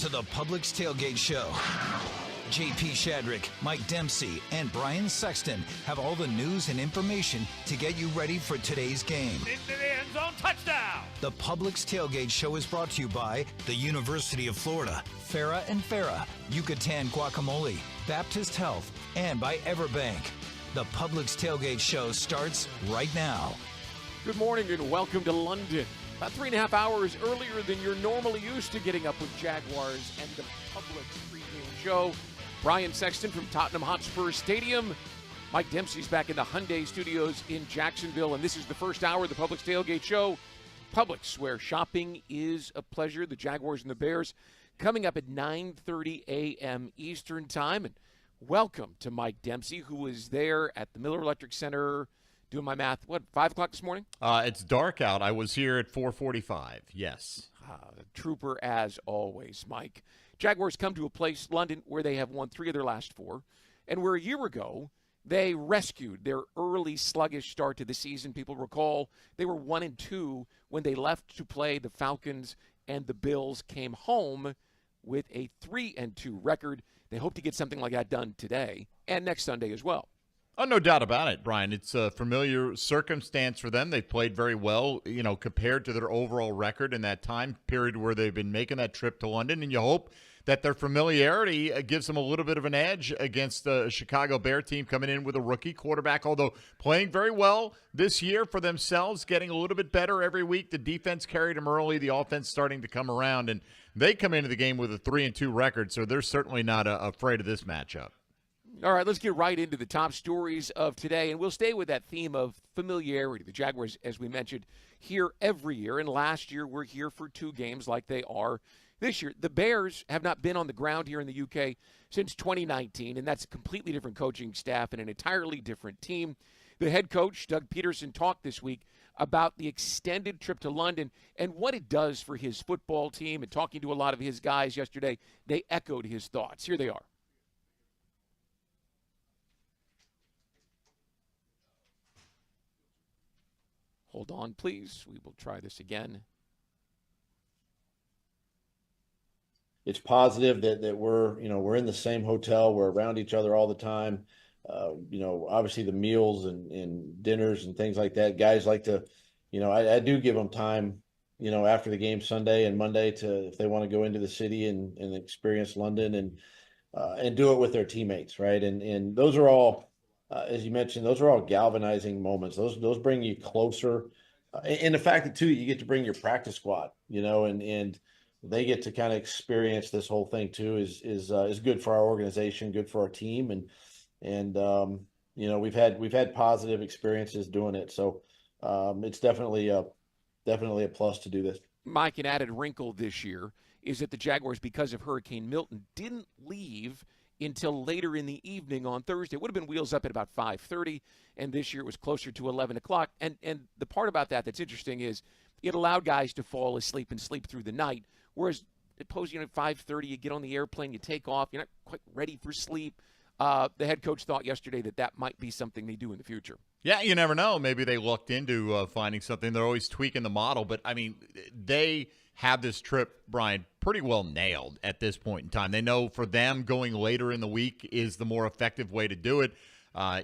to the Publix Tailgate Show. JP Shadrick, Mike Dempsey, and Brian Sexton have all the news and information to get you ready for today's game. Into the end zone, touchdown! The Publix Tailgate Show is brought to you by the University of Florida, Farah and Farah, Yucatan Guacamole, Baptist Health, and by EverBank. The Publix Tailgate Show starts right now. Good morning and welcome to London. About 3.5 hours earlier than you're normally used to getting up with Jaguars and the Publix pregame show. Brian Sexton from Tottenham Hotspur Stadium. Mike Dempsey's back in the Hyundai Studios in Jacksonville, and this is the first hour of the Publix Tailgate Show. Publix, where shopping is a pleasure. The Jaguars and the Bears coming up at 9:30 a.m. Eastern Time. And welcome to Mike Dempsey, who was there at the Miller Electric Center, doing my math, 5 o'clock this morning? It's dark out. I was here at 4:45, yes. Trooper as always, Mike. Jaguars come to a place, London, where they have won 3 of their last 4, and where a year ago they rescued their early sluggish start to the season. People recall they were 1-2 when they left to play the Falcons, and the Bills came home with a 3-2 record. They hope to get something like that done today and next Sunday as well. Oh, no doubt about it, Brian. It's a familiar circumstance for them. They've played very well, compared to their overall record in that time period where they've been making that trip to London. And you hope that their familiarity gives them a little bit of an edge against the Chicago Bear team coming in with a rookie quarterback, although playing very well this year for themselves, getting a little bit better every week. The defense carried them early. The offense starting to come around. And they come into the game with a 3-2 record, so they're certainly not afraid of this matchup. All right, let's get right into the top stories of today, and we'll stay with that theme of familiarity. The Jaguars, as we mentioned, here every year, and last year we're here for 2 games like they are this year. The Bears have not been on the ground here in the UK since 2019, and that's a completely different coaching staff and an entirely different team. The head coach, Doug Peterson, talked this week about the extended trip to London and what it does for his football team, and talking to a lot of his guys yesterday, they echoed his thoughts. Here they are. Hold on, please. We will try this again. It's positive that we're in the same hotel. We're around each other all the time. Obviously the meals and dinners and things like that. Guys like to, I do give them time, after the game Sunday and Monday if they want to go into the city and experience London and do it with their teammates, right? And those are all. As you mentioned, those are all galvanizing moments. Those bring you closer. And the fact that, too, you get to bring your practice squad, and they get to kind of experience this whole thing, too, is good for our organization, good for our team. And we've had positive experiences doing it. So it's definitely a plus to do this. Mike, an added wrinkle this year is that the Jaguars, because of Hurricane Milton, didn't leave until later in the evening on Thursday. It would have been wheels up at about 5:30, and this year it was closer to 11 o'clock. And the part about that's interesting is it allowed guys to fall asleep and sleep through the night, whereas opposing at 5:30, you get on the airplane, you take off, you're not quite ready for sleep. The head coach thought yesterday that might be something they do in the future. Yeah, you never know. Maybe they looked into finding something. They're always tweaking the model, but, they have this trip, Brian, pretty well nailed at this point in time. They know for them going later in the week is the more effective way to do it.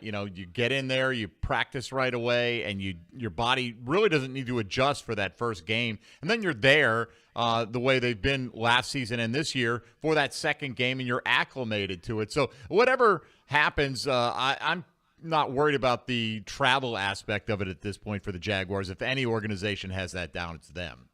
You get in there, you practice right away, and your body really doesn't need to adjust for that first game. And then you're there the way they've been last season and this year for that second game, and you're acclimated to it. So whatever happens, I'm not worried about the travel aspect of it at this point for the Jaguars. If any organization has that down, it's them.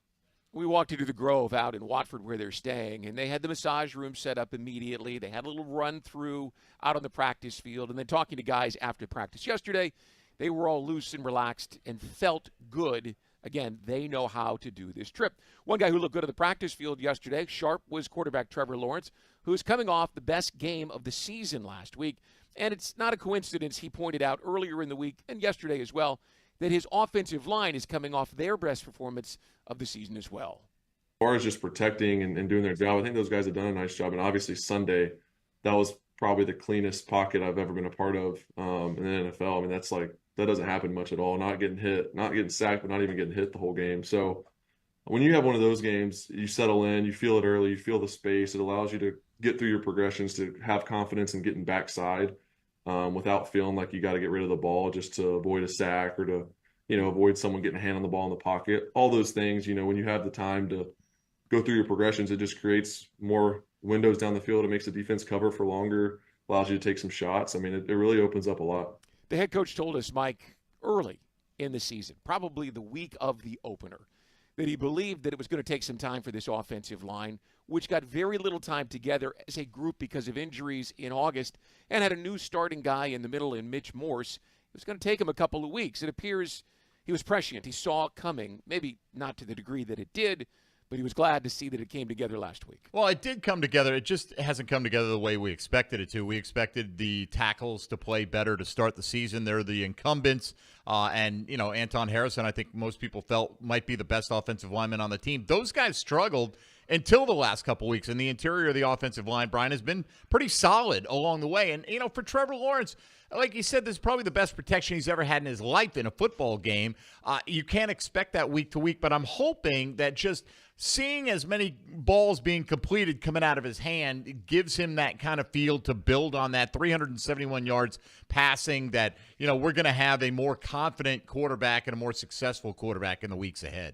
We walked into the Grove out in Watford where they're staying, and they had the massage room set up immediately. They had a little run-through out on the practice field, and then talking to guys after practice yesterday, they were all loose and relaxed and felt good. Again, they know how to do this trip. One guy who looked good on the practice field yesterday, sharp, was quarterback Trevor Lawrence, who is coming off the best game of the season last week. And it's not a coincidence, he pointed out earlier in the week and yesterday as well, that his offensive line is coming off their best performance of the season as well. As far as just protecting and doing their job, I think those guys have done a nice job. And obviously Sunday, that was probably the cleanest pocket I've ever been a part of in the NFL. That doesn't happen much at all. Not getting hit, not getting sacked, but not even getting hit the whole game. So when you have one of those games, you settle in, you feel it early, you feel the space. It allows you to get through your progressions, to have confidence in getting backside without feeling like you got to get rid of the ball just to avoid a sack or to, avoid someone getting a hand on the ball in the pocket. All those things, when you have the time to go through your progressions, it just creates more windows down the field. It makes the defense cover for longer, allows you to take some shots. I mean, it really opens up a lot. The head coach told us, Mike, early in the season, probably the week of the opener, that he believed that it was going to take some time for this offensive line, which got very little time together as a group because of injuries in August and had a new starting guy in the middle in Mitch Morse. It was going to take him a couple of weeks. It appears he was prescient. He saw it coming, maybe not to the degree that it did, but he was glad to see that it came together last week. Well, it did come together. It just hasn't come together the way we expected it to. We expected the tackles to play better to start the season. They're the incumbents. And Anton Harrison, I think most people felt might be the best offensive lineman on the team. Those guys struggled until the last couple weeks. And the interior of the offensive line, Brian, has been pretty solid along the way. And, for Trevor Lawrence, like you said, this is probably the best protection he's ever had in his life in a football game. You can't expect that week to week, but I'm hoping that just seeing as many balls being completed coming out of his hand gives him that kind of feel to build on that 371 yards passing that, we're going to have a more confident quarterback and a more successful quarterback in the weeks ahead.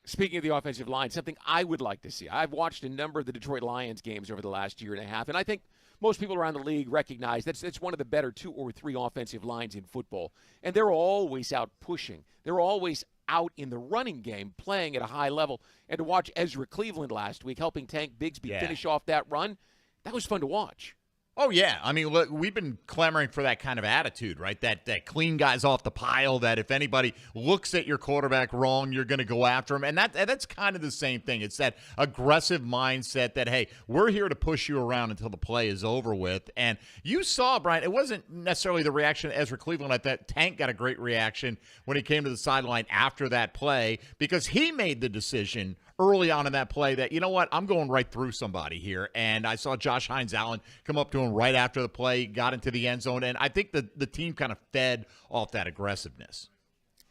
Speaking of the offensive line, something I would like to see. I've watched a number of the Detroit Lions games over the last year and a half, and I think most people around the league recognize that's one of the better 2 or 3 offensive lines in football. And they're always out pushing. They're always out in the running game, playing at a high level. And to watch Ezra Cleveland last week helping Tank Bigsby finish off that run, that was fun to watch. Oh, yeah. I mean, look, we've been clamoring for that kind of attitude, right? That clean guys off the pile, that if anybody looks at your quarterback wrong, you're going to go after him. And that's kind of the same thing. It's that aggressive mindset that, hey, we're here to push you around until the play is over with. And you saw, Brian, it wasn't necessarily the reaction of Ezra Cleveland. I thought Tank got a great reaction when he came to the sideline after that play because he made the decision early on in that play that, you know what, I'm going right through somebody here. And I saw Hines Allen come up to him right after the play, got into the end zone. And I think the team kind of fed off that aggressiveness.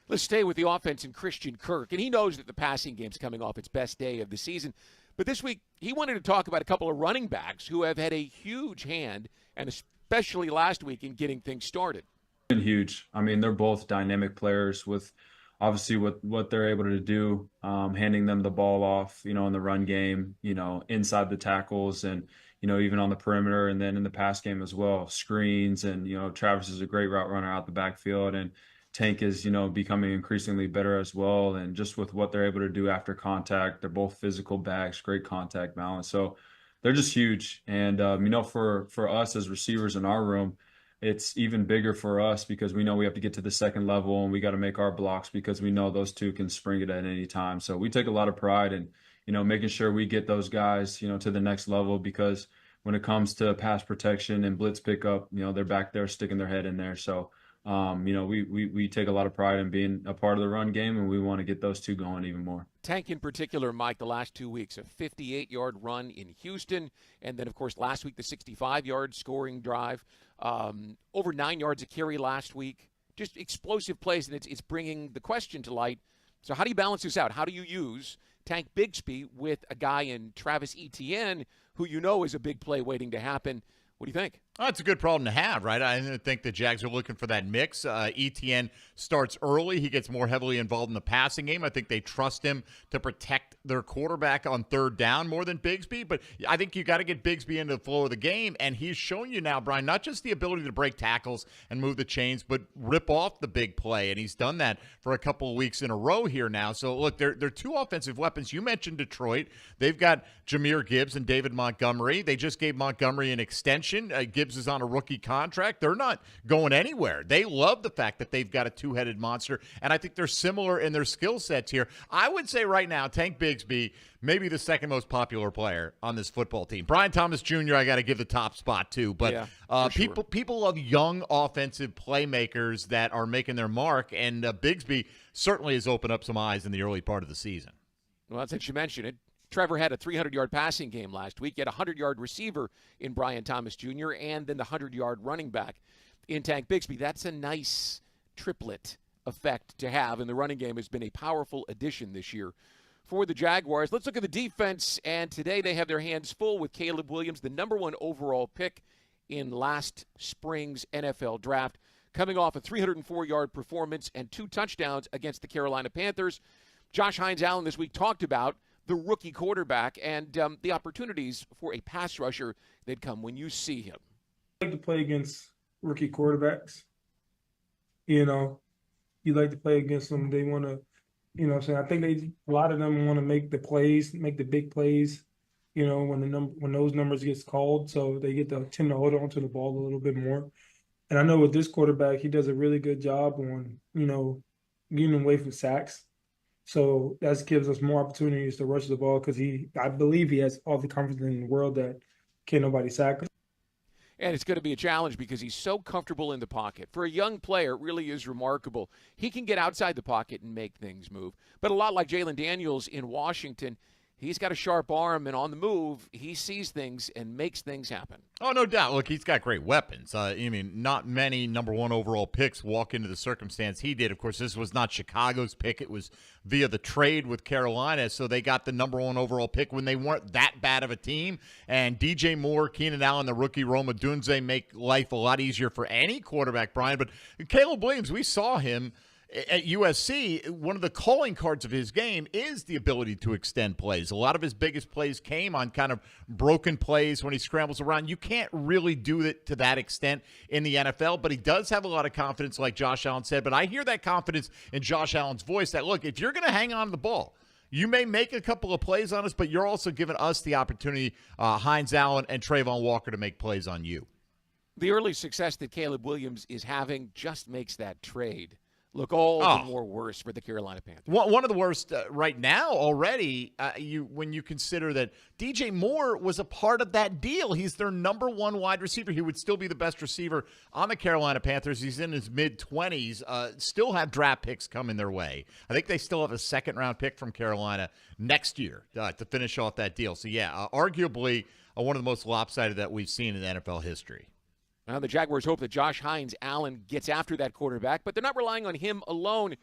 Let's stay with the offense and Christian Kirk. And he knows that the passing game's coming off its best day of the season. But this week, he wanted to talk about a couple of running backs who have had a huge hand, and especially last week, in getting things started. Huge. I mean, they're both dynamic players with obviously what they're able to do, handing them the ball off, in the run game, inside the tackles and, even on the perimeter and then in the pass game as well, screens. And, Travis is a great route runner out the backfield, and Tank is, becoming increasingly better as well. And just with what they're able to do after contact, they're both physical backs, great contact balance. So they're just huge. And, for us as receivers in our room, it's even bigger for us because we know we have to get to the second level and we got to make our blocks because we know those two can spring it at any time. So we take a lot of pride in, making sure we get those guys, to the next level because when it comes to pass protection and blitz pickup, they're back there sticking their head in there. So, we take a lot of pride in being a part of the run game and we want to get those two going even more. Tank in particular, Mike, the last 2 weeks, a 58-yard run in Houston. And then, of course, last week, the 65-yard scoring drive. Over 9 yards a carry last week. Just explosive plays, and it's bringing the question to light. So how do you balance this out? How do you use Tank Bigsby with a guy in Travis Etienne who is a big play waiting to happen? What do you think? Oh, it's a good problem to have, right? I think the Jags are looking for that mix. Etienne starts early. He gets more heavily involved in the passing game. I think they trust him to protect their quarterback on third down more than Bigsby. But I think you got to get Bigsby into the flow of the game. And he's shown you now, Brian, not just the ability to break tackles and move the chains, but rip off the big play. And he's done that for a couple of weeks in a row here now. So, look, they're two offensive weapons. You mentioned Detroit. They've got Jahmyr Gibbs and David Montgomery. They just gave Montgomery an extension. Gibbs is on a rookie contract. They're not going anywhere. They love the fact that they've got a two-headed monster, and I think they're similar in their skill sets here. I would say right now, Tank Bigsby, maybe the second most popular player on this football team. Brian Thomas Jr., I got to give the top spot too. But people love young offensive playmakers that are making their mark, and Bigsby certainly has opened up some eyes in the early part of the season. Well, since you mentioned it, Trevor had a 300-yard passing game last week. He had a 100-yard receiver in Brian Thomas Jr. and then the 100-yard running back in Tank Bigsby. That's a nice triplet effect to have, and the running game has been a powerful addition this year for the Jaguars. Let's look at the defense, and today they have their hands full with Caleb Williams, the number 1 overall pick in last spring's NFL draft, coming off a 304-yard performance and 2 touchdowns against the Carolina Panthers. Josh Hines Allen this week talked about the rookie quarterback and the opportunities for a pass rusher that come when you see him. I like to play against rookie quarterbacks. You like to play against them. They want to, I think a lot of them want to make the plays, make the big plays, when those numbers gets called, so they tend to hold on to the ball a little bit more. And I know with this quarterback, he does a really good job on, getting away from sacks. So that gives us more opportunities to rush the ball because I believe he has all the confidence in the world that can't nobody sack him. And it's going to be a challenge because he's so comfortable in the pocket. For a young player, it really is remarkable. He can get outside the pocket and make things move. But a lot like Jalen Daniels in Washington, he's got a sharp arm, and on the move, he sees things and makes things happen. Oh, no doubt. Look, he's got great weapons. Not many number 1 overall picks walk into the circumstance he did. Of course, this was not Chicago's pick. It was via the trade with Carolina, so they got the number 1 overall pick when they weren't that bad of a team. And DJ Moore, Keenan Allen, the rookie, Rome Odunze make life a lot easier for any quarterback, Brian. But Caleb Williams, we saw him at USC. One of the calling cards of his game is the ability to extend plays. A lot of his biggest plays came on kind of broken plays when he scrambles around. You can't really do it to that extent in the NFL, but he does have a lot of confidence, like Josh Allen said. But I hear that confidence in Josh Allen's voice that, look, if you're going to hang on to the ball, you may make a couple of plays on us, but you're also giving us the opportunity, Hines Allen and Trayvon Walker, to make plays on you. The early success that Caleb Williams is having just makes that trade look all the more worse for the Carolina Panthers. One of the worst right now already, when you consider that DJ Moore was a part of that deal. He's their number 1 wide receiver. He would still be the best receiver on the Carolina Panthers. He's in his mid-20s, still have draft picks coming their way. I think they still have a 2nd-round pick from Carolina next year to finish off that deal. So, arguably one of the most lopsided that we've seen in NFL history. Now, the Jaguars hope that Josh Hines Allen gets after that quarterback, but they're not relying on him alone.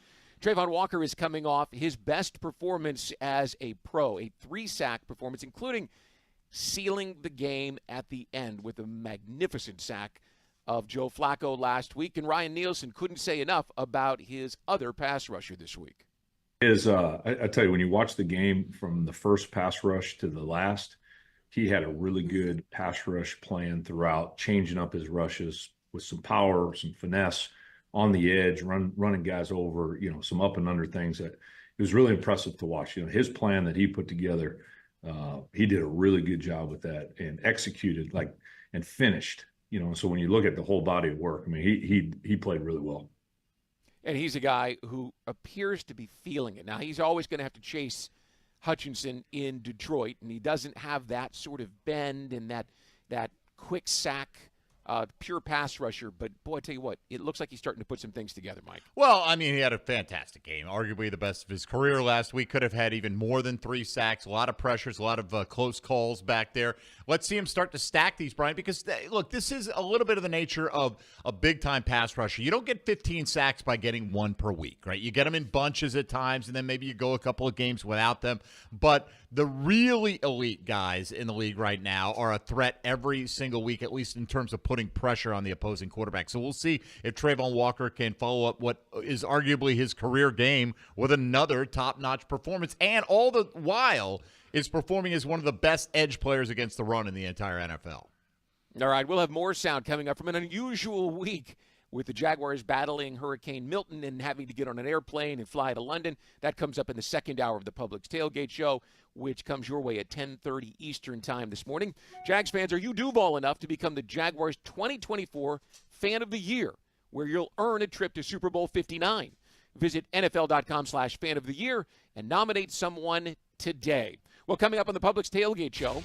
Trayvon Walker is coming off his best performance as a pro, a 3-sack performance, including sealing the game at the end with a magnificent sack of Joe Flacco last week. And Ryan Nielsen couldn't say enough about his other pass rusher this week. I tell you, when you watch the game from the first pass rush to the last, he had a really good pass rush plan throughout, changing up his rushes with some power, some finesse on the edge, running guys over, some up and under things. That it was really impressive to watch. His plan that he put together, he did a really good job with that and executed and finished. So when you look at the whole body of work, I mean, he played really well. And he's a guy who appears to be feeling it. Now, he's always going to have to chase Hutchinson in Detroit, and he doesn't have that sort of bend and that quick sack, pure pass rusher. But, boy, I tell you what, it looks like he's starting to put some things together, Mike. Well, I mean, he had a fantastic game, arguably the best of his career last week. Could have had even more than 3 sacks, a lot of pressures, a lot of close calls back there. Let's see him start to stack these, Brian, because, look, this is a little bit of the nature of a big-time pass rusher. You don't get 15 sacks by getting 1 per week, right? You get them in bunches at times, and then maybe you go a couple of games without them. But the really elite guys in the league right now are a threat every single week, at least in terms of putting pressure on the opposing quarterback. So we'll see if Trayvon Walker can follow up what is arguably his career game with another top-notch performance, and all the while is performing as one of the best edge players against the run in the entire NFL. All right, we'll have more sound coming up from an unusual week with the Jaguars battling Hurricane Milton and having to get on an airplane and fly to London. That comes up in the 2nd hour of the Publix Tailgate Show, which comes your way at 10:30 Eastern Time this morning. Jags fans, are you Duval enough to become the Jaguars 2024 Fan of the Year, where you'll earn a trip to Super Bowl 59? Visit NFL.com/Fan of the Year and nominate someone today. Well, coming up on the Publix Tailgate Show.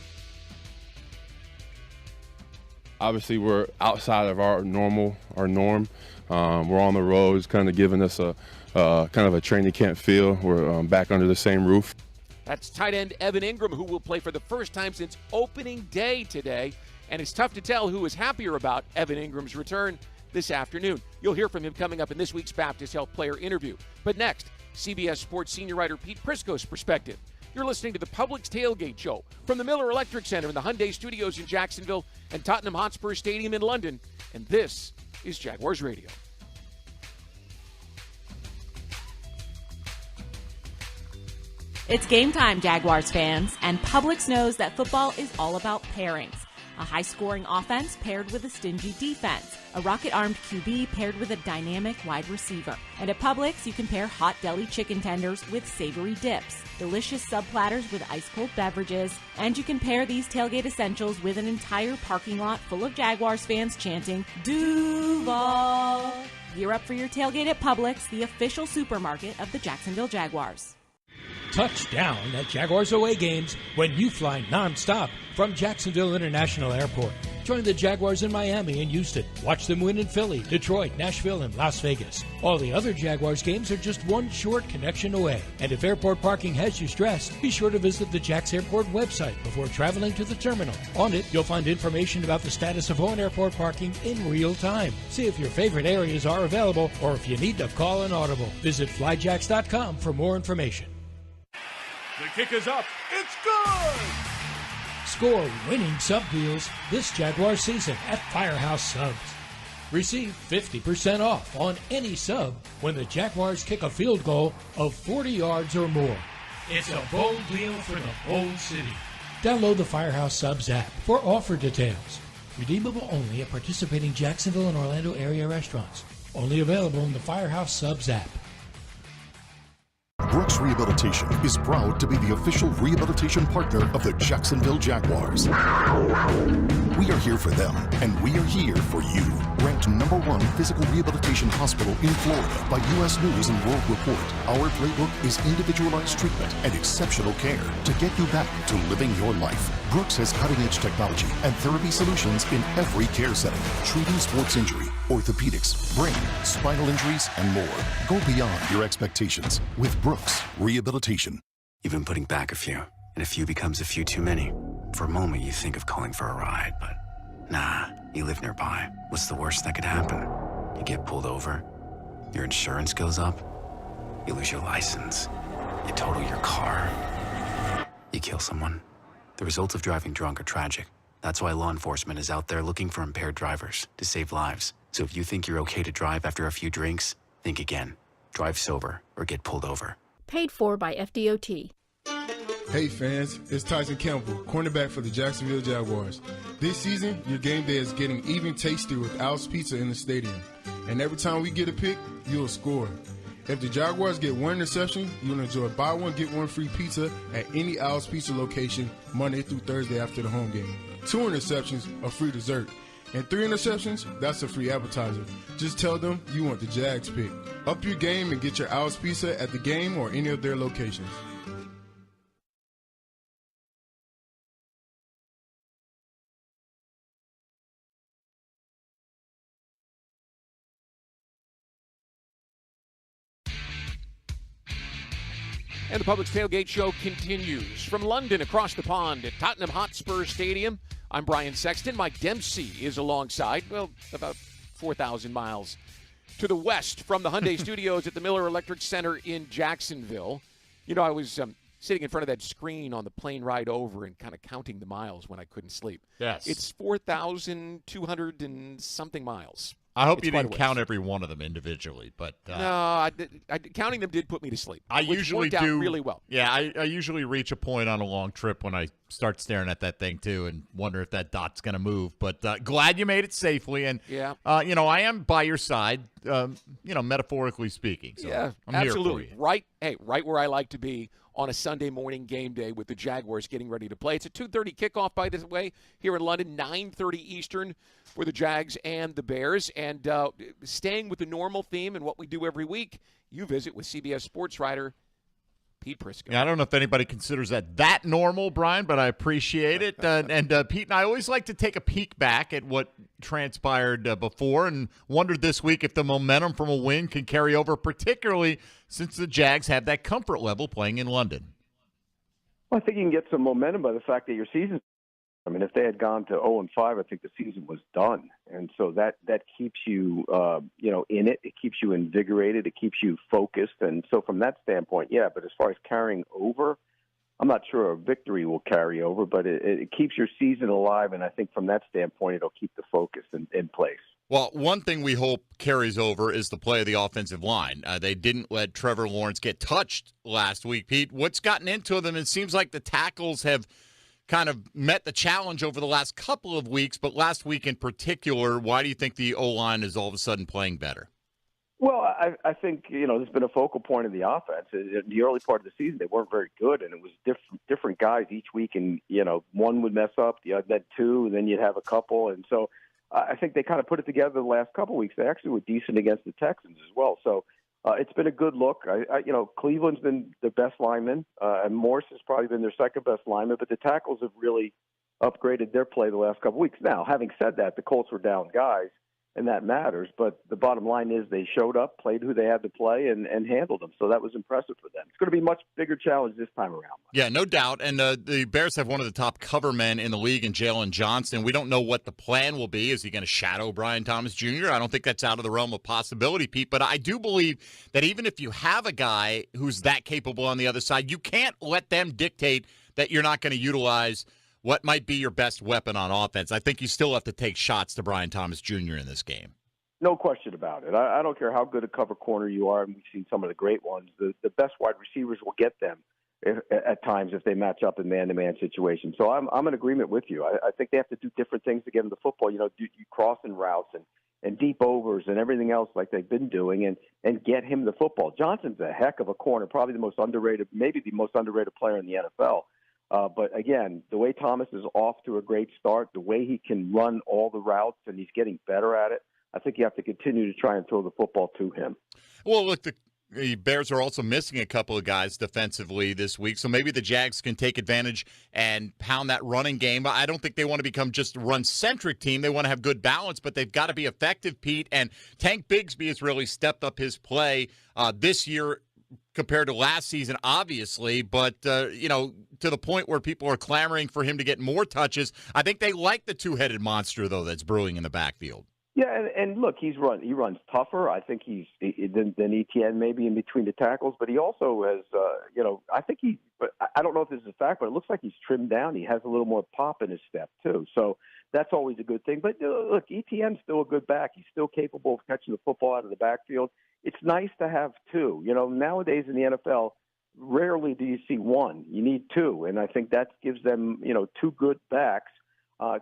Obviously, we're outside of our norm. We're on the road. It's kind of giving us a kind of a training camp feel. We're back under the same roof. That's tight end Evan Engram, who will play for the first time since opening day today. And it's tough to tell who is happier about Evan Ingram's return this afternoon. You'll hear from him coming up in this week's Baptist Health Player Interview. But next, CBS Sports senior writer Pete Prisco's perspective. You're listening to the Publix Tailgate Show from the Miller Electric Center in the Hyundai Studios in Jacksonville and Tottenham Hotspur Stadium in London. And this is Jaguars Radio. It's game time, Jaguars fans, and Publix knows that football is all about pairings. A high-scoring offense paired with a stingy defense. A rocket-armed QB paired with a dynamic wide receiver. And at Publix, you can pair hot deli chicken tenders with savory dips, delicious sub-platters with ice-cold beverages, and you can pair these tailgate essentials with an entire parking lot full of Jaguars fans chanting, Duval! Gear up for your tailgate at Publix, the official supermarket of the Jacksonville Jaguars. Touchdown at Jaguars away games when you fly nonstop from Jacksonville International Airport. Join the Jaguars in Miami and Houston. Watch them win in Philly, Detroit, Nashville, and Las Vegas. All the other Jaguars games are just one short connection away. And if airport parking has you stressed, be sure to visit the Jax Airport website before traveling to the terminal. On it, you'll find information about the status of on-airport parking in real time. See if your favorite areas are available or if you need to call an audible. Visit flyjax.com for more information. The kick is up. It's good! Score winning sub deals this Jaguar season at Firehouse Subs. Receive 50% off on any sub when the Jaguars kick a field goal of 40 yards or more. It's a bold deal for the bold city. Download the Firehouse Subs app for offer details. Redeemable only at participating Jacksonville and Orlando area restaurants. Only available in the Firehouse Subs app. Brooks Rehabilitation is proud to be the official rehabilitation partner of the Jacksonville Jaguars. We are here for them, and we are here for you. Ranked #1 physical rehabilitation hospital in Florida by U.S. News and World Report, our playbook is individualized treatment and exceptional care to get you back to living your life. Brooks has cutting-edge technology and therapy solutions in every care setting, treating sports injury, orthopedics, brain, spinal injuries, and more. Go beyond your expectations with Brooks Rehabilitation. You've been putting back a few, and a few becomes a few too many. For a moment, you think of calling for a ride, but nah, you live nearby. What's the worst that could happen? You get pulled over, your insurance goes up, you lose your license, you total your car, you kill someone. The results of driving drunk are tragic. That's why law enforcement is out there looking for impaired drivers to save lives. So if you think you're okay to drive after a few drinks, think again. Drive sober or get pulled over. Paid for by FDOT. Hey fans, it's Tyson Campbell, cornerback for the Jacksonville Jaguars. This season, your game day is getting even tastier with Al's Pizza in the stadium. And every time we get a pick, you'll score. If the Jaguars get one interception, you'll enjoy buy one, get one free pizza at any Al's Pizza location Monday through Thursday after the home game. 2 interceptions, a free dessert. And 3 interceptions, that's a free appetizer. Just tell them you want the Jags pick. Up your game and get your Al's Pizza at the game or any of their locations. And the Publix Tailgate Show continues from London across the pond at Tottenham Hotspur Stadium. I'm Brian Sexton. Mike Dempsey is alongside, about 4,000 miles to the west from the Hyundai Studios at the Miller Electric Center in Jacksonville. You know, I was sitting in front of that screen on the plane ride over and kind of counting the miles when I couldn't sleep. Yes. It's 4,200 and something miles. I hope you didn't count every one of them individually, but no, counting them did put me to sleep. I usually do really well. Yeah, I usually reach a point on a long trip when I start staring at that thing too, and wonder if that dot's going to move. But glad you made it safely, and I am by your side, metaphorically speaking. So yeah, I'm absolutely. Here for you. Right where I like to be on a Sunday morning game day with the Jaguars getting ready to play. It's a 2:30 kickoff, by the way, here in London, 9:30 Eastern for the Jags and the Bears. And staying with the normal theme and what we do every week, you visit with CBS sports writer Pete Prisco. Yeah, I don't know if anybody considers that normal, Brian, but I appreciate it. And Pete and I always like to take a peek back at what transpired before and wondered this week if the momentum from a win can carry over, particularly since the Jags have that comfort level playing in London. Well, I think you can get some momentum by the fact that your season's I mean, if they had gone to 0-5, I think the season was done. And so that keeps you, in it. It keeps you invigorated. It keeps you focused. And so from that standpoint, yeah. But as far as carrying over, I'm not sure a victory will carry over, but it keeps your season alive. And I think from that standpoint, it'll keep the focus in place. Well, one thing we hope carries over is the play of the offensive line. They didn't let Trevor Lawrence get touched last week, Pete. What's gotten into them? It seems like the tackles have kind of met the challenge over the last couple of weeks, but last week in particular, why do you think the O-line is all of a sudden playing better? Well, I think, there's been a focal point of the offense. In the early part of the season, they weren't very good, and it was different guys each week, and, one would mess up, the other had two, and then you'd have a couple. And so I think they kind of put it together the last couple of weeks. They actually were decent against the Texans as well. So it's been a good look. Cleveland's been the best lineman, and Morse has probably been their second best lineman, but the tackles have really upgraded their play the last couple of weeks. Now, having said that, the Colts were down guys, and that matters. But the bottom line is they showed up, played who they had to play, and handled them. So that was impressive for them. It's going to be a much bigger challenge this time around. Yeah, no doubt. And the Bears have one of the top cover men in the league in Jalen Johnson. We don't know what the plan will be. Is he going to shadow Brian Thomas Jr.? I don't think that's out of the realm of possibility, Pete. But I do believe that even if you have a guy who's that capable on the other side, you can't let them dictate that you're not going to utilize what might be your best weapon on offense. I think you still have to take shots to Brian Thomas Jr. in this game. No question about it. I don't care how good a cover corner you are, and we've seen some of the great ones. The best wide receivers will get them at times if they match up in man-to-man situations. So I'm in agreement with you. I think they have to do different things to get them the football. Do crossing routes and deep overs and everything else like they've been doing and get him the football. Johnson's a heck of a corner, probably the most underrated, maybe the most underrated player in the NFL. But again, the way Thomas is off to a great start, the way he can run all the routes, and he's getting better at it, I think you have to continue to try and throw the football to him. Well, look, the Bears are also missing a couple of guys defensively this week, so maybe the Jags can take advantage and pound that running game. I don't think they want to become just a run-centric team. They want to have good balance, but they've got to be effective, Pete. And Tank Bigsby has really stepped up his play this year compared to last season, obviously, but, to the point where people are clamoring for him to get more touches. I think they like the two-headed monster, though, that's brewing in the backfield. Yeah, and look, he runs tougher. I think he's than Etienne maybe in between the tackles, but he also has, I think I don't know if this is a fact, but it looks like he's trimmed down. He has a little more pop in his step, too. So that's always a good thing. But, look, Etienne's still a good back. He's still capable of catching the football out of the backfield. It's nice to have two. Nowadays in the NFL, rarely do you see one. You need two, and I think that gives them, two good backs,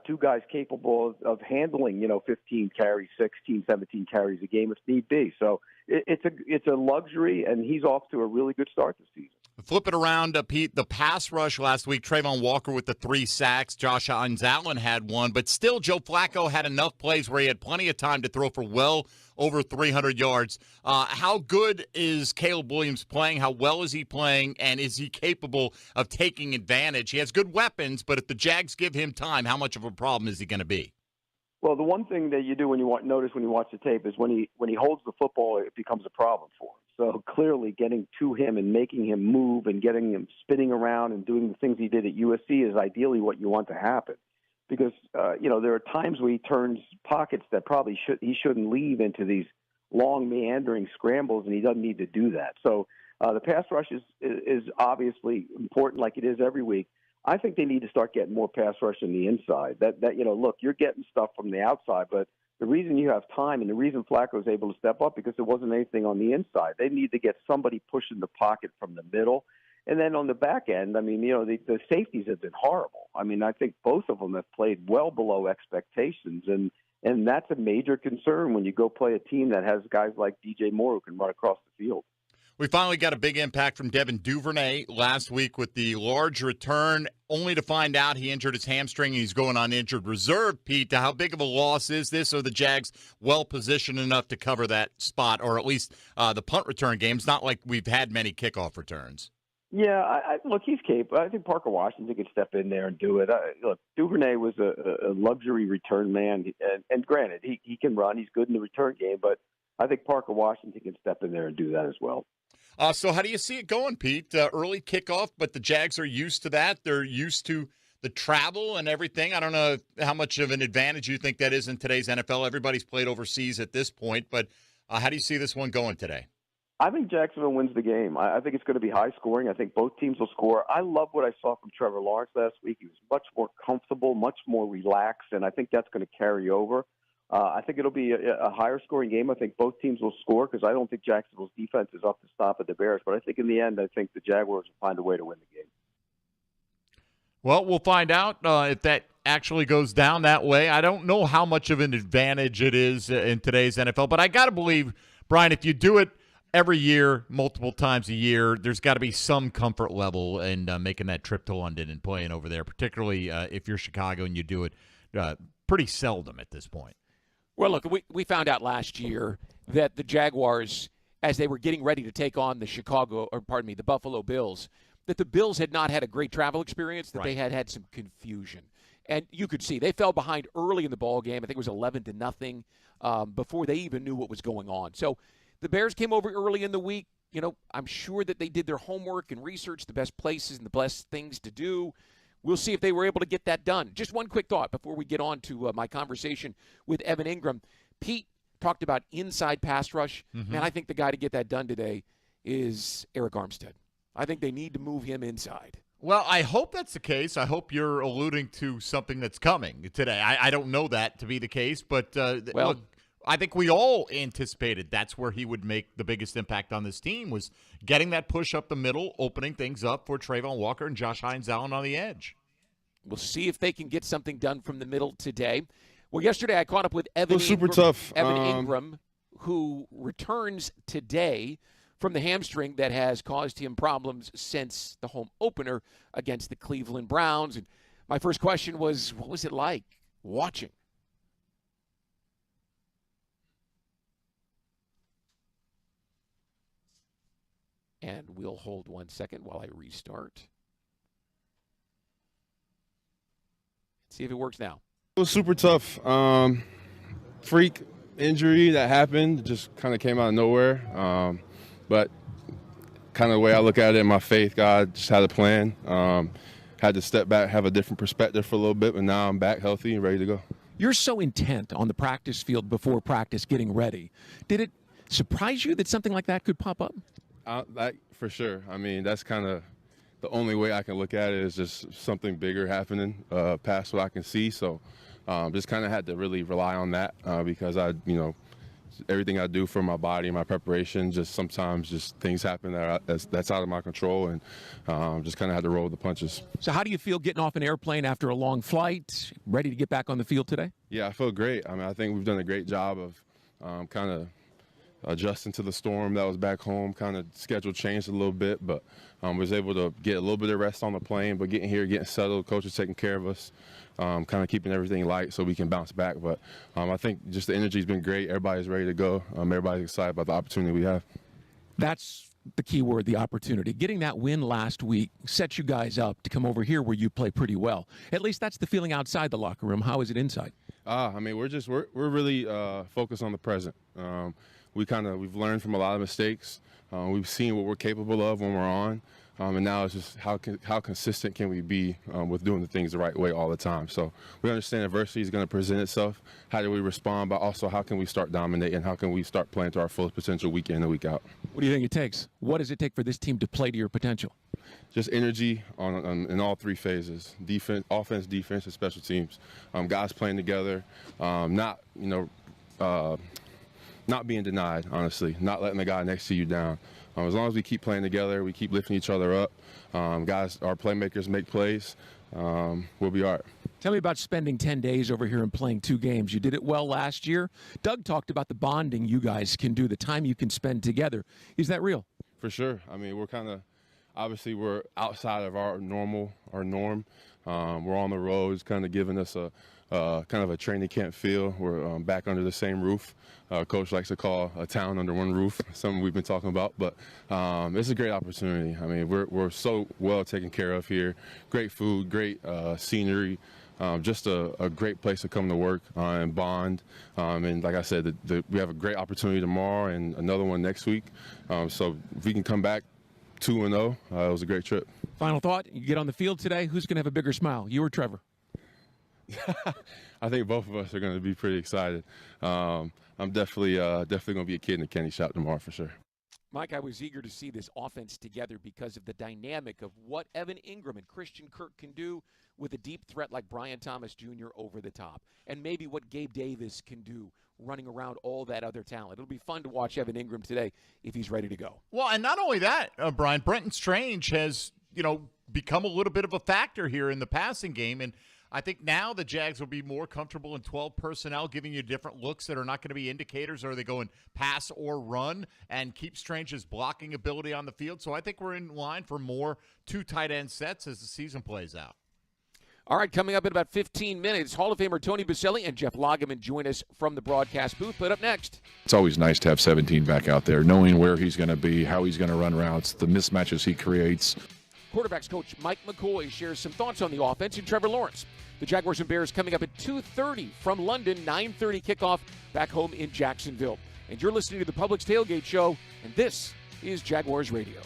two guys capable of handling, 15 carries, 16, 17 carries a game if need be. So it's a luxury, and he's off to a really good start this season. Flip it around, Pete. The pass rush last week, Trayvon Walker with the 3 sacks. Josh Hines Allen had 1. But still, Joe Flacco had enough plays where he had plenty of time to throw for well over 300 yards. How good is Caleb Williams playing? How well is he playing? And is he capable of taking advantage? He has good weapons, but if the Jags give him time, how much of a problem is he going to be? Well, the one thing that you do when you notice when you watch the tape is when he holds the football, it becomes a problem for him. So clearly getting to him and making him move and getting him spinning around and doing the things he did at USC is ideally what you want to happen. Because, there are times where he turns pockets that probably he shouldn't leave into these long meandering scrambles, and he doesn't need to do that. So the pass rush is obviously important like it is every week. I think they need to start getting more pass rush on the inside. Look, you're getting stuff from the outside, but the reason you have time and the reason Flacco was able to step up because there wasn't anything on the inside. They need to get somebody pushing the pocket from the middle. And then on the back end, the safeties have been horrible. I think both of them have played well below expectations, and that's a major concern when you go play a team that has guys like DJ Moore who can run across the field. We finally got a big impact from Devin Duvernay last week with the large return, only to find out he injured his hamstring and he's going on injured reserve. Pete, how big of a loss is this? Are the Jags well-positioned enough to cover that spot, or at least the punt return game? It's not like we've had many kickoff returns. Yeah, look, he's capable. I think Parker Washington could step in there and do it. Look, Duvernay was a luxury return man, and granted, he can run. He's good in the return game, but I think Parker Washington can step in there and do that as well. So how do you see it going, Pete? Early kickoff, but the Jags are used to that. They're used to the travel and everything. I don't know how much of an advantage you think that is in today's NFL. Everybody's played overseas at this point, but how do you see this one going today? I think Jacksonville wins the game. I think it's going to be high scoring. I think both teams will score. I love what I saw from Trevor Lawrence last week. He was much more comfortable, much more relaxed, and I think that's going to carry over. I think it'll be a higher scoring game. I think both teams will score because I don't think Jacksonville's defense is up to stop at the Bears. But I think in the end, I think the Jaguars will find a way to win the game. Well, we'll find out if that actually goes down that way. I don't know how much of an advantage it is in today's NFL, but I got to believe, Brian, if you do it every year, multiple times a year, there's got to be some comfort level in making that trip to London and playing over there, particularly if you're Chicago and you do it pretty seldom at this point. Well, look, we found out last year that the Jaguars, as they were getting ready to take on the Buffalo Bills, that the Bills had not had a great travel experience, that they had some confusion. And you could see they fell behind early in the ball game. I think it was 11-0 before they even knew what was going on. So the Bears came over early in the week. You know, I'm sure that they did their homework and researched the best places and the best things to do. We'll see if they were able to get that done. Just one quick thought before we get on to my conversation with Evan Engram. Pete talked about inside pass rush. Mm-hmm. Man, I think the guy to get that done today is Eric Armstead. I think they need to move him inside. Well, I hope that's the case. I hope you're alluding to something that's coming today. I don't know that to be the case, but look, I think we all anticipated that's where he would make the biggest impact on this team, was getting that push up the middle, opening things up for Trayvon Walker and Hines Allen on the edge. We'll see if they can get something done from the middle today. Well, yesterday I caught up with Evan Engram, who returns today from the hamstring that has caused him problems since the home opener against the Cleveland Browns. And my first question was, what was it like watching? And we'll hold 1 second while I restart. See if it works now. It was super tough. Freak injury that happened, just kind of came out of nowhere. But kind of the way I look at it in my faith, God just had a plan. Had to step back, have a different perspective for a little bit, but now I'm back healthy and ready to go. You're so intent on the practice field before practice, getting ready. Did it surprise you that something like that could pop up? For sure. I mean, that's kind of the only way I can look at it, is just something bigger happening past what I can see. So just kind of had to really rely on that because everything I do for my body and my preparation, just sometimes just things happen that's out of my control, and just kind of had to roll with the punches. So how do you feel getting off an airplane after a long flight, ready to get back on the field today? Yeah, I feel great. I mean, I think we've done a great job of kind of adjusting to the storm that was back home. Kind of schedule changed a little bit, but was able to get a little bit of rest on the plane, but getting here, getting settled, coach is taking care of us, kind of keeping everything light so we can bounce back. But I think just the energy's been great. Everybody's ready to go. Everybody's excited about the opportunity we have. That's the key word, the opportunity. Getting that win last week set you guys up to come over here where you play pretty well. At least that's the feeling outside the locker room. How is it inside? I mean, we're really focused on the present. We've learned from a lot of mistakes. We've seen what we're capable of when we're on. And now it's just how consistent can we be with doing the things the right way all the time. So we understand adversity is going to present itself. How do we respond? But also, how can we start dominating? How can we start playing to our fullest potential week in and week out? What do you think it takes? What does it take for this team to play to your potential? Just energy in all three phases: defense, offense, defense, and special teams. Guys playing together, not being denied, honestly, not letting the guy next to you down. As long as we keep playing together, we keep lifting each other up, guys, our playmakers make plays, we'll be all right. Tell me about spending 10 days over here and playing 2 games. You did it well last year. Doug talked about the bonding you guys can do, the time you can spend together. Is that real? For sure. I mean, obviously we're outside of our norm. We're on the road. It's kind of giving us a kind of a training camp feel. We're back under the same roof. Coach likes to call a town under one roof, something we've been talking about. But it's a great opportunity. I mean, we're so well taken care of here. Great food, great scenery, just a great place to come to work and bond. And like I said, we have a great opportunity tomorrow and another one next week. So if we can come back 2-0, it was a great trip. Final thought, you get on the field today, who's going to have a bigger smile, you or Trevor? I think both of us are going to be pretty excited. I'm definitely going to be a kid in the candy shop tomorrow for sure. Mike, I was eager to see this offense together because of the dynamic of what Evan Engram and Christian Kirk can do with a deep threat like Brian Thomas Jr. over the top, and maybe what Gabe Davis can do running around all that other talent. It'll be fun to watch Evan Engram today if he's ready to go. Well, and not only that, Brian, Brenton Strange has, become a little bit of a factor here in the passing game, and I think now the Jags will be more comfortable in 12 personnel, giving you different looks that are not going to be indicators. Are they going pass or run, and keep Strange's blocking ability on the field? So I think we're in line for more 2 tight end sets as the season plays out. All right, coming up in about 15 minutes, Hall of Famer Tony Baselli and Jeff Lageman join us from the broadcast booth. But up next, it's always nice to have 17 back out there, knowing where he's going to be, how he's going to run routes, the mismatches he creates. Quarterbacks coach Mike McCoy shares some thoughts on the offense and Trevor Lawrence. The Jaguars and Bears coming up at 2:30 from London, 9:30 kickoff back home in Jacksonville. And you're listening to the Publix Tailgate Show, and this is Jaguars Radio.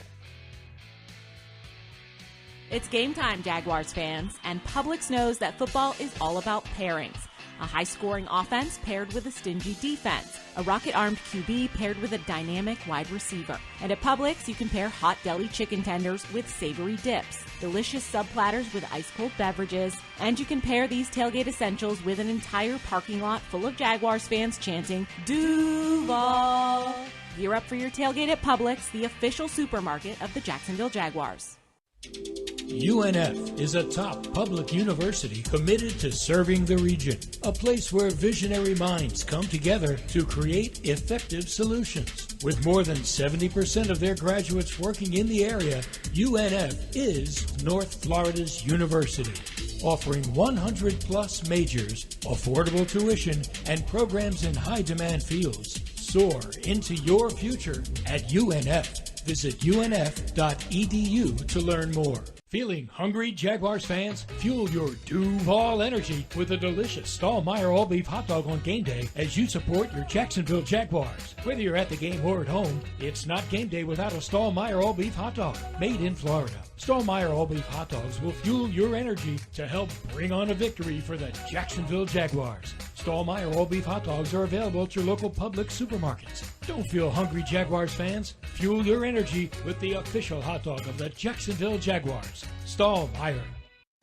It's game time, Jaguars fans, and Publix knows that football is all about pairings. A high-scoring offense paired with a stingy defense. A rocket-armed QB paired with a dynamic wide receiver. And at Publix, you can pair hot deli chicken tenders with savory dips, delicious sub-platters with ice-cold beverages, and you can pair these tailgate essentials with an entire parking lot full of Jaguars fans chanting, Duval! Gear up for your tailgate at Publix, the official supermarket of the Jacksonville Jaguars. UNF is a top public university committed to serving the region, a place where visionary minds come together to create effective solutions. With more than 70% of their graduates working in the area, UNF is North Florida's university, offering 100-plus majors, affordable tuition, and programs in high-demand fields. Soar into your future at UNF. Visit unf.edu to learn more. Feeling hungry, Jaguars fans? Fuel your Duval energy with a delicious Stallmeyer all-beef hot dog on game day as you support your Jacksonville Jaguars. Whether you're at the game or at home, it's not game day without a Stallmeyer all-beef hot dog made in Florida. Stallmeyer all-beef hot dogs will fuel your energy to help bring on a victory for the Jacksonville Jaguars. Stallmeyer all-beef hot dogs are available at your local Publix supermarkets. Don't feel hungry, Jaguars fans. Fuel your energy with the official hot dog of the Jacksonville Jaguars. Stallmeyer.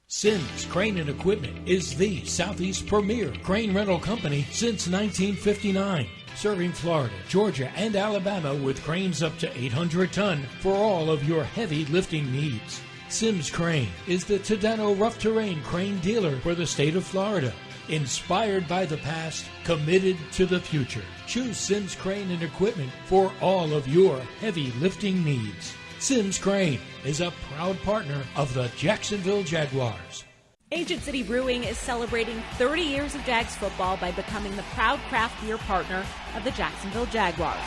Sims Crane and Equipment is the Southeast premier crane rental company since 1959. Serving Florida, Georgia, and Alabama with cranes up to 800 ton for all of your heavy lifting needs. Sims Crane is the Tadano rough terrain crane dealer for the state of Florida. Inspired by the past, committed to the future. Choose Sims Crane and Equipment for all of your heavy lifting needs. Sims Crane is a proud partner of the Jacksonville Jaguars. Ancient City Brewing is celebrating 30 years of Jags football by becoming the proud craft beer partner of the Jacksonville Jaguars.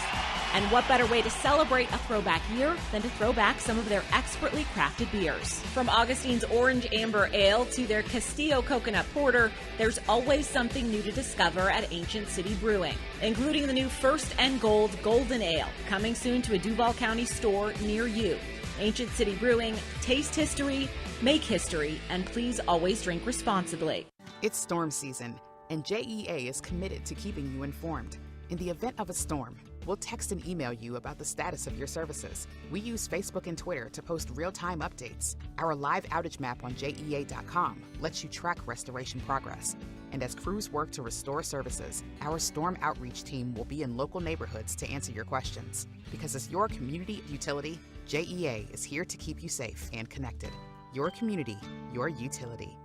And what better way to celebrate a throwback year than to throw back some of their expertly crafted beers? From Augustine's Orange Amber Ale to their Castillo Coconut Porter, there's always something new to discover at Ancient City Brewing, including the new First and Gold Golden Ale, coming soon to a Duval County store near you. Ancient City Brewing, taste history, make history, and please always drink responsibly. It's storm season, and JEA is committed to keeping you informed. In the event of a storm, we'll text and email you about the status of your services. We use Facebook and Twitter to post real-time updates. Our live outage map on JEA.com lets you track restoration progress. And as crews work to restore services, our storm outreach team will be in local neighborhoods to answer your questions. Because as your community utility, JEA is here to keep you safe and connected. Your community, your utility.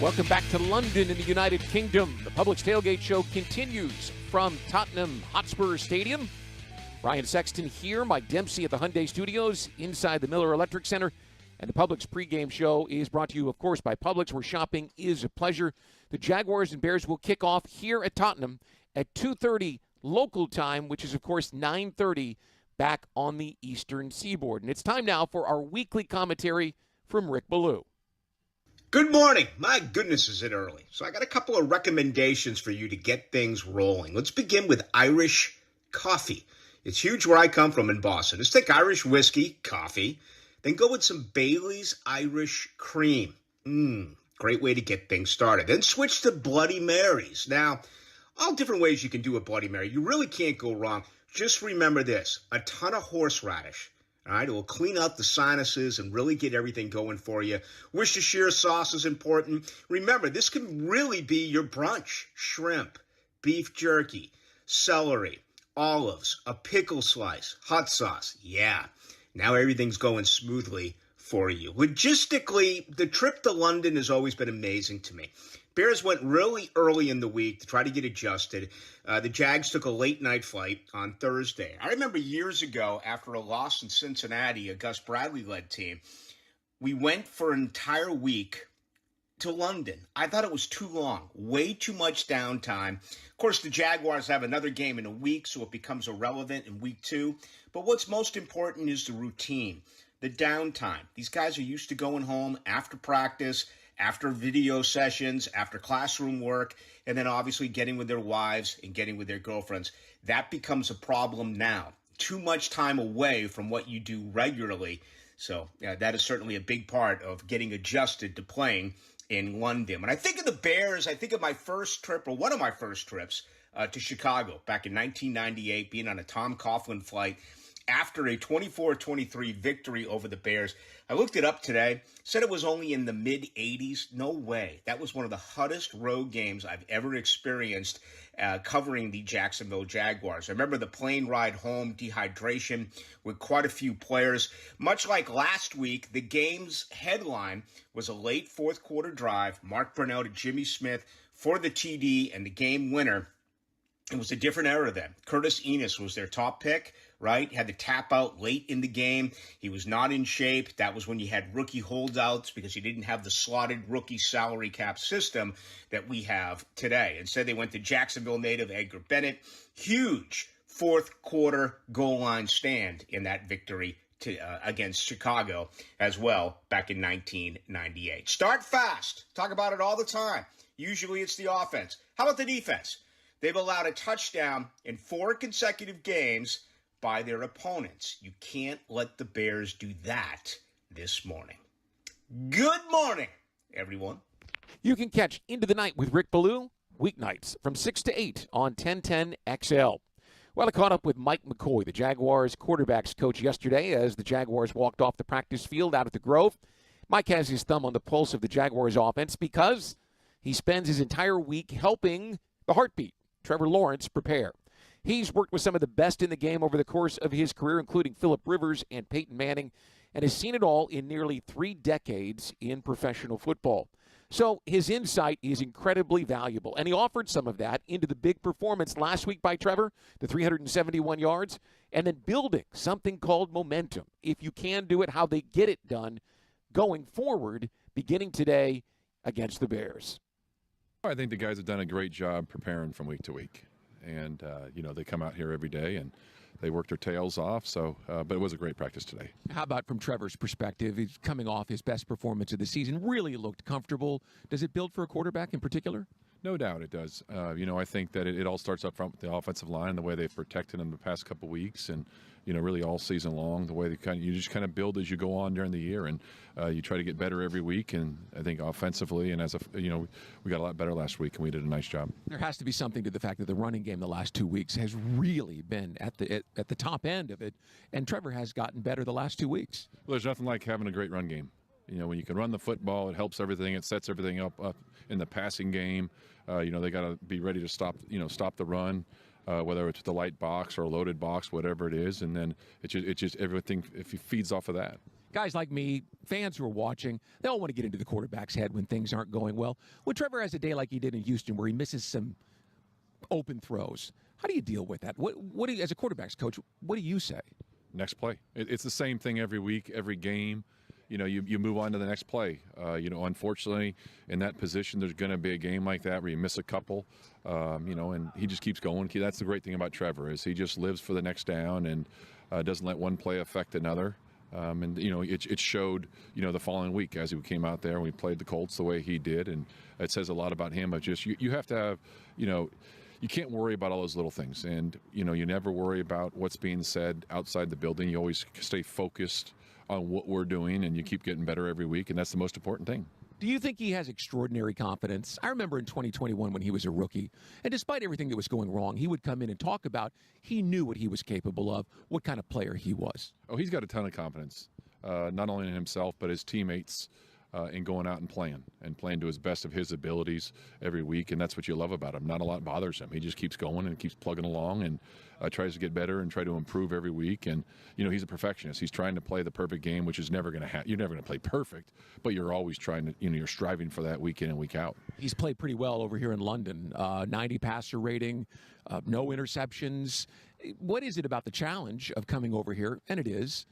Welcome back to London in the United Kingdom. The Publix Tailgate Show continues from Tottenham Hotspur Stadium. Ryan Sexton here, Mike Dempsey at the Hyundai Studios inside the Miller Electric Center. And the Publix pregame show is brought to you, of course, by Publix, where shopping is a pleasure. The Jaguars and Bears will kick off here at Tottenham at 2:30 local time, which is, of course, 9:30 back on the Eastern Seaboard. And it's time now for our weekly commentary from Rick Ballou. Good morning. My goodness, is it early? So I got a couple of recommendations for you to get things rolling. Let's begin with Irish coffee. It's huge where I come from in Boston. Let's take Irish whiskey, coffee, then go with some Bailey's Irish cream. Great way to get things started. Then switch to Bloody Marys. Now, all different ways you can do a Bloody Mary. You really can't go wrong. Just remember this, a ton of horseradish. All right, it will clean out the sinuses and really get everything going for you. Worcestershire sauce is important. Remember, this can really be your brunch. Shrimp, beef jerky, celery, olives, a pickle slice, hot sauce. Yeah, now everything's going smoothly for you. Logistically, the trip to London has always been amazing to me. Bears went really early in the week to try to get adjusted. The Jags took a late-night flight on Thursday. I remember years ago, after a loss in Cincinnati, a Gus Bradley-led team, we went for an entire week to London. I thought it was too long, way too much downtime. Of course, the Jaguars have another game in a week, so it becomes irrelevant in week 2. But what's most important is the routine, the downtime. These guys are used to going home after practice, after video sessions, after classroom work, and then obviously getting with their wives and getting with their girlfriends. That becomes a problem now. Too much time away from what you do regularly. So that is certainly a big part of getting adjusted to playing in London. When I think of the Bears, I think of my first trip, or one of my first trips, to Chicago back in 1998, being on a Tom Coughlin flight after a 24-23 victory over the Bears. I looked it up today, said it was only in the mid-80s. No way. That was one of the hottest road games I've ever experienced covering the Jacksonville Jaguars. I remember the plane ride home, dehydration with quite a few players. Much like last week, the game's headline was a late fourth quarter drive, Mark Brunell to Jimmy Smith for the TD and the game winner. It was a different era then. Curtis Enis was their top pick, right? Had to tap out late in the game. He was not in shape. That was when you had rookie holdouts because you didn't have the slotted rookie salary cap system that we have today. Instead, they went to Jacksonville native Edgar Bennett. Huge fourth quarter goal line stand in that victory against Chicago as well back in 1998. Start fast. Talk about it all the time. Usually it's the offense. How about the defense? They've allowed a touchdown in 4 consecutive games by their opponents. You can't let the Bears do that this morning. Good morning, everyone. You can catch Into the Night with Rick Ballou weeknights from 6 to 8 on 1010 XL. Well, I caught up with Mike McCoy, the Jaguars quarterbacks coach, yesterday as the Jaguars walked off the practice field out at the Grove. Mike has his thumb on the pulse of the Jaguars offense because he spends his entire week helping the heartbeat, Trevor Lawrence, prepare. He's worked with some of the best in the game over the course of his career, including Phillip Rivers and Peyton Manning, and has seen it all in nearly 3 decades in professional football. So his insight is incredibly valuable, and he offered some of that into the big performance last week by Trevor, the 371 yards, and then building something called momentum. If you can do it, how they get it done going forward, beginning today against the Bears. I think the guys have done a great job preparing from week to week. And, they come out here every day and they work their tails off. So, but it was a great practice today. How about from Trevor's perspective? He's coming off his best performance of the season, really looked comfortable. Does it build for a quarterback in particular? No doubt it does. I think that it all starts up front with the offensive line, the way they've protected him the past couple weeks, and really all season long, the way you just kind of build as you go on during the year, and you try to get better every week. And I think offensively, and we got a lot better last week, and we did a nice job. There has to be something to the fact that the running game the last 2 weeks has really been at the top end of it, and Trevor has gotten better the last 2 weeks. Well, there's nothing like having a great run game. When you can run the football, it helps everything. It sets everything up in the passing game. They got to be ready to stop the run, whether it's the light box or a loaded box, whatever it is. And then it just everything, if he feeds off of that. Guys like me, fans who are watching, they all want to get into the quarterback's head when things aren't going well. When Trevor has a day like he did in Houston where he misses some open throws, how do you deal with that? What do you, as a quarterback's coach, what do you say? Next play. It's the same thing every week, every game. You move on to the next play. Unfortunately, in that position, there's going to be a game like that where you miss a couple, and he just keeps going. That's the great thing about Trevor is he just lives for the next down and doesn't let one play affect another. And, it showed, the following week as he came out there and we played the Colts the way he did. And it says a lot about him. But just you have to have, you can't worry about all those little things. And, you never worry about what's being said outside the building. You always stay focused on what we're doing, and you keep getting better every week. And that's the most important thing. Do you think he has extraordinary confidence? I remember in 2021 when he was a rookie, and despite everything that was going wrong, he would come in and talk about he knew what he was capable of, what kind of player he was. Oh, he's got a ton of confidence, not only in himself, but his teammates in going out and playing to his best of his abilities every week, and that's what you love about him. Not a lot bothers him. He just keeps going and keeps plugging along and tries to get better and try to improve every week. And, he's a perfectionist. He's trying to play the perfect game, which is never going to happen. You're never going to play perfect, but you're always trying to, you're striving for that week in and week out. He's played pretty well over here in London, 90 passer rating, no interceptions. What is it about the challenge of coming over here? And it is.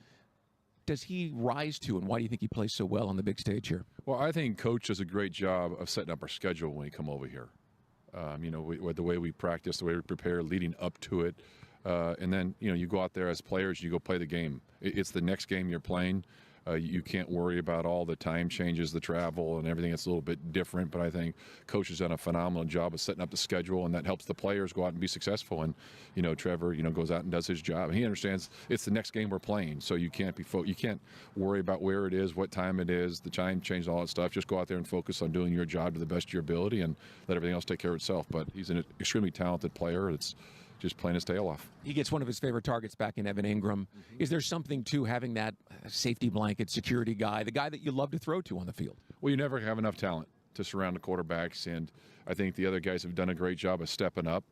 Does he rise to, and why do you think he plays so well on the big stage here? Well, I think Coach does a great job of setting up our schedule when we come over here. The way we practice, the way we prepare leading up to it. And then, you go out there as players, you go play the game. It's the next game you're playing. You can't worry about all the time changes, the travel, and everything. It's a little bit different, but I think Coach has done a phenomenal job of setting up the schedule, and that helps the players go out and be successful. And, Trevor, goes out and does his job. And he understands it's the next game we're playing, so you can't you can't worry about where it is, what time it is, the time change, all that stuff. Just go out there and focus on doing your job to the best of your ability and let everything else take care of itself. But he's an extremely talented player. It's just playing his tail off. He gets one of his favorite targets back in Evan Engram. Is there something to having that safety blanket, security guy, the guy that you love to throw to on the field? Well, you never have enough talent to surround the quarterbacks, and I think the other guys have done a great job of stepping up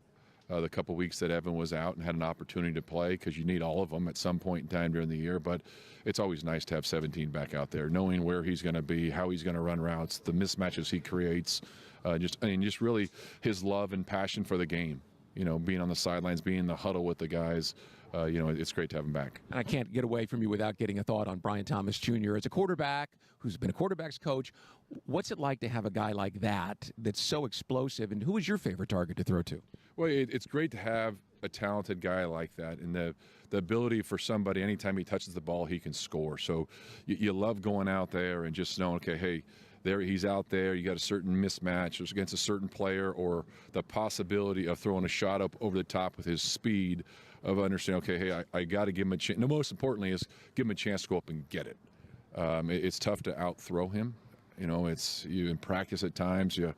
the couple weeks that Evan was out and had an opportunity to play, because you need all of them at some point in time during the year. But it's always nice to have 17 back out there, knowing where he's going to be, how he's going to run routes, the mismatches he creates, just really his love and passion for the game. Being on the sidelines, being in the huddle with the guys, it's great to have him back. And I can't get away from you without getting a thought on Brian Thomas Jr. As a quarterback who's been a quarterback's coach, what's it like to have a guy like that that's so explosive, and who is your favorite target to throw to? Well, it's great to have a talented guy like that, and the ability for somebody, anytime he touches the ball, he can score. So you love going out there and just knowing, okay, hey, there he's out there. You got a certain mismatch against a certain player, or the possibility of throwing a shot up over the top with his speed, of understanding, okay, hey, I got to give him a chance. No, most importantly is give him a chance to go up and get it. It's tough to out-throw him. It's you in practice at times. You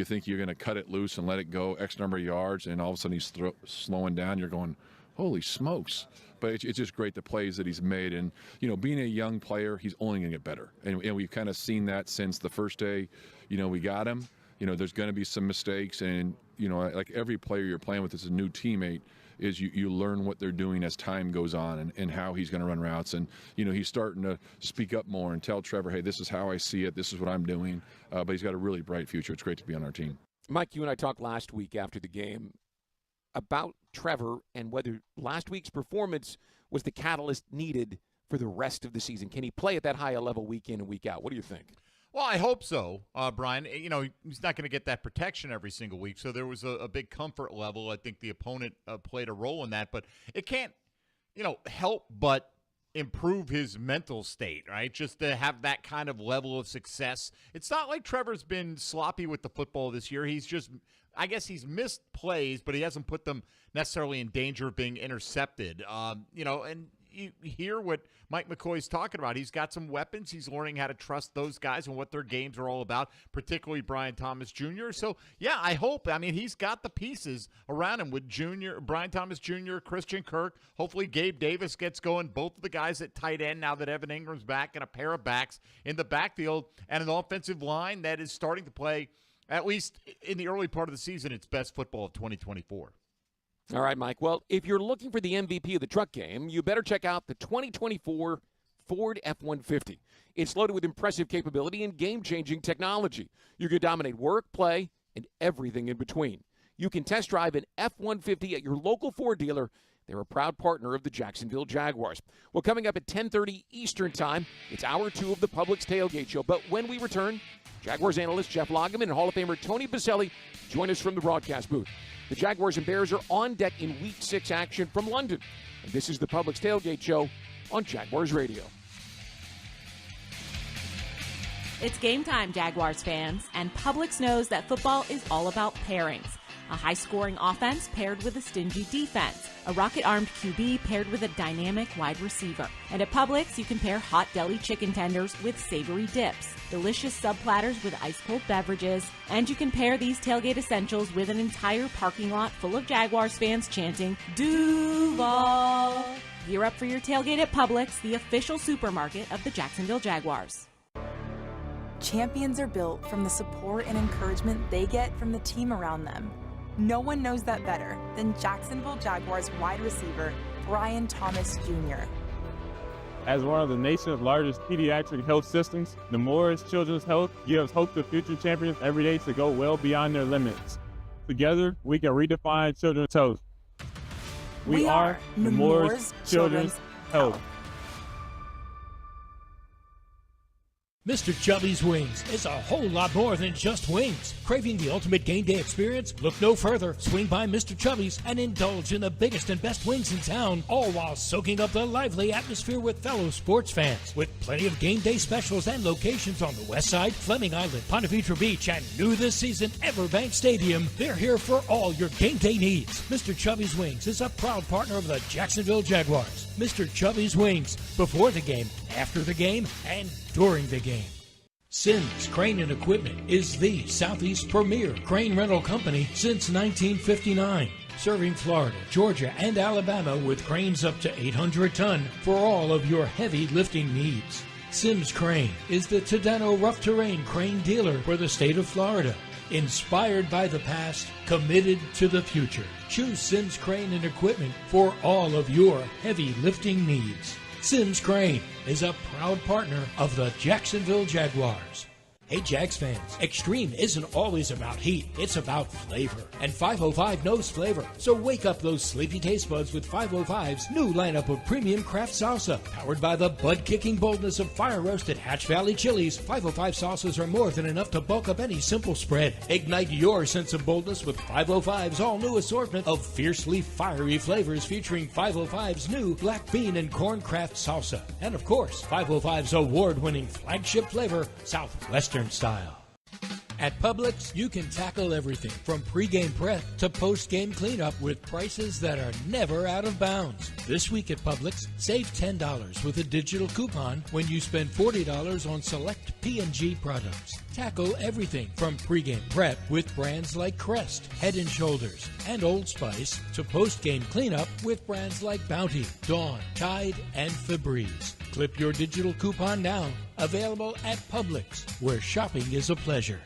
think you're going to cut it loose and let it go X number of yards, and all of a sudden he's slowing down. You're going, holy smokes. But it's just great, the plays that he's made. And, being a young player, he's only going to get better. And we've kind of seen that since the first day, we got him. There's going to be some mistakes. And, like every player you're playing with is a new teammate, is you learn what they're doing as time goes on and how he's going to run routes. And, he's starting to speak up more and tell Trevor, hey, this is how I see it. This is what I'm doing. But he's got a really bright future. It's great to be on our team. Mike, you and I talked last week after the game about Trevor and whether last week's performance was the catalyst needed for the rest of the season. Can he play at that high a level week in and week out? What do you think? Well, I hope so, Brian. He's not going to get that protection every single week, so there was a big comfort level. I think the opponent played a role in that, but it can't, help but improve his mental state, right? Just to have that kind of level of success. It's not like Trevor's been sloppy with the football this year. He's just, I guess he's missed plays, but he hasn't put them necessarily in danger of being intercepted. And you hear what Mike McCoy's talking about. He's got some weapons. He's learning how to trust those guys and what their games are all about, particularly Brian Thomas Jr. So, yeah, I hope. He's got the pieces around him with Brian Thomas Jr., Christian Kirk. Hopefully Gabe Davis gets going. Both of the guys at tight end now that Evan Engram's back, and a pair of backs in the backfield, and an offensive line that is starting to play, at least in the early part of the season, its best football of 2024. All right, Mike. Well, if you're looking for the MVP of the truck game, you better check out the 2024 Ford F-150. It's loaded with impressive capability and game-changing technology. You can dominate work, play, and everything in between. You can test drive an F-150 at your local Ford dealer. They're a proud partner of the Jacksonville Jaguars. Well, coming up at 10:30 Eastern Time, it's Hour 2 of the Publix Tailgate Show. But when we return, Jaguars analyst Jeff Lageman and Hall of Famer Tony Baselli join us from the broadcast booth. The Jaguars and Bears are on deck in Week 6 action from London. And this is the Publix Tailgate Show on Jaguars Radio. It's game time, Jaguars fans, and Publix knows that football is all about pairings. A high-scoring offense paired with a stingy defense. A rocket-armed QB paired with a dynamic wide receiver. And at Publix, you can pair hot deli chicken tenders with savory dips, delicious sub-platters with ice-cold beverages, and you can pair these tailgate essentials with an entire parking lot full of Jaguars fans chanting, Duval! Gear up for your tailgate at Publix, the official supermarket of the Jacksonville Jaguars. Champions are built from the support and encouragement they get from the team around them. No one knows that better than Jacksonville Jaguars wide receiver Brian Thomas Jr. As one of the nation's largest pediatric health systems, Nemours Children's Health gives hope to future champions every day to go well beyond their limits. Together, we can redefine children's health. We are Nemours Children's Health. Mr. Chubby's Wings is a whole lot more than just wings. Craving the ultimate game day experience? Look no further. Swing by Mr. Chubby's and indulge in the biggest and best wings in town, all while soaking up the lively atmosphere with fellow sports fans. With plenty of game day specials and locations on the West Side, Fleming Island, Ponte Vedra Beach, and new this season, EverBank Stadium, they're here for all your game day needs. Mr. Chubby's Wings is a proud partner of the Jacksonville Jaguars. Mr. Chubby's Wings, before the game, after the game, and during the game. Sims Crane and Equipment is the Southeast premier crane rental company since 1959, serving Florida, Georgia, and Alabama with cranes up to 800 ton for all of your heavy lifting needs. Sims Crane is the Tadano rough terrain crane dealer for the state of Florida. Inspired by the past, committed to the future. Choose Sims Crane and Equipment for all of your heavy lifting needs. Sims Crane is a proud partner of the Jacksonville Jaguars. Hey Jags fans, Extreme isn't always about heat, it's about flavor. And 505 knows flavor, so wake up those sleepy taste buds with 505's new lineup of premium craft salsa. Powered by the bud-kicking boldness of fire-roasted Hatch Valley chilies, 505 sauces are more than enough to bulk up any simple spread. Ignite your sense of boldness with 505's all-new assortment of fiercely fiery flavors featuring 505's new black bean and corn craft salsa. And of course, 505's award-winning flagship flavor, Southwestern style. At Publix, you can tackle everything from pregame prep to postgame cleanup with prices that are never out of bounds. This week at Publix, save $10 with a digital coupon when you spend $40 on select P&G products. Tackle everything from pregame prep with brands like Crest, Head & Shoulders, and Old Spice to postgame cleanup with brands like Bounty, Dawn, Tide, and Febreze. Clip your digital coupon now. Available at Publix, where shopping is a pleasure.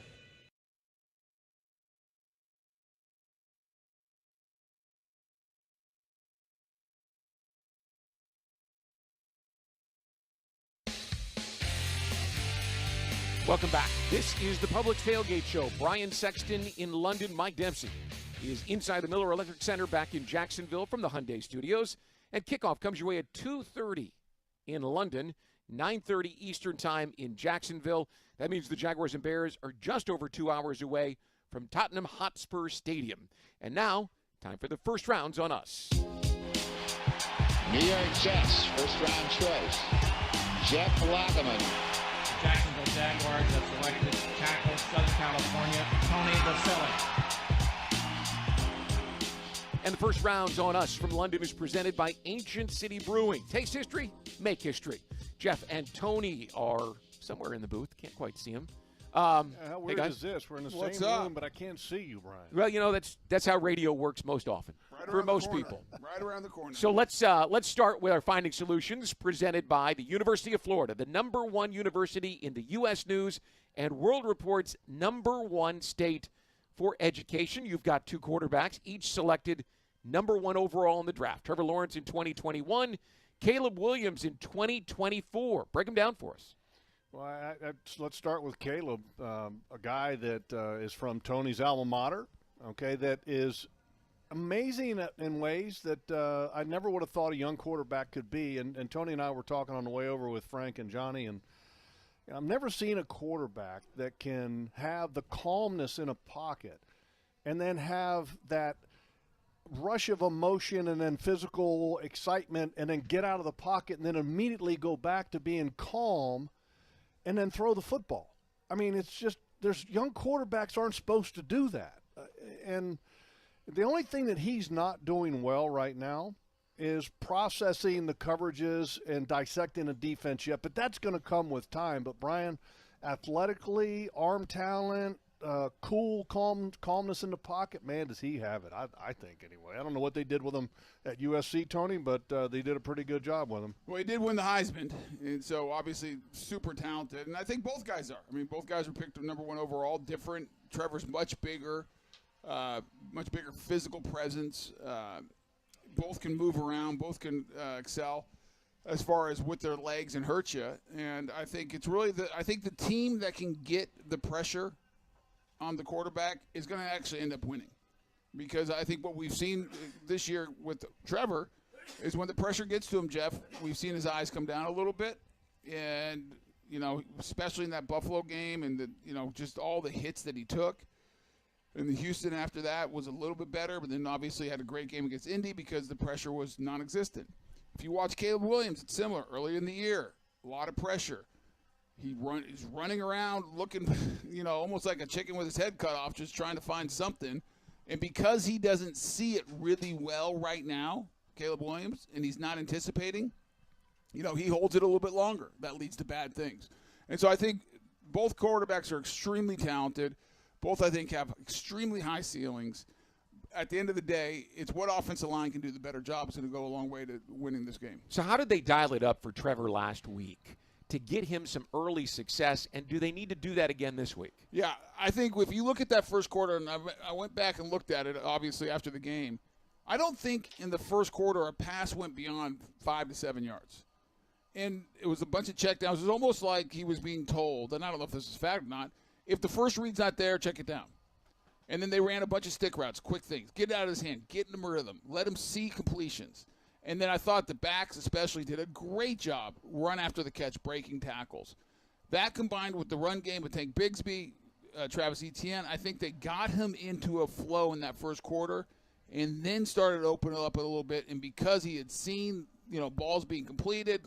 Welcome back. This is the Publix Tailgate Show. Brian Sexton in London. Mike Dempsey is inside the Miller Electric Center back in Jacksonville from the Hyundai Studios. And kickoff comes your way at 2:30 in London, 9:30 Eastern Time in Jacksonville. That means the Jaguars and Bears are just over 2 hours away from Tottenham Hotspur Stadium. And now, time for the first rounds on us. New York Jets, first round choice. Jeff Lageman. Jacksonville Jaguars have selected tackle Southern California, Tony Baselli. And the first rounds on us from London is presented by Ancient City Brewing. Taste history, make history. Jeff and Tony are somewhere in the booth. Can't quite see them. How weird is this? We're in the same room, but I can't see you, Brian. Well, you know, that's how radio works most often for most people. Right around the corner. So let's start with our finding solutions presented by the University of Florida, the #1 university in the U.S. News and World Report's #1 state for education. You've got two quarterbacks, each selected #1 overall in the draft. Trevor Lawrence in 2021, Caleb Williams in 2024. Break them down for us. Well, let's start with Caleb, a guy that is from Tony's alma mater, okay, that is amazing in ways that I never would have thought a young quarterback could be. And Tony and I were talking on the way over with Frank and Johnny, and I've never seen a quarterback that can have the calmness in a pocket and then have that rush of emotion and then physical excitement and then get out of the pocket and then immediately go back to being calm and then throw the football. I mean, it's just there's young quarterbacks aren't supposed to do that. And the only thing that he's not doing well right now is processing the coverages and dissecting a defense yet. But that's going to come with time. But, Brian, athletically, arm talent, cool, calmness in the pocket, man, does he have it, I think, anyway. I don't know what they did with him at USC, Tony, but they did a pretty good job with him. Well, he did win the Heisman, and so obviously super talented. And I think both guys are. I mean, both guys were picked number 1 overall, different. Trevor's much bigger physical presence. Both can move around. Both can excel as far as with their legs and hurt you. And I think it's really the team that can get the pressure on the quarterback is going to actually end up winning. Because I think what we've seen this year with Trevor is when the pressure gets to him, Jeff, we've seen his eyes come down a little bit. And, especially in that Buffalo game and, just all the hits that he took. And the Houston after that was a little bit better, but then obviously had a great game against Indy because the pressure was non-existent. If you watch Caleb Williams, it's similar. Early in the year, a lot of pressure. He's running around looking, almost like a chicken with his head cut off, just trying to find something. And because he doesn't see it really well right now, Caleb Williams, and he's not anticipating, he holds it a little bit longer. That leads to bad things. And so I think both quarterbacks are extremely talented. Both, I think, have extremely high ceilings. At the end of the day, it's what offensive line can do the better job is going to go a long way to winning this game. So how did they dial it up for Trevor last week to get him some early success, and do they need to do that again this week? Yeah, I think if you look at that first quarter, and I went back and looked at it, obviously, after the game, I don't think in the first quarter a pass went beyond 5 to 7 yards. And it was a bunch of checkdowns. It was almost like he was being told, and I don't know if this is fact or not, if the first read's not there, check it down. And then they ran a bunch of stick routes, quick things. Get it out of his hand. Get in the rhythm. Let him see completions. And then I thought the backs especially did a great job run after the catch, breaking tackles. That combined with the run game with Tank Bigsby, Travis Etienne, I think they got him into a flow in that first quarter and then started opening up a little bit. And because he had seen, balls being completed,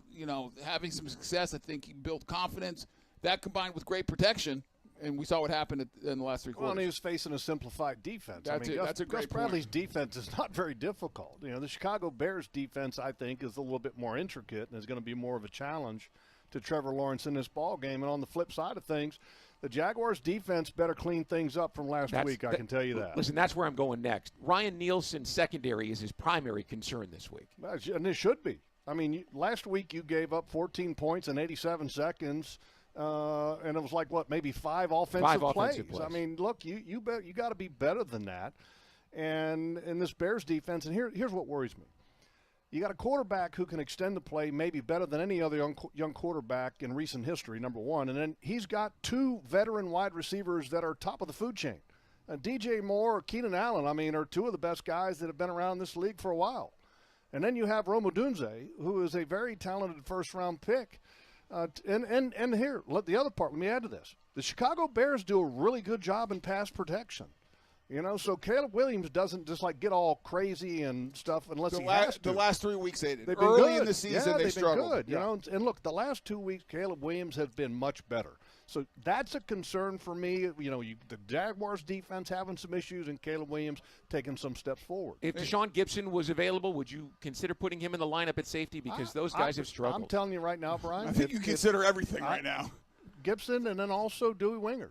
having some success, I think he built confidence. That combined with great protection. And we saw what happened in the last 3 quarters. Well, and he was facing a simplified defense. That's a great Gus Bradley's defense is not very difficult. The Chicago Bears defense, I think, is a little bit more intricate and is going to be more of a challenge to Trevor Lawrence in this ball game. And on the flip side of things, the Jaguars defense better clean things up from last week, I can tell you that. Listen, that's where I'm going next. Ryan Nielsen's secondary is his primary concern this week. And it should be. I mean, last week you gave up 14 points in 87 seconds. And it was like, maybe 5 offensive plays. I mean, look, you got to be better than that. And in this Bears defense, and here's what worries me. You got a quarterback who can extend the play maybe better than any other young quarterback in recent history, number one. And then he's got 2 veteran wide receivers that are top of the food chain. DJ Moore or Keenan Allen, are 2 of the best guys that have been around this league for a while. And then you have Rome Odunze, who is a very talented first-round pick. And here, the other part, let me add to this. The Chicago Bears do a really good job in pass protection. So Caleb Williams doesn't just get all crazy and stuff unless he has to. The last 3 weeks they did. They've been Early good. in the season they've struggled. Been good, And look, the last 2 weeks Caleb Williams has been much better. So that's a concern for me. The Jaguars defense having some issues and Caleb Williams taking some steps forward. If Deshaun Gibson was available, would you consider putting him in the lineup at safety? Because those guys have struggled. I'm telling you right now, Brian. I think you consider everything right now. Gibson and then also Dewey Wingard.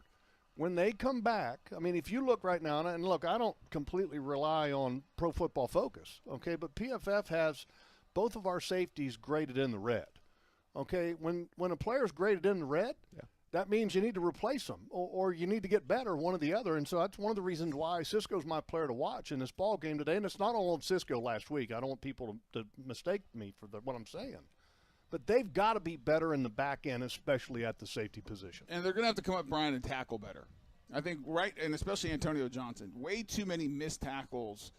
When they come back, if you look right now, and look, I don't completely rely on Pro Football Focus, okay, but PFF has both of our safeties graded in the red, okay? When a player's graded in the red, that means you need to replace them or you need to get better, one or the other, and so that's one of the reasons why Cisco's my player to watch in this ball game today, and it's not all on Cisco last week. I don't want people to mistake me for what I'm saying. But they've got to be better in the back end, especially at the safety position. And they're going to have to come up, Brian, and tackle better. I think, right, and especially Antonio Johnson. Way too many missed tackles,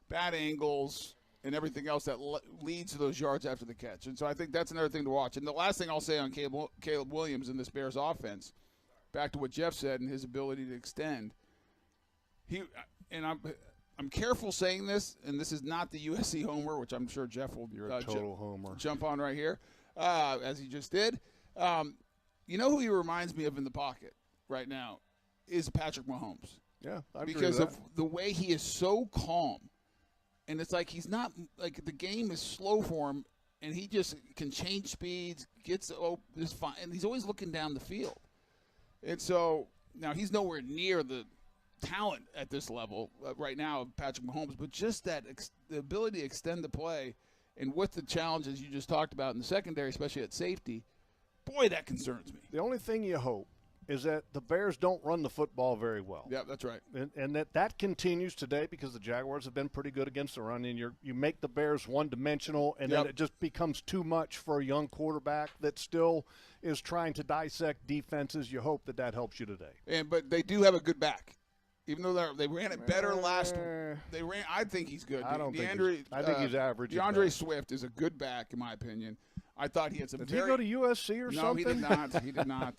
bad angles, and everything else that leads to those yards after the catch. And so I think that's another thing to watch. And the last thing I'll say on Caleb Williams in this Bears offense, back to what Jeff said and his ability to extend. I'm careful saying this, and this is not the USC homer, which I'm sure Jeff will jump on right here, as he just did. You know who he reminds me of in the pocket? right now is Patrick Mahomes. Yeah, I agree because with of that. the way he is so calm, and it's like he's not like the game is slow for him, and he just can change speeds, gets is fine, and he's always looking down the field. And so now he's nowhere near the talent at this level right now of Patrick Mahomes, but just that the ability to extend the play, and with the challenges you just talked about in the secondary, especially at safety, boy, that concerns me. The only thing you hope is that the Bears don't run the football very well. Yeah, that's right. And that continues today because the Jaguars have been pretty good against the run, and you make the Bears one-dimensional, and then it just becomes too much for a young quarterback that still is trying to dissect defenses. You hope that helps you today. But they do have a good back. Even though they ran it better I think he's good. I think he's average. DeAndre Swift is a good back, in my opinion. I thought he had some Did he go to USC or something? No, he did not. He did not.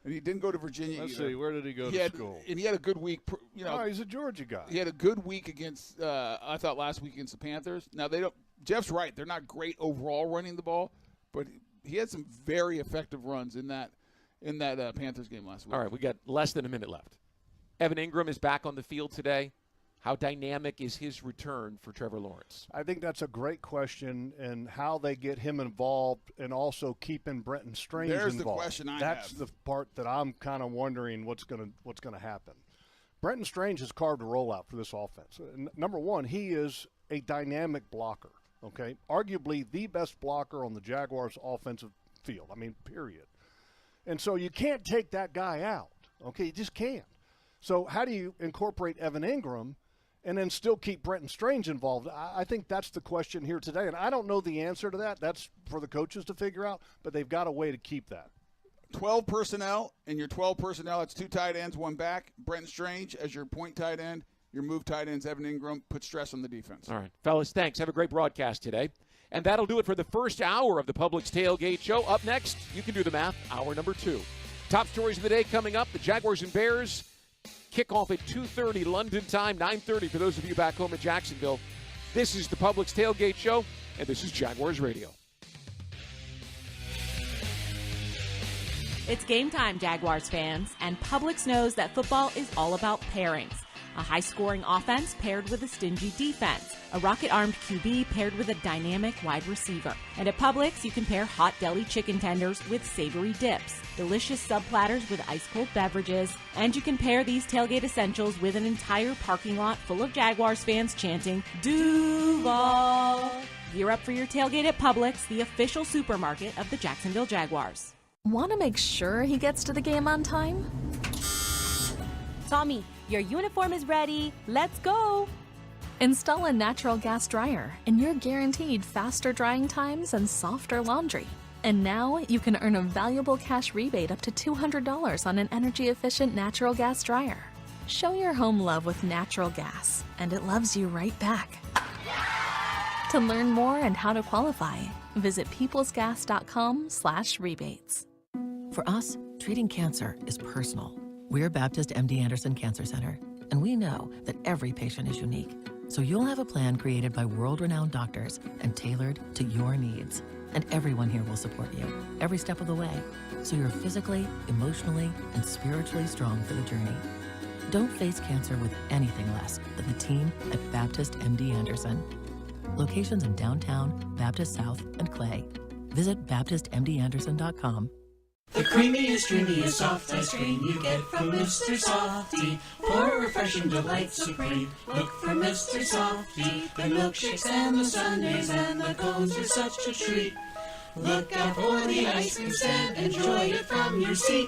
And he didn't go to Virginia Let's either. see, where did he go to school? And he had a good week. He's a Georgia guy. He had a good week against, I thought, last week against the Panthers. Now, Jeff's right. They're not great overall running the ball, but he had some very effective runs in that Panthers game last week. All right, we got less than a minute left. Evan Engram is back on the field today. How dynamic is his return for Trevor Lawrence? I think that's a great question, and how they get him involved and also keeping Brenton Strange involved. There's the question That's the part that I'm kind of wondering what's going to happen. Brenton Strange has carved a rollout for this offense. Number one, he is a dynamic blocker, okay? Arguably the best blocker on the Jaguars' offensive field. I mean, period. And so you can't take that guy out, okay? You just can't. So how do you incorporate Evan Engram and then still keep Brenton Strange involved? I think that's the question here today, and I don't know the answer to that. That's for the coaches to figure out, but they've got a way to keep that. 12 personnel, and your 12 personnel, it's 2 tight ends, 1 back. Brenton Strange as your point tight end. Your move tight ends, Evan Engram, put stress on the defense. All right, fellas, thanks. Have a great broadcast today. And that'll do it for the first hour of the Publix Tailgate Show. Up next, you can do the math, hour number 2. Top stories of the day coming up, the Jaguars and Bears kickoff at 2:30 London time, 9:30 for those of you back home in Jacksonville. This is the Publix Tailgate Show, and this is Jaguars Radio. It's game time, Jaguars fans, and Publix knows that football is all about pairings. A high-scoring offense paired with a stingy defense. A rocket-armed QB paired with a dynamic wide receiver. And at Publix, you can pair hot deli chicken tenders with savory dips, delicious sub-platters with ice-cold beverages, and you can pair these tailgate essentials with an entire parking lot full of Jaguars fans chanting, Duval! Gear up for your tailgate at Publix, the official supermarket of the Jacksonville Jaguars. Want to make sure he gets to the game on time? Tommy, your uniform is ready. Let's go. Install a natural gas dryer, and you're guaranteed faster drying times and softer laundry. And now you can earn a valuable cash rebate up to $200 on an energy-efficient natural gas dryer. Show your home love with natural gas, and it loves you right back. To learn more and how to qualify, visit peoplesgas.com/rebates. For us, treating cancer is personal. We're Baptist MD Anderson Cancer Center, and we know that every patient is unique. So you'll have a plan created by world-renowned doctors and tailored to your needs. And everyone here will support you every step of the way, so you're physically, emotionally, and spiritually strong for the journey. Don't face cancer with anything less than the team at Baptist MD Anderson. Locations in downtown, Baptist South, and Clay. Visit BaptistMDAnderson.com. The creamiest, dreamiest, soft ice cream you get from Mr. Softy. For refreshing delight supreme, look for Mr. Softy. The milkshakes and the sundaes and the cones are such a treat. Look out for the ice cream stand, enjoy it from your seat.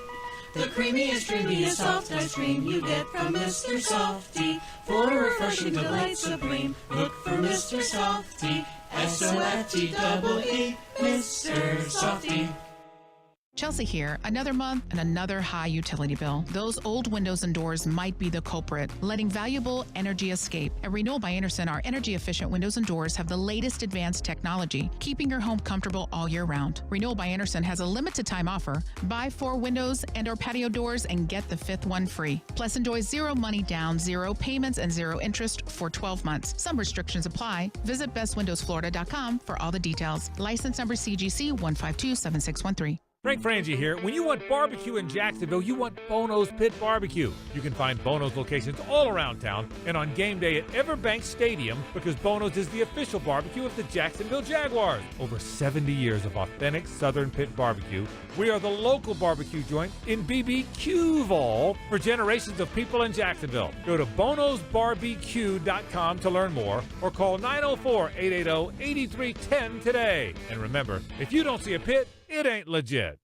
The creamiest, dreamiest, soft ice cream you get from Mr. Softy. For refreshing delight supreme, look for Mr. Softy. S-O-F-T-E-E, Mr. Softy. Chelsea here. Another month and another high utility bill. Those old windows and doors might be the culprit, letting valuable energy escape. At Renewal by Anderson, our energy-efficient windows and doors have the latest advanced technology, keeping your home comfortable all year round. Renewal by Anderson has a limited-time offer. Buy 4 windows and/or patio doors and get the 5th one free. Plus, enjoy 0 money down, 0 payments, and 0 interest for 12 months. Some restrictions apply. Visit bestwindowsflorida.com for all the details. License number CGC 1527613. Frank Frangie here. When you want barbecue in Jacksonville, you want Bono's Pit Barbecue. You can find Bono's locations all around town and on game day at EverBank Stadium because Bono's is the official barbecue of the Jacksonville Jaguars. Over 70 years of authentic Southern Pit Barbecue. We are the local barbecue joint in BBQval for generations of people in Jacksonville. Go to bonosbarbecue.com to learn more or call 904-880-8310 today. And remember, if you don't see a pit, it ain't legit.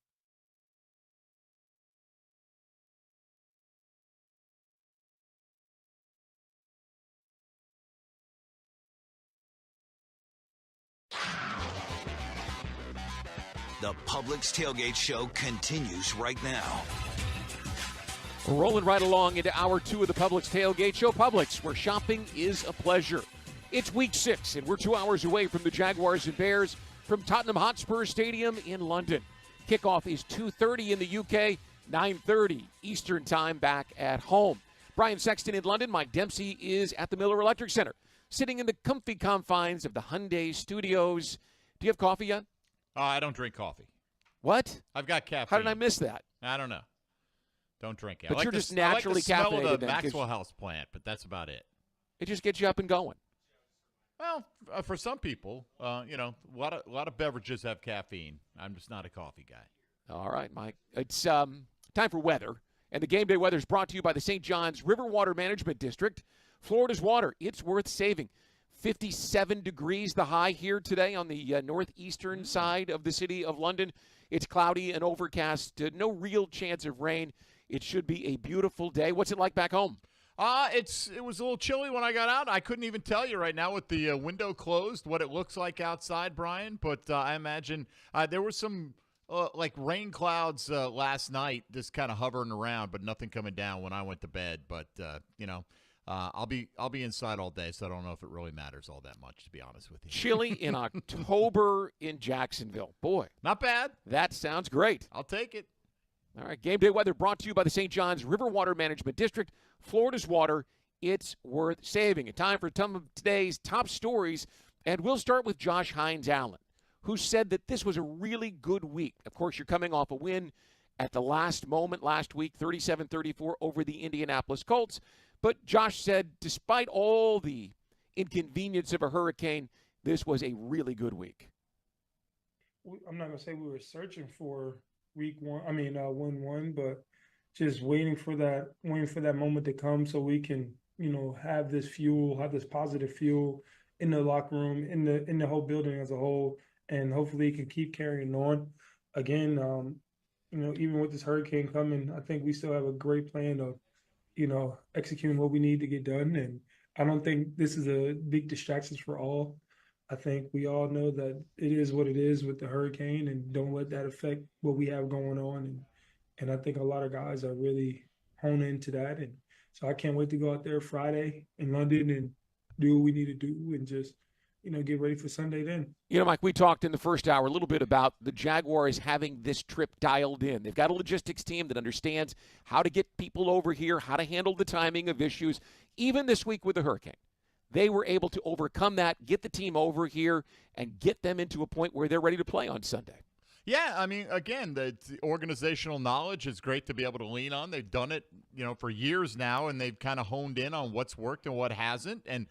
The Publix Tailgate Show continues right now. We're rolling right along into hour 2 of the Publix Tailgate Show. Publix, where shopping is a pleasure. It's week 6, and we're 2 hours away from the Jaguars and Bears from Tottenham Hotspur Stadium in London. Kickoff is 2:30 in the UK, 9:30 Eastern Time back at home. Brian Sexton in London. Mike Dempsey is at the Miller Electric Center, sitting in the comfy confines of the Hyundai Studios. Do you have coffee yet? I don't drink coffee. What? I've got caffeine. How did I miss that? I don't know. Don't drink it. But you're just naturally caffeinated. I like the smell of the then, Maxwell House plant, but that's about it. It just gets you up and going. Well, for some people, a lot of beverages have caffeine. I'm just not a coffee guy. All right, Mike. It's time for weather. And the game day weather is brought to you by the St. John's River Water Management District. Florida's water, it's worth saving. 57 degrees the high here today on the northeastern side of the city of London. It's cloudy and overcast. No real chance of rain. It should be a beautiful day. What's it like back home? It was a little chilly when I got out. I couldn't even tell you right now with the window closed what it looks like outside, Brian. But I imagine there were some like rain clouds last night, just kind of hovering around, but nothing coming down when I went to bed. But I'll be inside all day, so I don't know if it really matters all that much, to be honest with you. Chilly in October in Jacksonville. Boy, not bad. That sounds great. I'll take it. All right, game day weather brought to you by the St. John's River Water Management District. Florida's water, it's worth saving. And time for some of today's top stories, and we'll start with Josh Hines Allen, who said that this was a really good week. Of course, you're coming off a win at the last moment last week, 37-34 over the Indianapolis Colts. But Josh said, despite all the inconvenience of a hurricane, this was a really good week. I'm not going to say we were searching for win one, but just waiting for that moment to come so we can, have this positive fuel in the locker room, in the whole building as a whole, and hopefully it can keep carrying on. Again, even with this hurricane coming, I think we still have a great plan of, executing what we need to get done. And I don't think this is a big distraction for all. I think we all know that it is what it is with the hurricane, and don't let that affect what we have going on. And I think a lot of guys are really honing into that. And so I can't wait to go out there Friday in London and do what we need to do and just, get ready for Sunday then. Mike, we talked in the first hour a little bit about the Jaguars having this trip dialed in. They've got a logistics team that understands how to get people over here, how to handle the timing of issues. Even this week with the hurricane, they were able to overcome that, get the team over here, and get them into a point where they're ready to play on Sunday. Yeah, I mean, again, the organizational knowledge is great to be able to lean on. They've done it, for years now, and they've kind of honed in on what's worked and what hasn't. And,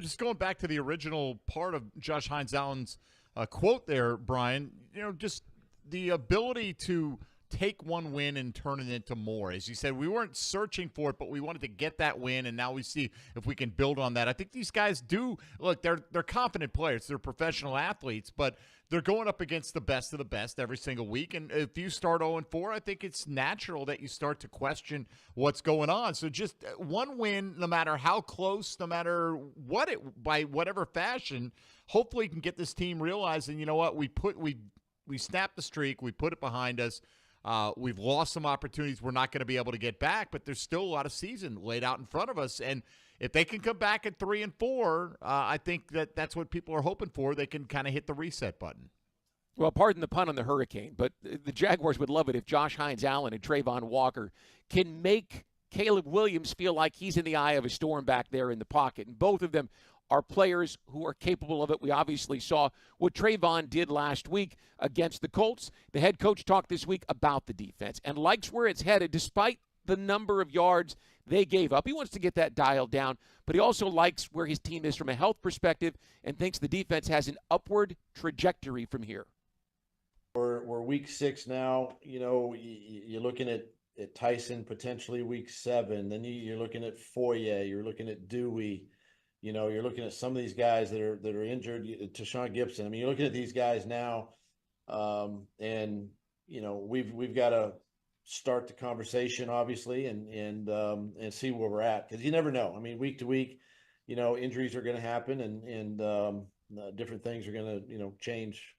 just going back to the original part of Josh Hines Allen's quote there, Brian, just the ability to take one win and turn it into more. As you said, we weren't searching for it, but we wanted to get that win, and now we see if we can build on that. I think these guys do look. They're confident players. They're professional athletes, but they're going up against the best of the best every single week. And if you start 0-4, I think it's natural that you start to question what's going on. So just one win, no matter how close, no matter what by whatever fashion, hopefully can get this team realizing, you know what, we snapped the streak, we put it behind us. We've lost some opportunities we're not going to be able to get back, but there's still a lot of season laid out in front of us. And if they can come back at 3-4, I think that's what people are hoping for. They can kind of hit the reset button. Well, pardon the pun on the hurricane, but the Jaguars would love it if Josh Hines Allen and Trayvon Walker can make Caleb Williams feel like he's in the eye of a storm back there in the pocket. And both of them are players who are capable of it. We obviously saw what Trayvon did last week against the Colts. The head coach talked this week about the defense and likes where it's headed despite the number of yards they gave up. He wants to get that dialed down, but he also likes where his team is from a health perspective and thinks the defense has an upward trajectory from here. We're week 6 now. You know, you're looking at Tyson potentially week 7. Then you're looking at Foye. You're looking at Dewey. You know, you're looking at some of these guys that are injured. Tashawn Gibson. I mean, you're looking at these guys now, and you know we've got to start the conversation obviously and see where we're at, because you never know. I mean, week to week, you know, injuries are going to happen and different things are going to change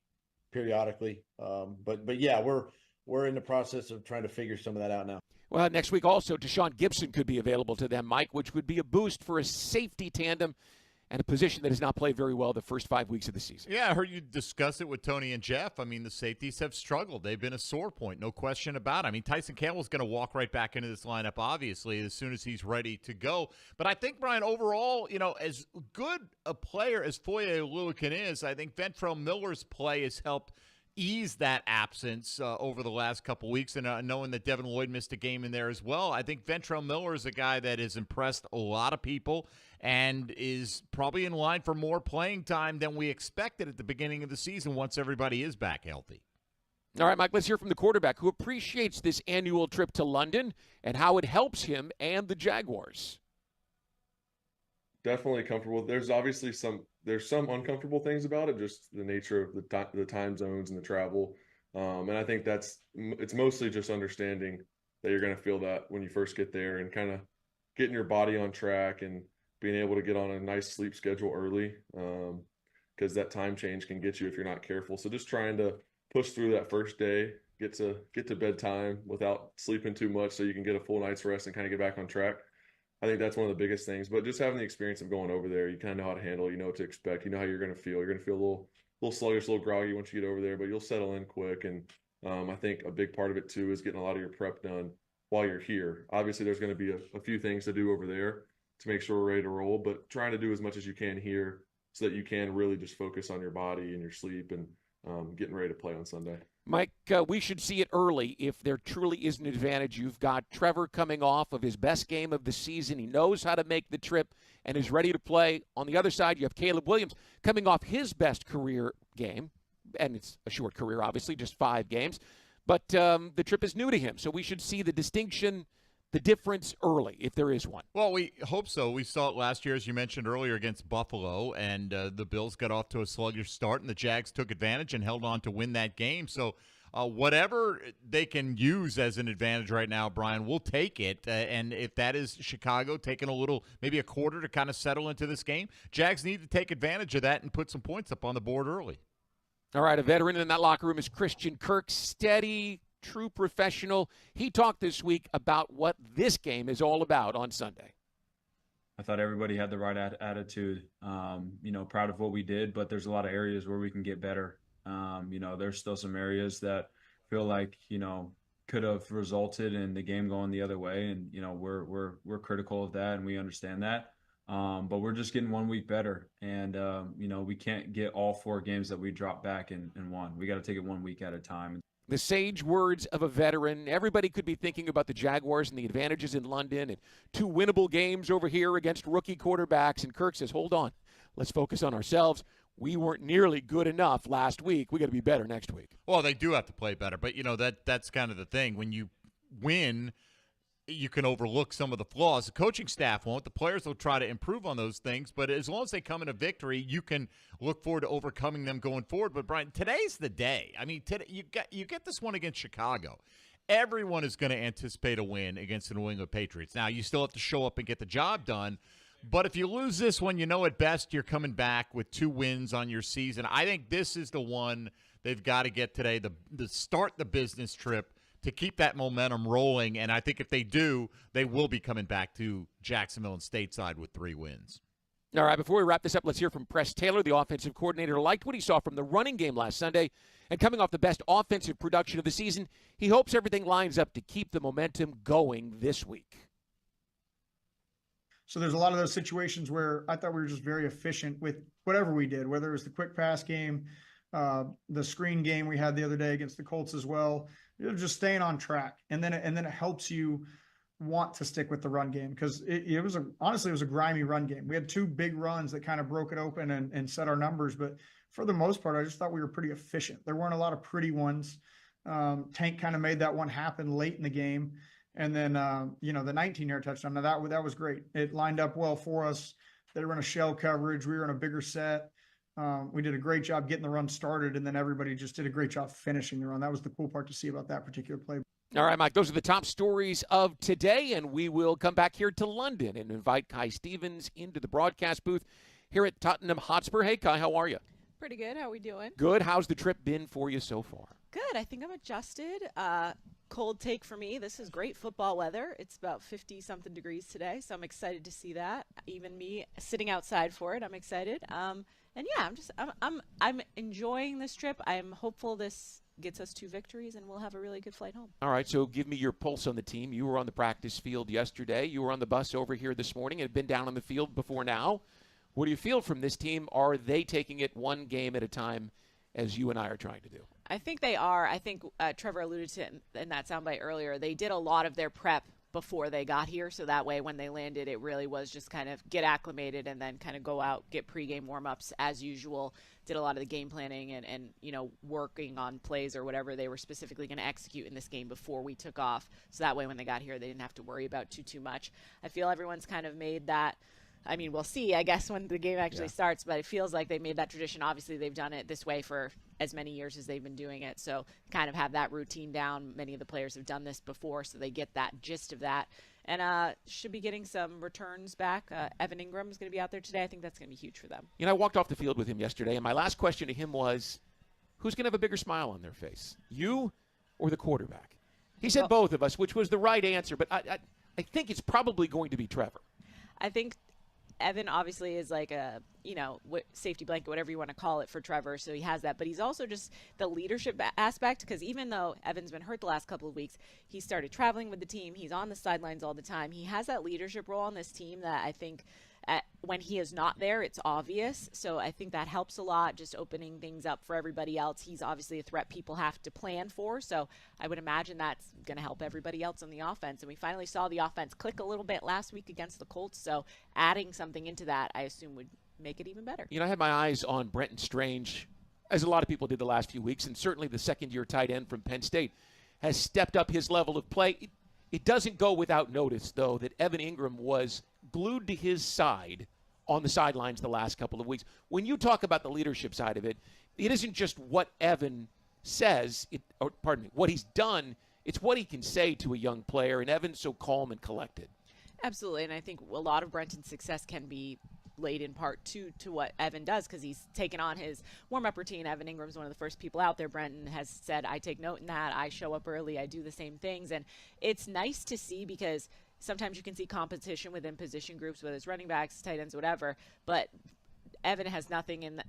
periodically. But yeah, we're in the process of trying to figure some of that out now. Well, next week also, Tashawn Gibson could be available to them, Mike, which would be a boost for a safety tandem and a position that has not played very well the first 5 weeks of the season. Yeah, I heard you discuss it with Tony and Jeff. I mean, the safeties have struggled. They've been a sore point, no question about it. I mean, Tyson Campbell's going to walk right back into this lineup, obviously, as soon as he's ready to go. But I think, Brian, overall, as good a player as Foye Oluokun is, I think Ventrell Miller's play has helped ease that absence over the last couple weeks, and knowing that Devin Lloyd missed a game in there as well. I think Ventrell Miller is a guy that has impressed a lot of people and is probably in line for more playing time than we expected at the beginning of the season once everybody is back healthy. All right, Mike, let's hear from the quarterback who appreciates this annual trip to London and how it helps him and the Jaguars. Definitely comfortable. There's obviously some uncomfortable things about it, just the nature of the time zones and the travel. And I think it's mostly just understanding that you're going to feel that when you first get there and kind of getting your body on track and being able to get on a nice sleep schedule early, because that time change can get you if you're not careful. So just trying to push through that first day, get to bedtime without sleeping too much so you can get a full night's rest and kind of get back on track. I think that's one of the biggest things. But just having the experience of going over there, you kind of know how to handle it. You know what to expect. You know how you're going to feel. You're going to feel a little sluggish, a little groggy once you get over there, but you'll settle in quick. And I think a big part of it, too, is getting a lot of your prep done while you're here. Obviously, there's going to be a few things to do over there to make sure we're ready to roll, but trying to do as much as you can here so that you can really just focus on your body and your sleep and getting ready to play on Sunday. Mike, we should see it early if there truly is an advantage. You've got Trevor coming off of his best game of the season. He knows how to make the trip and is ready to play. On the other side, you have Caleb Williams coming off his best career game, and it's a short career, obviously, just 5 games. But the trip is new to him, so we should see the distinction, the difference early, if there is one. Well, we hope so. We saw it last year, as you mentioned earlier, against Buffalo, and the Bills got off to a sluggish start, and the Jags took advantage and held on to win that game. So whatever they can use as an advantage right now, Brian, we'll take it. And if that is Chicago taking maybe a quarter to kind of settle into this game, Jags need to take advantage of that and put some points up on the board early. All right, a veteran in that locker room is Christian Kirk, steady, true professional. He talked this week about what this game is all about on Sunday. I thought everybody had the right attitude. Proud of what we did, but there's a lot of areas where we can get better. There's still some areas that feel like, could have resulted in the game going the other way. And, we're critical of that and we understand that. But we're just getting 1 week better. And, we can't get all 4 games that we dropped back in one. We got to take it 1 week at a time. The sage words of a veteran. Everybody could be thinking about the Jaguars and the advantages in London and 2 winnable games over here against rookie quarterbacks. And Kirk says, hold on, let's focus on ourselves. We weren't nearly good enough last week. We got to be better next week. Well, they do have to play better, but that's kind of the thing. When you win, you can overlook some of the flaws. The coaching staff won't. The players will try to improve on those things, but as long as they come in a victory, you can look forward to overcoming them going forward. But Brian, today's the day. I mean, today you get this one against Chicago. Everyone is going to anticipate a win against the New England Patriots. Now, you still have to show up and get the job done. But if you lose this one, at best you're coming back with 2 wins on your season. I think this is the one they've got to get today, the start the business trip to keep that momentum rolling. And I think if they do, they will be coming back to Jacksonville and stateside with 3 wins. All right, before we wrap this up, let's hear from Press Taylor, the offensive coordinator. Liked what he saw from the running game last Sunday. And coming off the best offensive production of the season, he hopes everything lines up to keep the momentum going this week. So there's a lot of those situations where I thought we were just very efficient with whatever we did, whether it was the quick pass game, the screen game we had the other day against the Colts as well. It was just staying on track. And then it helps you want to stick with the run game, because it was honestly a grimy run game. We had 2 big runs that kind of broke it open and set our numbers. But for the most part, I just thought we were pretty efficient. There weren't a lot of pretty ones. Tank kind of made that one happen late in the game. And then, the 19-yard touchdown, now that was great. It lined up well for us. They were in a shell coverage. We were in a bigger set. We did a great job getting the run started, and then everybody just did a great job finishing the run. That was the cool part to see about that particular play. All right, Mike, those are the top stories of today, and we will come back here to London and invite Kai Stevens into the broadcast booth here at Tottenham Hotspur. Hey, Kai, how are you? Pretty good. How are we doing? Good. How's the trip been for you so far? Good. I think I'm adjusted. Cold take for me. This is great football weather. It's about 50-something degrees today, so I'm excited to see that. Even me sitting outside for it, I'm excited. And yeah, I'm enjoying this trip. I'm hopeful this gets us 2 victories and we'll have a really good flight home. All right, so give me your pulse on the team. You were on the practice field yesterday. You were on the bus over here this morning and have been down on the field before now. What do you feel from this team? Are they taking it one game at a time, as you and I are trying to do? I think they are. I think Trevor alluded to it in that soundbite earlier. They did a lot of their prep before they got here, so that way when they landed, it really was just kind of get acclimated and then kind of go out, get pregame warm-ups as usual. Did a lot of the game planning and working on plays or whatever they were specifically going to execute in this game before we took off. So that way when they got here, they didn't have to worry about too much. I feel everyone's kind of made that. I mean, we'll see, I guess, when the game actually starts, but it feels like they made that tradition. Obviously, they've done it this way for as many years as they've been doing it, so kind of have that routine down. Many of the players have done this before, so they get that gist of that. And should be getting some returns back. Evan Engram is going to be out there today. I think that's going to be huge for them. I walked off the field with him yesterday, and my last question to him was, who's going to have a bigger smile on their face, you or the quarterback? He said both of us, which was the right answer, but I think it's probably going to be Trevor. I think Evan obviously is like a, safety blanket, whatever you want to call it for Trevor. So he has that, but he's also just the leadership aspect, because even though Evan's been hurt the last couple of weeks, he started traveling with the team. He's on the sidelines all the time. He has that leadership role on this team that I think when he is not there, it's obvious. So I think that helps a lot, just opening things up for everybody else. He's obviously a threat people have to plan for. So I would imagine that's going to help everybody else on the offense. And we finally saw the offense click a little bit last week against the Colts. So adding something into that, I assume, would make it even better. I had my eyes on Brenton Strange, as a lot of people did the last few weeks, and certainly the second-year tight end from Penn State has stepped up his level of play. It doesn't go without notice, though, that Evan Engram was glued to his side on the sidelines the last couple of weeks. When you talk about the leadership side of it, it isn't just what Evan says, what he's done, it's what he can say to a young player, and Evan's so calm and collected. Absolutely, and I think a lot of Brenton's success can be laid in part to what Evan does, because he's taken on his warm-up routine. Evan Ingram's one of the first people out there. Brenton has said, I take note in that. I show up early. I do the same things. And it's nice to see, because sometimes you can see competition within position groups, whether it's running backs, tight ends, whatever. But Evan has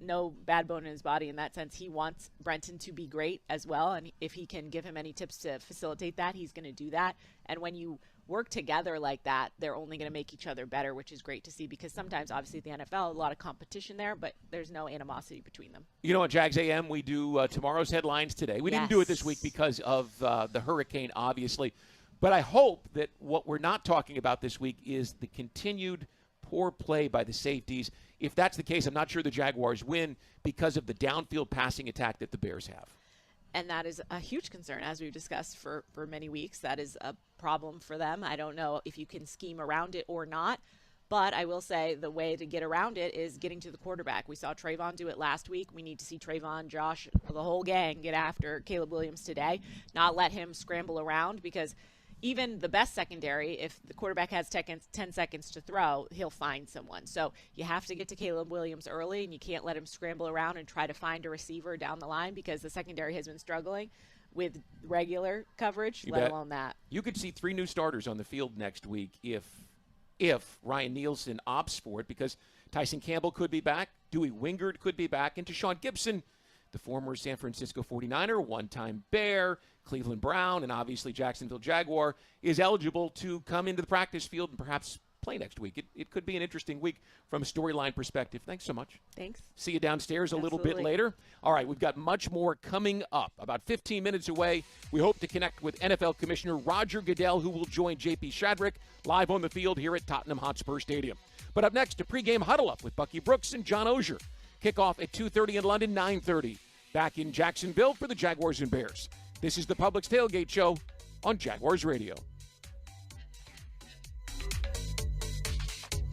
no bad bone in his body in that sense. He wants Brenton to be great as well. And if he can give him any tips to facilitate that, he's going to do that. And when you work together like that, they're only going to make each other better, which is great to see, because sometimes, obviously, at the NFL, a lot of competition there, but there's no animosity between them. On Jags AM, we do tomorrow's headlines today. We didn't do it this week because of the hurricane, obviously, but I hope that what we're not talking about this week is the continued poor play by the safeties. If that's the case, I'm not sure the Jaguars win because of the downfield passing attack that the Bears have. And that is a huge concern, as we've discussed for many weeks. That is a problem for them. I don't know if you can scheme around it or not, but I will say the way to get around it is getting to the quarterback. We saw Trayvon do it last week. We need to see Trayvon, Josh, the whole gang get after Caleb Williams today, not let him scramble around, because even the best secondary, if the quarterback has 10 seconds to throw, he'll find someone. So you have to get to Caleb Williams early, and you can't let him scramble around and try to find a receiver down the line, because the secondary has been struggling with regular coverage, let alone that. You could see 3 new starters on the field next week if Ryan Nielsen opts for it, because Tyson Campbell could be back, Dewey Wingard could be back, and Deshaun Gibson, the former San Francisco 49er, one-time Bear, Cleveland Brown, and obviously Jacksonville Jaguar, is eligible to come into the practice field and perhaps play next week. It could be an interesting week from a storyline perspective. Thanks so much. Thanks. See you downstairs a little bit Absolutely. later. All right, we've got much more coming up. About 15 minutes away, we hope to connect with NFL Commissioner Roger Goodell, who will join J.P. Shadrick live on the field here at Tottenham Hotspur Stadium. But up next, a pregame huddle-up with Bucky Brooks and John Ogier. Kickoff at 2:30 in London, 9:30. Back in Jacksonville for the Jaguars and Bears. This is the Publix Tailgate Show on Jaguars Radio.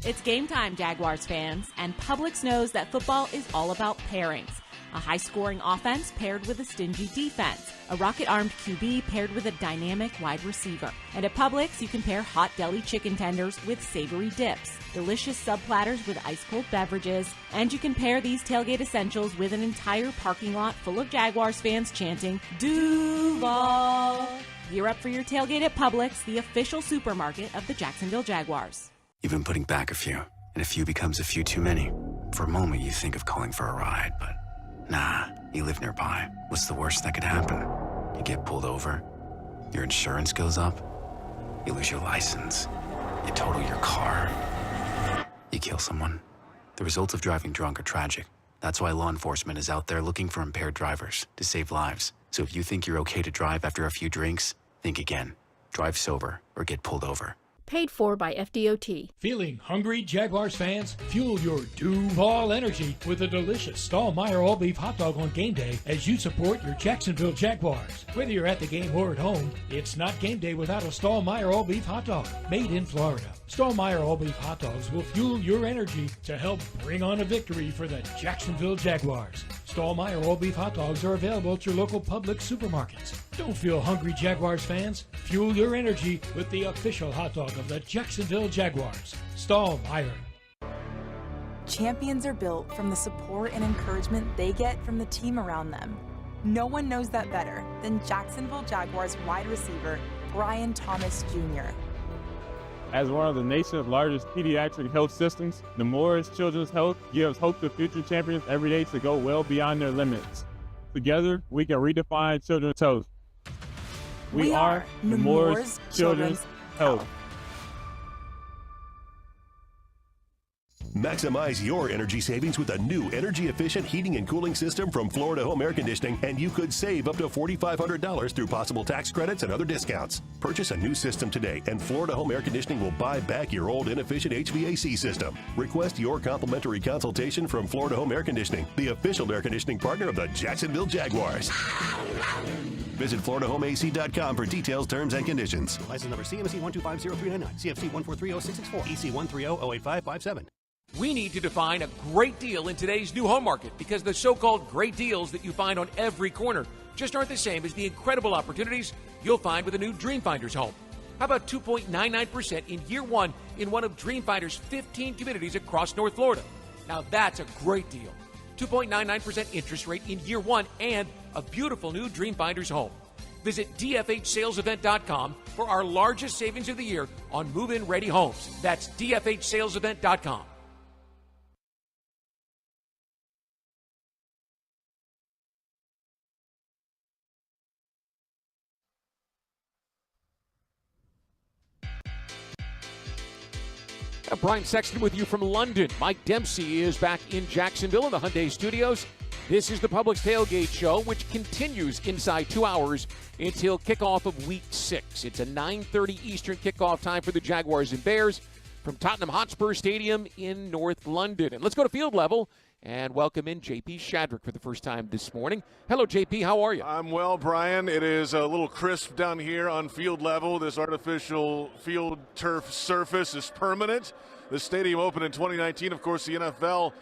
It's game time, Jaguars fans, and Publix knows that football is all about pairings. A high-scoring offense paired with a stingy defense. A rocket-armed QB paired with a dynamic wide receiver. And at Publix, you can pair hot deli chicken tenders with savory dips, delicious sub-platters with ice-cold beverages, and you can pair these tailgate essentials with an entire parking lot full of Jaguars fans chanting, Duval! Gear up for your tailgate at Publix, the official supermarket of the Jacksonville Jaguars. You've been putting back a few, and a few becomes a few too many. For a moment, you think of calling for a ride, but nah, you live nearby. What's the worst that could happen? You get pulled over, your insurance goes up, you lose your license, you total your car, you kill someone. The results of driving drunk are tragic. That's why law enforcement is out there looking for impaired drivers to save lives. So if you think you're okay to drive after a few drinks, think again. Drive sober or get pulled over. Paid for by FDOT. Feeling hungry, Jaguars fans? Fuel your Duval energy with a delicious Stallmeyer all-beef hot dog on game day as you support your Jacksonville Jaguars. Whether you're at the game or at home, it's not game day without a Stallmeyer all-beef hot dog made in Florida. Stallmeyer all-beef hot dogs will fuel your energy to help bring on a victory for the Jacksonville Jaguars. Stallmeyer all-beef hot dogs are available at your local Publix supermarkets. Don't feel hungry, Jaguars fans. Fuel your energy with the official hot dog of the Jacksonville Jaguars. Stallmeyer. Champions are built from the support and encouragement they get from the team around them. No one knows that better than Jacksonville Jaguars wide receiver Brian Thomas Jr. As one of the nation's largest pediatric health systems, Nemours Children's Health gives hope to future champions every day to go well beyond their limits. Together, we can redefine children's health. We are Nemours Children's Health. Maximize your energy savings with a new energy-efficient heating and cooling system from Florida Home Air Conditioning, and you could save up to $4,500 through possible tax credits and other discounts. Purchase a new system today, and Florida Home Air Conditioning will buy back your old inefficient HVAC system. Request your complimentary consultation from Florida Home Air Conditioning, the official air conditioning partner of the Jacksonville Jaguars. Visit FloridaHomeAC.com for details, terms, and conditions. License number CMC 1250399, CFC 1430664, EC 130-08557. We need to define a great deal in today's new home market because the so-called great deals that you find on every corner just aren't the same as the incredible opportunities you'll find with a new Dreamfinders home. How about 2.99% in year one in one of Dreamfinders' 15 communities across North Florida? Now that's a great deal. 2.99% interest rate in year one and a beautiful new Dreamfinders home. Visit DFHSalesEvent.com for our largest savings of the year on move-in ready homes. That's DFHSalesEvent.com. Brian Sexton with you from London. Mike Dempsey is back in Jacksonville in the Hyundai Studios. This is the Publix Tailgate Show, which continues inside 2 hours until kickoff of Week 6. It's a 9:30 Eastern kickoff time for the Jaguars and Bears from Tottenham Hotspur Stadium in North London. And let's go to field level and welcome in J.P. Shadrick for the first time this morning. Hello, J.P. How are you? I'm well, Brian. It is a little crisp down here on field level. This artificial field turf surface is permanent. The stadium opened in 2019. Of course, the NFL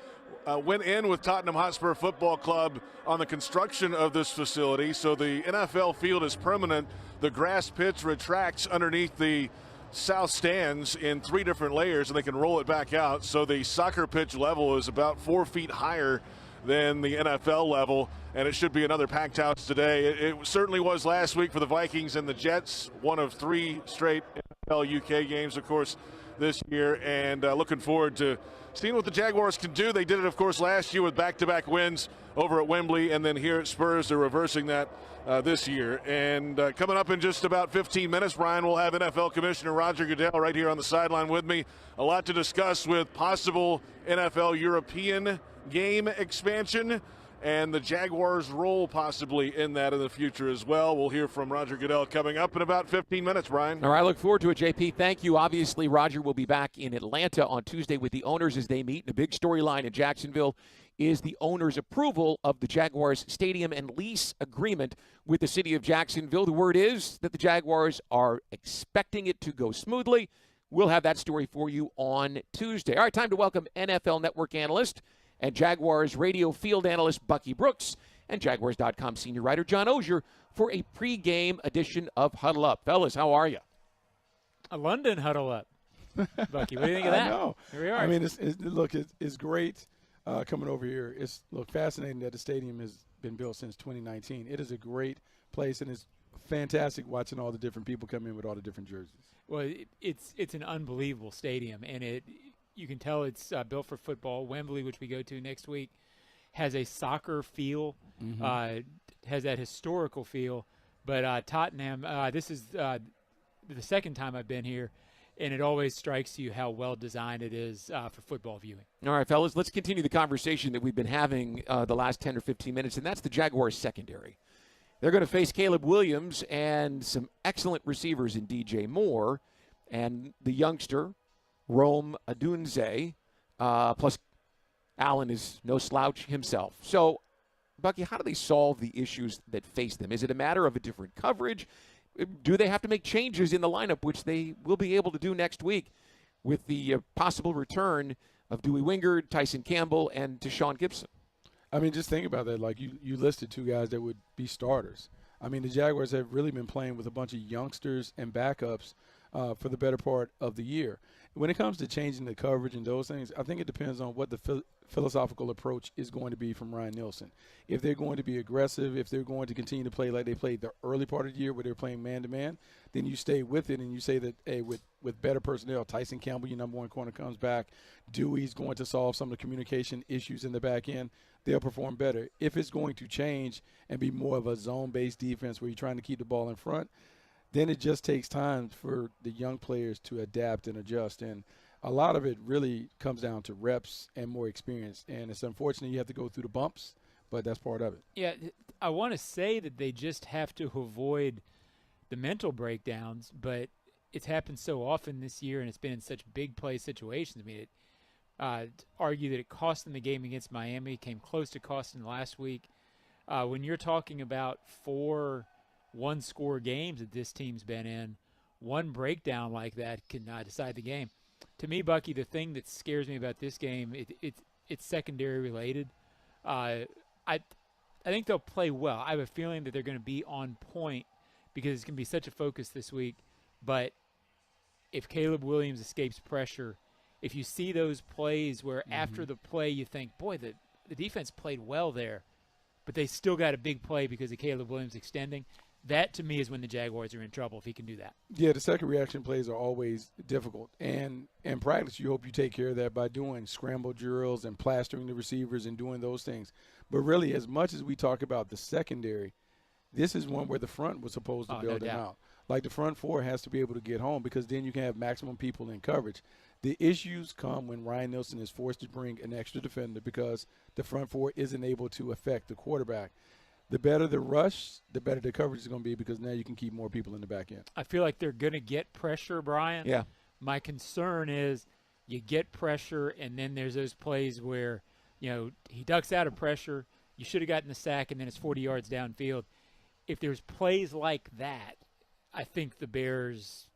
went in with Tottenham Hotspur Football Club on the construction of this facility. So the NFL field is permanent. The grass pitch retracts underneath the south stands in 3 different layers, and they can roll it back out. So the soccer pitch level is about 4 feet higher than the NFL level, and it should be another packed house today. It certainly was last week for the Vikings and the Jets, one of 3 straight NFL UK games. Of course, this year, and looking forward to seeing what the Jaguars can do. They did it, of course, last year with back-to-back wins over at Wembley, and then here at Spurs, they're reversing that this year. And coming up in just about 15 minutes, Brian, will have NFL Commissioner Roger Goodell right here on the sideline with me. A lot to discuss with possible NFL European game expansion and the Jaguars' role possibly in that in the future as well. We'll hear from Roger Goodell coming up in about 15 minutes, Brian. All right, I look forward to it, JP. Thank you. Obviously, Roger will be back in Atlanta on Tuesday with the owners as they meet. And a big storyline in Jacksonville is the owners' approval of the Jaguars stadium and lease agreement with the city of Jacksonville. The word is that the Jaguars are expecting it to go smoothly. We'll have that story for you on Tuesday. All right, time to welcome NFL Network analyst and Jaguars radio field analyst Bucky Brooks and Jaguars.com senior writer John Ogier for a pregame edition of Huddle Up. Fellas, how are you? A London Huddle Up. Bucky, what do you think of that? I know. Here we are. I mean, it's great coming over here. It's fascinating that the stadium has been built since 2019. It is a great place, and it's fantastic watching all the different people come in with all the different jerseys. Well, it's an unbelievable stadium, and you can tell it's built for football. Wembley, which we go to next week, has a soccer feel, has that historical feel. But Tottenham, this is the second time I've been here, and it always strikes you how well designed it is for football viewing. All right, fellas, let's continue the conversation that we've been having the last 10 or 15 minutes, and that's the Jaguars secondary. They're going to face Caleb Williams and some excellent receivers in DJ Moore and the youngster, Rome Odunze, plus Allen is no slouch himself. So, Bucky, how do they solve the issues that face them? Is it a matter of a different coverage? Do they have to make changes in the lineup, which they will be able to do next week with the possible return of Dewey Wingard, Tyson Campbell, and Deshaun Gibson? I mean, just think about that. Like, you listed two guys that would be starters. I mean, the Jaguars have really been playing with a bunch of youngsters and backups for the better part of the year. When it comes to changing the coverage and those things, I think it depends on what the philosophical approach is going to be from Ryan Nielsen. If they're going to be aggressive, if they're going to continue to play like they played the early part of the year where they're playing man-to-man, then you stay with it and you say that, hey, with better personnel, Tyson Campbell, your number one corner, comes back. Dewey's going to solve some of the communication issues in the back end. They'll perform better. If it's going to change and be more of a zone-based defense where you're trying to keep the ball in front, then it just takes time for the young players to adapt and adjust. And a lot of it really comes down to reps and more experience. And it's unfortunate you have to go through the bumps, but that's part of it. Yeah, I want to say that they just have to avoid the mental breakdowns, but it's happened so often this year, and it's been in such big play situations. I mean, argue that it cost them the game against Miami, came close to costing last week. When you're talking about 4 one-score games that this team's been in, one breakdown like that can decide the game. To me, Bucky, the thing that scares me about this game, it's secondary related. I think they'll play well. I have a feeling that they're going to be on point because it's going to be such a focus this week. But if Caleb Williams escapes pressure, if you see those plays where after the play you think, boy, the defense played well there, but they still got a big play because of Caleb Williams extending, that to me is when the Jaguars are in trouble if he can do that. Yeah, the second reaction plays are always difficult. And in practice, you hope you take care of that by doing scramble drills and plastering the receivers and doing those things. But really, as much as we talk about the secondary, this is one where the front was supposed to build them out. Like the front four has to be able to get home because then you can have maximum people in coverage. The issues come when Ryan Nielsen is forced to bring an extra defender because the front four isn't able to affect the quarterback. The better the rush, the better the coverage is going to be because now you can keep more people in the back end. I feel like they're going to get pressure, Brian. Yeah. My concern is you get pressure, and then there's those plays where, he ducks out of pressure. You should have gotten the sack, and then it's 40 yards downfield. If there's plays like that, I think the Bears,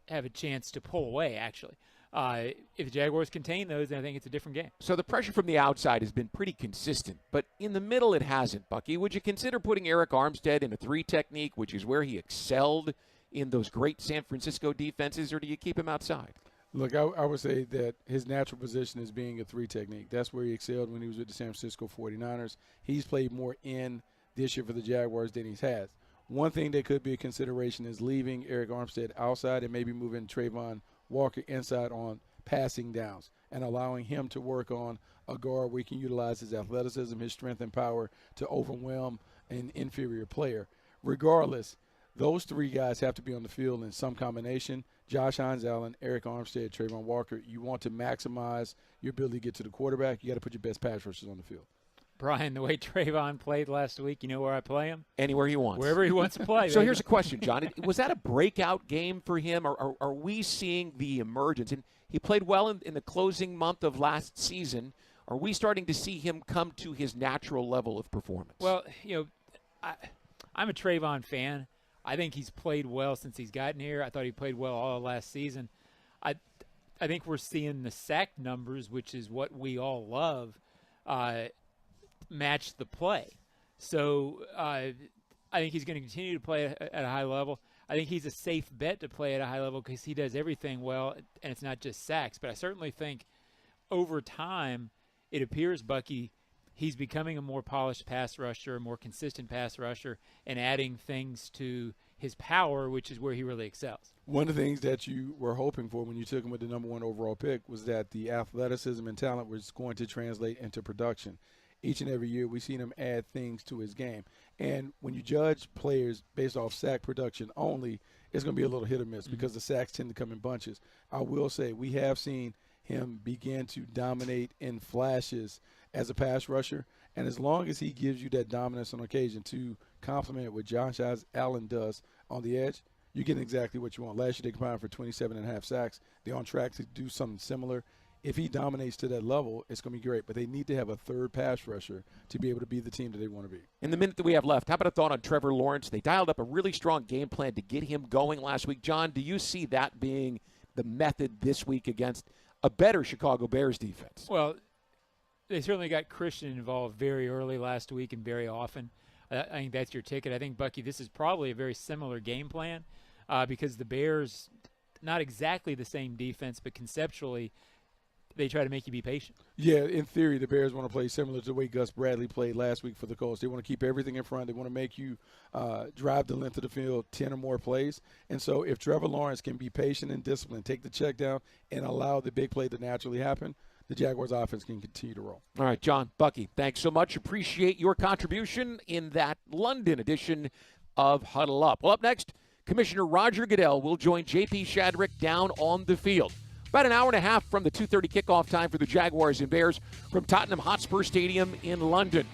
have a chance to pull away, actually. If the Jaguars contain those, then I think it's a different game. So the pressure from the outside has been pretty consistent, but in the middle it hasn't, Bucky. Would you consider putting Eric Armstead in a 3 technique, which is where he excelled in those great San Francisco defenses, or do you keep him outside? Look, I would say that his natural position is being a 3 technique. That's where he excelled when he was with the San Francisco 49ers. He's played more in this year for the Jaguars than he's had. One thing that could be a consideration is leaving Eric Armstead outside and maybe moving Trayvon Walker inside on passing downs and allowing him to work on a guard where he can utilize his athleticism, his strength and power to overwhelm an inferior player. Regardless, those three guys have to be on the field in some combination. Josh Hines Allen, Eric Armstead, Trayvon Walker. You want to maximize your ability to get to the quarterback. You got to put your best pass rushers on the field. Brian, the way Trayvon played last week, you know where I play him? Anywhere he wants. Wherever he wants to play. So here's a question, John. Was that a breakout game for him, or are we seeing the emergence? And he played well in the closing month of last season. Are we starting to see him come to his natural level of performance? Well, I'm a Trayvon fan. I think he's played well since he's gotten here. I thought he played well all last season. I think we're seeing the sack numbers, which is what we all love, match the play. So I think he's going to continue to play at a high level. I think he's a safe bet to play at a high level because he does everything well, and it's not just sacks. But I certainly think over time it appears, Bucky, he's becoming a more polished pass rusher, a more consistent pass rusher, and adding things to his power, which is where he really excels. One of the things that you were hoping for when you took him with the number 1 overall pick was that the athleticism and talent was going to translate into production. Each and every year we've seen him add things to his game. And when you judge players based off sack production only, it's going to be a little hit or miss because the sacks tend to come in bunches. I will say we have seen him begin to dominate in flashes as a pass rusher. And as long as he gives you that dominance on occasion to complement what Josh Allen does on the edge, you're getting exactly what you want. Last year they combined for 27.5 sacks. They're on track to do something similar. If he dominates to that level, it's going to be great. But they need to have a third pass rusher to be able to be the team that they want to be. In the minute that we have left, how about a thought on Trevor Lawrence? They dialed up a really strong game plan to get him going last week. John, do you see that being the method this week against a better Chicago Bears defense? Well, they certainly got Christian involved very early last week and very often. I think that's your ticket. I think, Bucky, this is probably a very similar game plan because the Bears, not exactly the same defense, but conceptually – they try to make you be patient. Yeah, in theory, the Bears want to play similar to the way Gus Bradley played last week for the Colts. They want to keep everything in front. They want to make you drive the length of the field 10 or more plays. And so if Trevor Lawrence can be patient and disciplined, take the check down, and allow the big play to naturally happen, the Jaguars offense can continue to roll. All right, John, Bucky, thanks so much. Appreciate your contribution in that London edition of Huddle Up. Well, up next, Commissioner Roger Goodell will join J.P. Shadrick down on the field. About an hour and a half from the 2:30 kickoff time for the Jaguars and Bears from Tottenham Hotspur Stadium in London.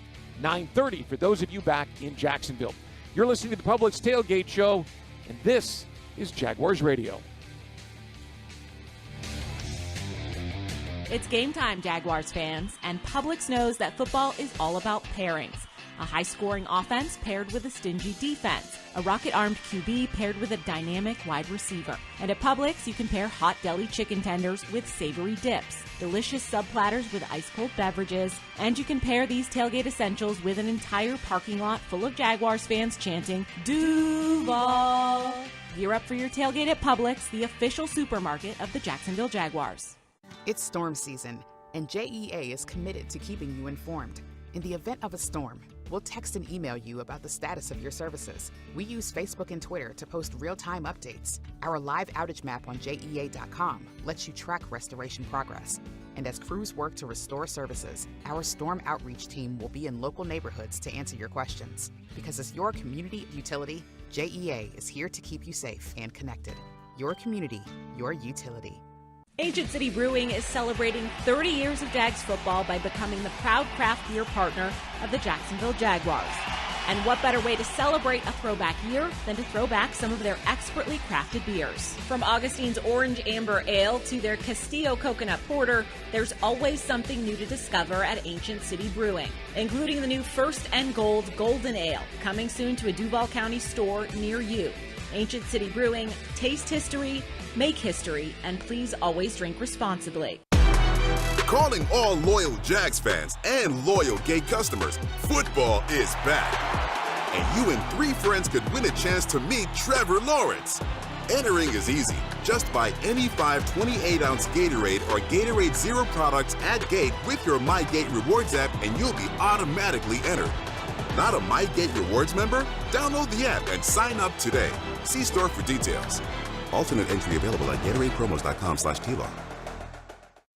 9:30 for those of you back in Jacksonville. You're listening to the Publix Tailgate Show, and this is Jaguars Radio. It's game time, Jaguars fans, and Publix knows that football is all about pairings. A high-scoring offense paired with a stingy defense. A rocket-armed QB paired with a dynamic wide receiver. And at Publix, you can pair hot deli chicken tenders with savory dips, delicious sub-platters with ice-cold beverages, and you can pair these tailgate essentials with an entire parking lot full of Jaguars fans chanting, Duval! Gear up for your tailgate at Publix, the official supermarket of the Jacksonville Jaguars. It's storm season, and JEA is committed to keeping you informed. In the event of a storm, we'll text and email you about the status of your services. We use Facebook and Twitter to post real-time updates. Our live outage map on JEA.com lets you track restoration progress. And as crews work to restore services, our storm outreach team will be in local neighborhoods to answer your questions. Because as your community utility, JEA is here to keep you safe and connected. Your community, your utility. Ancient City Brewing is celebrating 30 years of Jags football by becoming the proud craft beer partner of the Jacksonville Jaguars. And what better way to celebrate a throwback year than to throw back some of their expertly crafted beers? From Augustine's Orange Amber Ale to their Castillo Coconut Porter, there's always something new to discover at Ancient City Brewing, including the new First and Gold Golden Ale, coming soon to a Duval County store near you. Ancient City Brewing, taste history, make history, and please always drink responsibly. Calling all loyal Jags fans and loyal Gate customers, football is back. And you and 3 friends could win a chance to meet Trevor Lawrence. Entering is easy. Just buy any 5 28-ounce Gatorade or Gatorade Zero products at Gate with your MyGate Rewards app, and you'll be automatically entered. Not a MyGate Rewards member? Download the app and sign up today. See store for details. Alternate entry available at GatoradePromos.com/TLAW.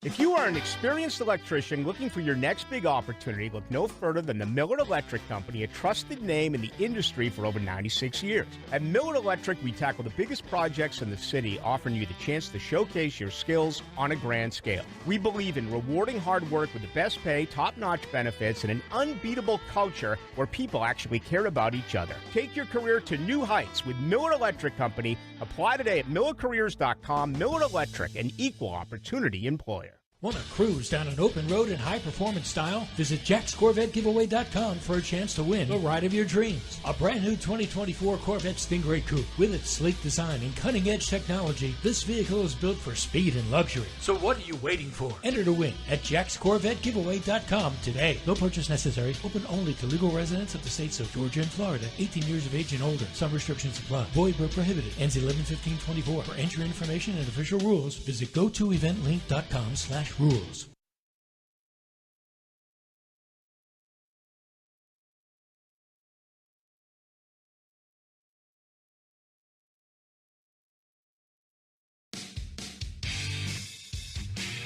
If you are an experienced electrician looking for your next big opportunity, look no further than the Miller Electric Company, a trusted name in the industry for over 96 years. At Miller Electric, we tackle the biggest projects in the city, offering you the chance to showcase your skills on a grand scale. We believe in rewarding hard work with the best pay, top-notch benefits, and an unbeatable culture where people actually care about each other. Take your career to new heights with Miller Electric Company. Apply today at millercareers.com. Miller Electric, an equal opportunity employer. Want to cruise down an open road in high-performance style? Visit JacksCorvetteGiveaway.com for a chance to win the ride of your dreams. A brand new 2024 Corvette Stingray Coupe. With its sleek design and cutting-edge technology, this vehicle is built for speed and luxury. So what are you waiting for? Enter to win at JacksCorvetteGiveaway.com today. No purchase necessary. Open only to legal residents of the states of Georgia and Florida. 18 years of age and older. Some restrictions apply. Void where prohibited. Ends 11/15/24. For entry information and official rules, visit gotoeventlink.com/rules.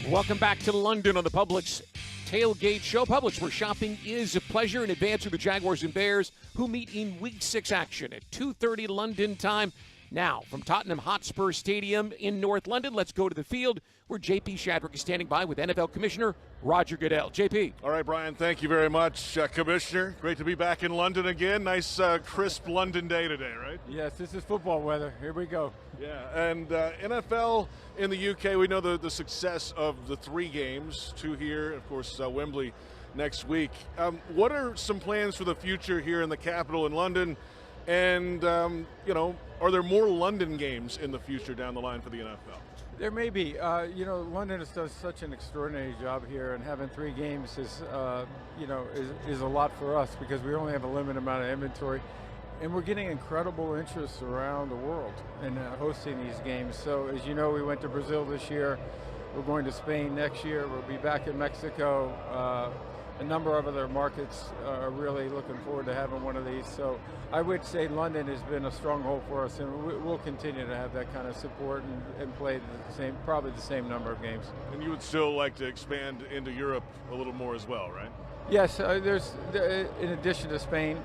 Welcome back to London on the Publix Tailgate Show. Publix, where shopping is a pleasure, in advance of the Jaguars and Bears, who meet in Week 6 action at 2:30 London time. Now, from Tottenham Hotspur Stadium in North London, let's go to the field where J.P. Shadrick is standing by with NFL Commissioner Roger Goodell. J.P. All right, Brian, thank you very much, Commissioner. Great to be back in London again. Nice, crisp London day today, right? Yes, this is football weather. Here we go. Yeah, and NFL in the UK, we know the success of the 3 games, 2 here, of course, Wembley next week. What are some plans for the future here in the capital in London? And, are there more London games in the future down the line for the NFL? There may be. London does such an extraordinary job here, and having 3 games is a lot for us because we only have a limited amount of inventory. And we're getting incredible interest around the world in hosting these games. So, as you know, we went to Brazil this year. We're going to Spain next year. We'll be back in Mexico. A number of other markets are really looking forward to having one of these. So I would say London has been a stronghold for us, and we'll continue to have that kind of support and play probably the same number of games. And you would still like to expand into Europe a little more as well, right? Yes, in addition to Spain,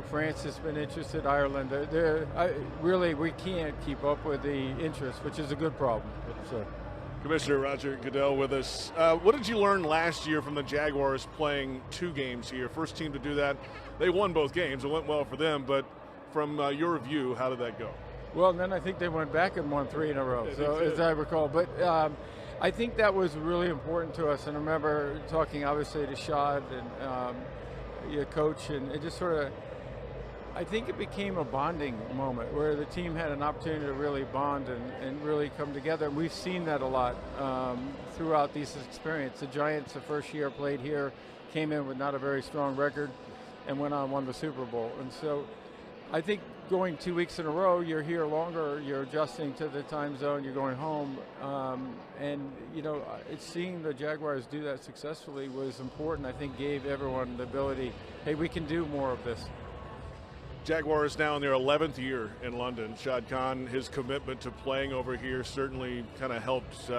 France has been interested, Ireland. Really, we can't keep up with the interest, which is a good problem. So. Commissioner Roger Goodell with us. What did you learn last year from the Jaguars playing 2 games here? First team to do that. They won both games. It went well for them, but from your view, how did that go? Well, then I think they went back and won 3 in a row, as I recall. But I think that was really important to us. And I remember talking, obviously, to Shad and your coach, and it just sort of, I think it became a bonding moment where the team had an opportunity to really bond and really come together. And we've seen that a lot throughout this experience. The Giants, the first year played here, came in with not a very strong record and went on and won the Super Bowl. And so I think going 2 weeks in a row, you're here longer, you're adjusting to the time zone, you're going home. It's seeing the Jaguars do that successfully was important. I think gave everyone the ability, hey, we can do more of this. Jaguars now in their 11th year in London. Shad Khan, his commitment to playing over here certainly kind of helped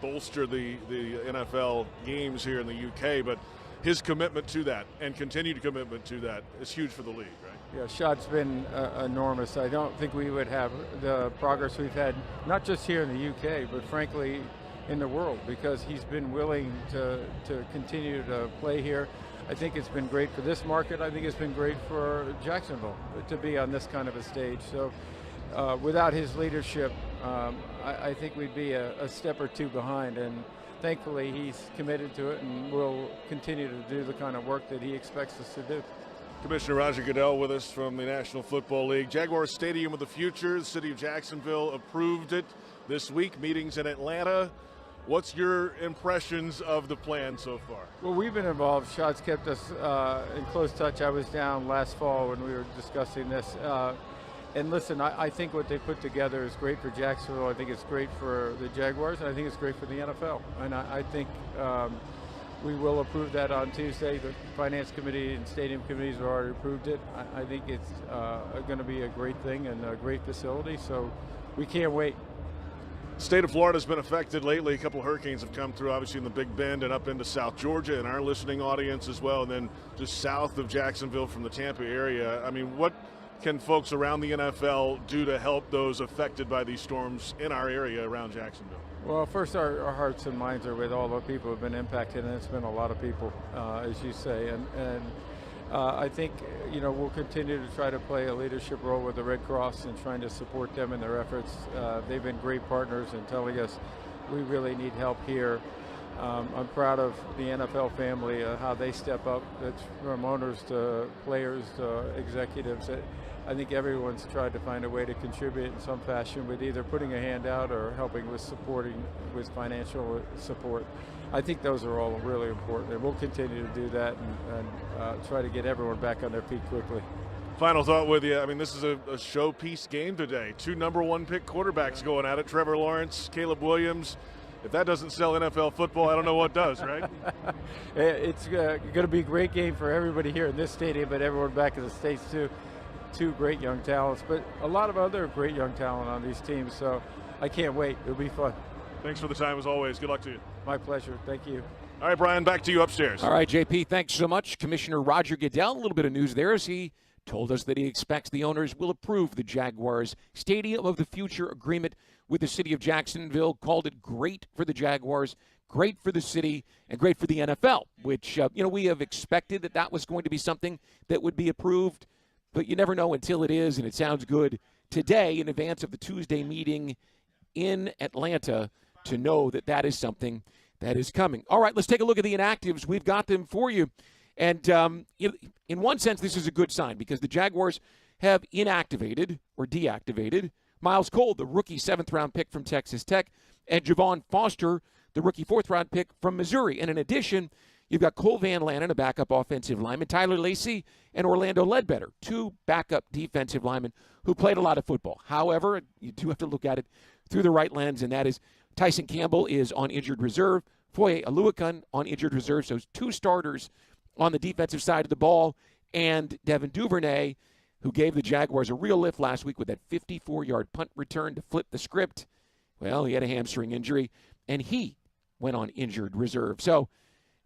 bolster the NFL games here in the UK, but his commitment to that and continued commitment to that is huge for the league, right? Yeah, Shad's been enormous. I don't think we would have the progress we've had, not just here in the UK, but frankly in the world, because he's been willing to continue to play here. I think it's been great for this market. I think it's been great for Jacksonville to be on this kind of a stage. So without his leadership, I think we'd be a step or 2 behind. And thankfully, he's committed to it and will continue to do the kind of work that he expects us to do. Commissioner Roger Goodell with us from the National Football League. Jaguars Stadium of the Future, the city of Jacksonville approved it this week. Meetings in Atlanta. What's your impressions of the plan so far? Well, we've been involved. Shad's kept us in close touch. I was down last fall when we were discussing this. And listen, I think what they put together is great for Jacksonville. I think it's great for the Jaguars, and I think it's great for the NFL. And I think we will approve that on Tuesday. The Finance Committee and Stadium Committees have already approved it. I think it's going to be a great thing and a great facility. So we can't wait. State of Florida has been affected lately. A couple of hurricanes have come through, obviously in the Big Bend and up into South Georgia and our listening audience as well, and then just south of Jacksonville from the Tampa area. I mean, what can folks around the NFL do to help those affected by these storms in our area around Jacksonville? Well, first, our hearts and minds are with all the people who have been impacted, and it's been a lot of people, as you say. And I think, we'll continue to try to play a leadership role with the Red Cross and trying to support them in their efforts. They've been great partners in telling us we really need help here. I'm proud of the NFL family, how they step up. It's from owners to players to executives. I think everyone's tried to find a way to contribute in some fashion with either putting a hand out or helping with supporting with financial support. I think those are all really important, and we'll continue to do that and try to get everyone back on their feet quickly. Final thought with you. I mean, this is a showpiece game today. 2 number-1 pick quarterbacks going at it. Trevor Lawrence, Caleb Williams. If that doesn't sell NFL football, I don't know what does, right? It's going to be a great game for everybody here in this stadium, but everyone back in the States too. 2 great young talents, but a lot of other great young talent on these teams, so I can't wait. It'll be fun. Thanks for the time as always. Good luck to you. My pleasure. Thank you. All right, Brian, back to you upstairs. All right, JP, thanks so much. Commissioner Roger Goodell, a little bit of news there as he told us that he expects the owners will approve the Jaguars Stadium of the Future agreement with the city of Jacksonville, called it great for the Jaguars, great for the city, and great for the NFL, which, we have expected that was going to be something that would be approved, but you never know until it is, and it sounds good today in advance of the Tuesday meeting in Atlanta to know that is something that is coming. All right, let's take a look at the inactives. We've got them for you. And in one sense, this is a good sign because the Jaguars have inactivated or deactivated Miles Cole, the rookie 7th-round pick from Texas Tech, and Javon Foster, the rookie 4th-round pick from Missouri. And in addition, you've got Cole Van Lanen, a backup offensive lineman, Tyler Lacey, and Orlando Ledbetter, 2 backup defensive linemen who played a lot of football. However, you do have to look at it through the right lens, and that is Tyson Campbell is on injured reserve, Foye Oluokun on injured reserve, so 2 starters on the defensive side of the ball, and Devin Duvernay, who gave the Jaguars a real lift last week with that 54-yard punt return to flip the script. Well, he had a hamstring injury, and he went on injured reserve. So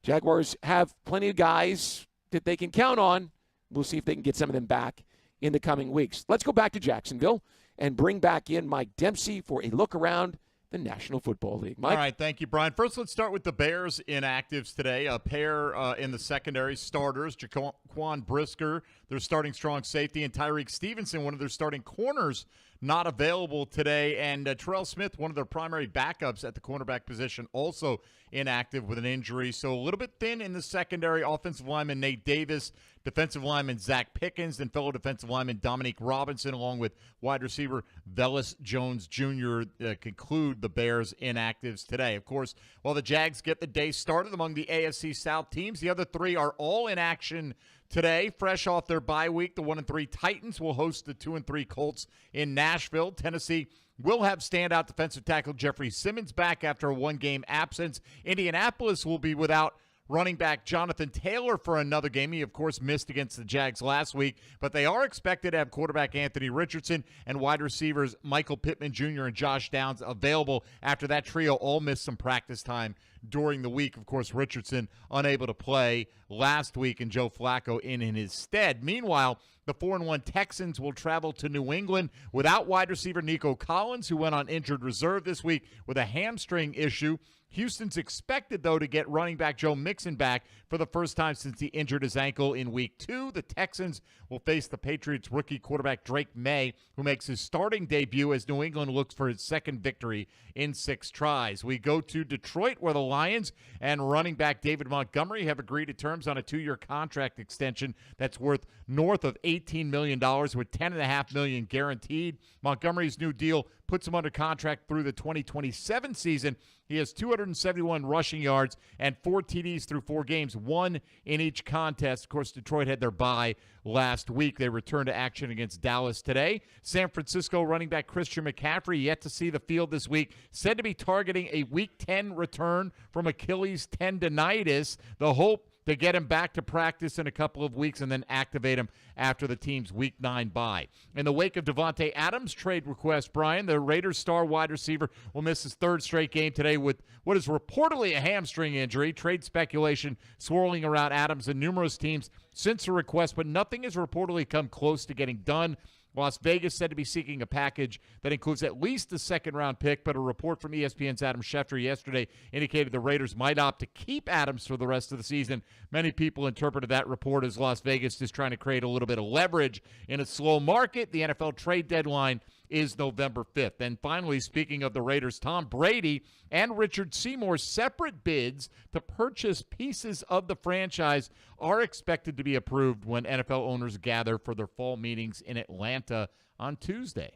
Jaguars have plenty of guys that they can count on. We'll see if they can get some of them back in the coming weeks. Let's go back to Jacksonville and bring back in Mike Dempsey for a look around the National Football League. Mike? All right, thank you, Brian. First, let's start with the Bears inactives today. A pair in the secondary starters, Jaquan Brisker, their starting strong safety, and Tyreek Stevenson, one of their starting corners, not available today. And Terrell Smith, one of their primary backups at the cornerback position, also inactive with an injury. So a little bit thin in the secondary. Offensive lineman Nate Davis, defensive lineman Zach Pickens, and fellow defensive lineman Dominique Robinson, along with wide receiver Velus Jones Jr. Conclude the Bears inactives today. Of course, while the Jags get the day started among the AFC South teams, the other 3 are all in action today. Fresh off their bye week, the 1-3 Titans will host the 2-3 Colts in Nashville. Tennessee will have standout defensive tackle Jeffrey Simmons back after a 1-game absence. Indianapolis will be without running back Jonathan Taylor for another game. He, of course, missed against the Jags last week, but they are expected to have quarterback Anthony Richardson and wide receivers Michael Pittman Jr. and Josh Downs available after that trio all missed some practice time during the week. Of course, Richardson unable to play last week and Joe Flacco in his stead. Meanwhile, the 4-1 Texans will travel to New England without wide receiver Nico Collins, who went on injured reserve this week with a hamstring issue. Houston's expected, though, to get running back Joe Mixon back for the first time since he injured his ankle in Week 2. The Texans will face the Patriots rookie quarterback Drake May, who makes his starting debut as New England looks for his second victory in 6 tries. We go to Detroit, where the Lions and running back David Montgomery have agreed to terms on a 2-year contract extension that's worth north of $18 million with $10.5 million guaranteed. Montgomery's new deal puts him under contract through the 2027 season. He has 271 rushing yards and 4 TDs through 4 games, 1 in each contest. Of course, Detroit had their bye last week. They returned to action against Dallas today. San Francisco running back Christian McCaffrey yet to see the field this week, said to be targeting a Week 10 return from Achilles tendonitis. The hope to get him back to practice in a couple of weeks and then activate him after the team's Week 9 bye. In the wake of Devontae Adams' trade request, Brian, the Raiders' star wide receiver will miss his third straight game today with what is reportedly a hamstring injury. Trade speculation swirling around Adams and numerous teams since the request, but nothing has reportedly come close to getting done. Las Vegas said to be seeking a package that includes at least a second-round pick, but a report from ESPN's Adam Schefter yesterday indicated the Raiders might opt to keep Adams for the rest of the season. Many people interpreted that report as Las Vegas just trying to create a little bit of leverage in a slow market. The NFL trade deadline is November 5th. And finally, speaking of the Raiders, Tom Brady and Richard Seymour's separate bids to purchase pieces of the franchise are expected to be approved when NFL owners gather for their fall meetings in Atlanta on Tuesday.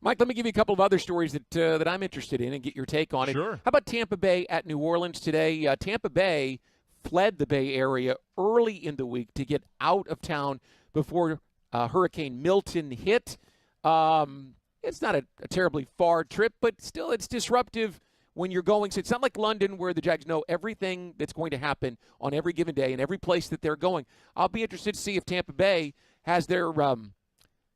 Mike, let me give you a couple of other stories that I'm interested in and get your take on it. Sure. How about Tampa Bay at New Orleans today? Tampa Bay fled the Bay Area early in the week to get out of town before Hurricane Milton hit. It's not a terribly far trip, but still it's disruptive when you're going. So it's not like London where the Jags know everything that's going to happen on every given day and every place that they're going. I'll be interested to see if Tampa Bay has their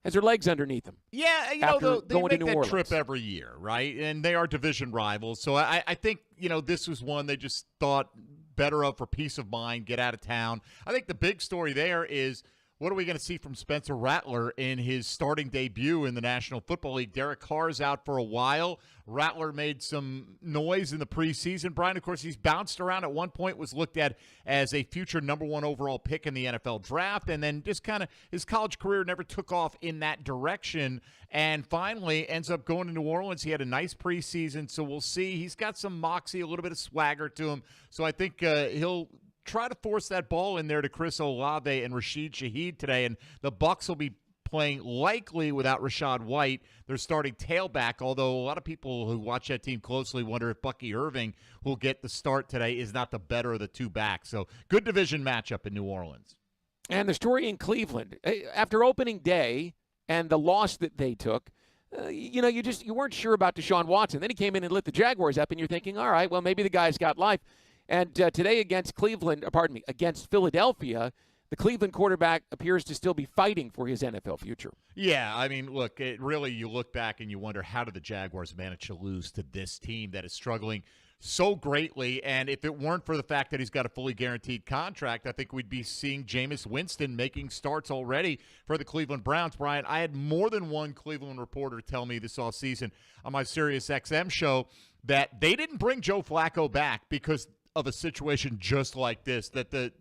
legs underneath them. Yeah, you know, they make that trip every year, right? And they are division rivals. So I think, this was one they just thought better of for peace of mind, get out of town. I think the big story there is, what are we going to see from Spencer Rattler in his starting debut in the National Football League? Derek Carr's out for a while. Rattler made some noise in the preseason. Brian, of course, he's bounced around. At one point was looked at as a future number 1 overall pick in the NFL draft, and then just kind of his college career never took off in that direction, and finally ends up going to New Orleans. He had a nice preseason, so we'll see. He's got some moxie, a little bit of swagger to him, so I think he'll try to force that ball in there to Chris Olave and Rashid Shaheed today, and the Bucs will be playing likely without Rashad White, their starting tailback, although a lot of people who watch that team closely wonder if Bucky Irving, who will get the start today, is not the better of the two backs. So good division matchup in New Orleans. And the story in Cleveland, after opening day and the loss that they took, you weren't sure about Deshaun Watson. Then he came in and lit the Jaguars up, and you're thinking, all right, well, maybe the guy's got life. And today against Philadelphia, the Cleveland quarterback appears to still be fighting for his NFL future. Yeah, I mean, look, you look back and you wonder, how did the Jaguars manage to lose to this team that is struggling so greatly? And if it weren't for the fact that he's got a fully guaranteed contract, I think we'd be seeing Jameis Winston making starts already for the Cleveland Browns. Brian, I had more than one Cleveland reporter tell me this offseason on my SiriusXM show that they didn't bring Joe Flacco back because of a situation just like this, that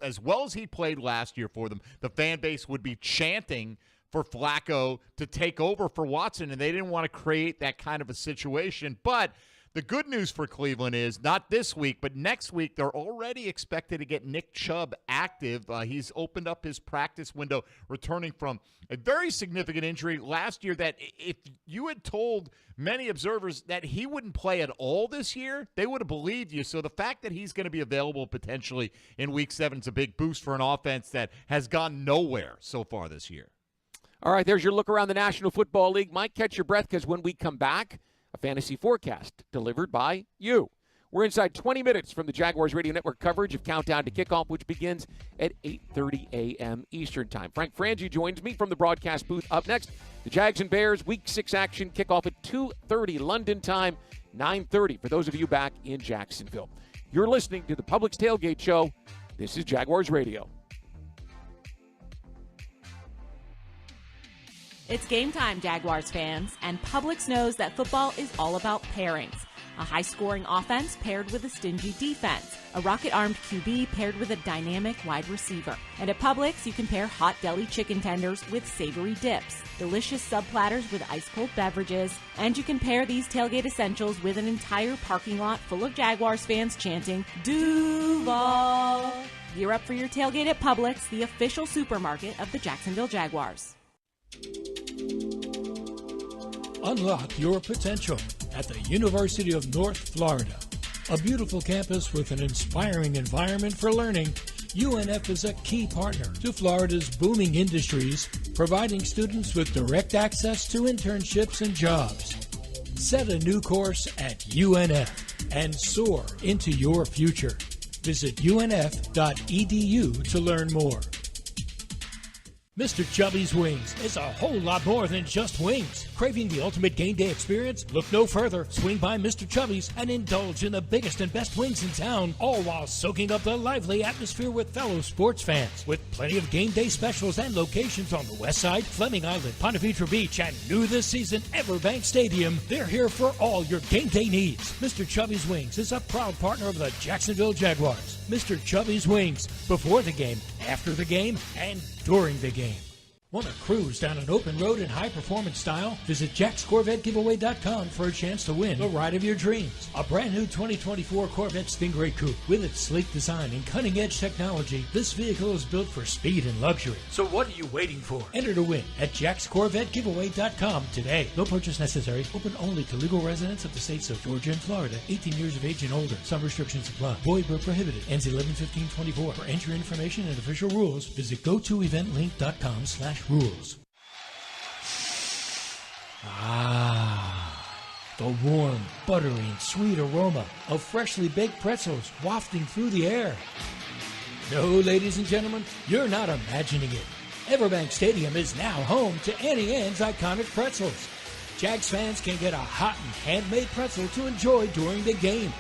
as well as he played last year for them, the fan base would be chanting for Flacco to take over for Watson, and they didn't want to create that kind of a situation. But the good news for Cleveland is not this week, but next week they're already expected to get Nick Chubb active. He's opened up his practice window, returning from a very significant injury last year that if you had told many observers that he wouldn't play at all this year, they would have believed you. So the fact that he's going to be available potentially in Week 7 is a big boost for an offense that has gone nowhere so far this year. All right, there's your look around the National Football League. Mike, catch your breath, because when we come back, a fantasy forecast delivered by you. We're inside 20 minutes from the Jaguars Radio Network coverage of Countdown to Kickoff, which begins at 8:30 a.m. Eastern Time. Frank Frangie joins me from the broadcast booth. Up next, the Jags and Bears Week 6 action kickoff at 2:30 London time, 9:30 for those of you back in Jacksonville. You're listening to the Publix Tailgate Show. This is Jaguars Radio. It's game time, Jaguars fans, and Publix knows that football is all about pairings. A high-scoring offense paired with a stingy defense. A rocket-armed QB paired with a dynamic wide receiver. And at Publix, you can pair hot deli chicken tenders with savory dips, delicious sub-platters with ice-cold beverages, and you can pair these tailgate essentials with an entire parking lot full of Jaguars fans chanting, Duval! Gear up for your tailgate at Publix, the official supermarket of the Jacksonville Jaguars. Unlock your potential at the University of North Florida. A beautiful campus with an inspiring environment for learning, UNF is a key partner to Florida's booming industries, providing students with direct access to internships and jobs. Set a new course at UNF and soar into your future. Visit unf.edu to learn more. Mr. Chubby's Wings is a whole lot more than just wings. Craving the ultimate game day experience? Look no further. Swing by Mr. Chubby's and indulge in the biggest and best wings in town, all while soaking up the lively atmosphere with fellow sports fans. With plenty of game day specials and locations on the West Side, Fleming Island, Ponte Vedra Beach, and new this season, EverBank Stadium, they're here for all your game day needs. Mr. Chubby's Wings is a proud partner of the Jacksonville Jaguars. Mr. Chubby's Wings, before the game, after the game, and during the game. Want to cruise down an open road in high-performance style? Visit jackscorvettegiveaway.com for a chance to win the ride of your dreams. A brand new 2024 Corvette Stingray Coupe. With its sleek design and cutting-edge technology, this vehicle is built for speed and luxury. So what are you waiting for? Enter to win at jackscorvettegiveaway.com today. No purchase necessary. Open only to legal residents of the states of Georgia and Florida. 18 years of age and older. Some restrictions apply. Void where prohibited. Ends 11/15/24. For entry information and official rules, visit gotoeventlink.com/rules. The warm, buttery, and sweet aroma of freshly baked pretzels wafting through the air. No, ladies and gentlemen, you're not imagining it. EverBank Stadium is now home to Annie Ann's iconic pretzels. Jags fans can get a hot and handmade pretzel to enjoy during the game.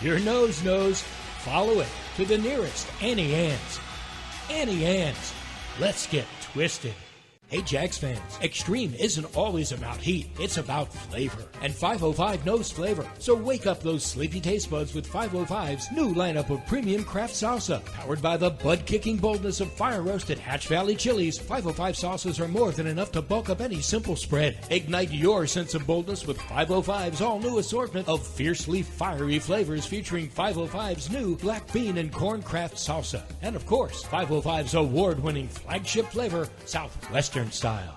Your nose knows. Follow it to the nearest Annie Ann's. Annie Ann's. Let's get twisted. Hey, Jags fans, Extreme isn't always about heat. It's about flavor. And 505 knows flavor. So wake up those sleepy taste buds with 505's new lineup of premium craft salsa. Powered by the bud-kicking boldness of fire-roasted Hatch Valley chilies, 505 sauces are more than enough to bulk up any simple spread. Ignite your sense of boldness with 505's all-new assortment of fiercely fiery flavors featuring 505's new black bean and corn craft salsa. And of course, 505's award-winning flagship flavor, Southwestern style.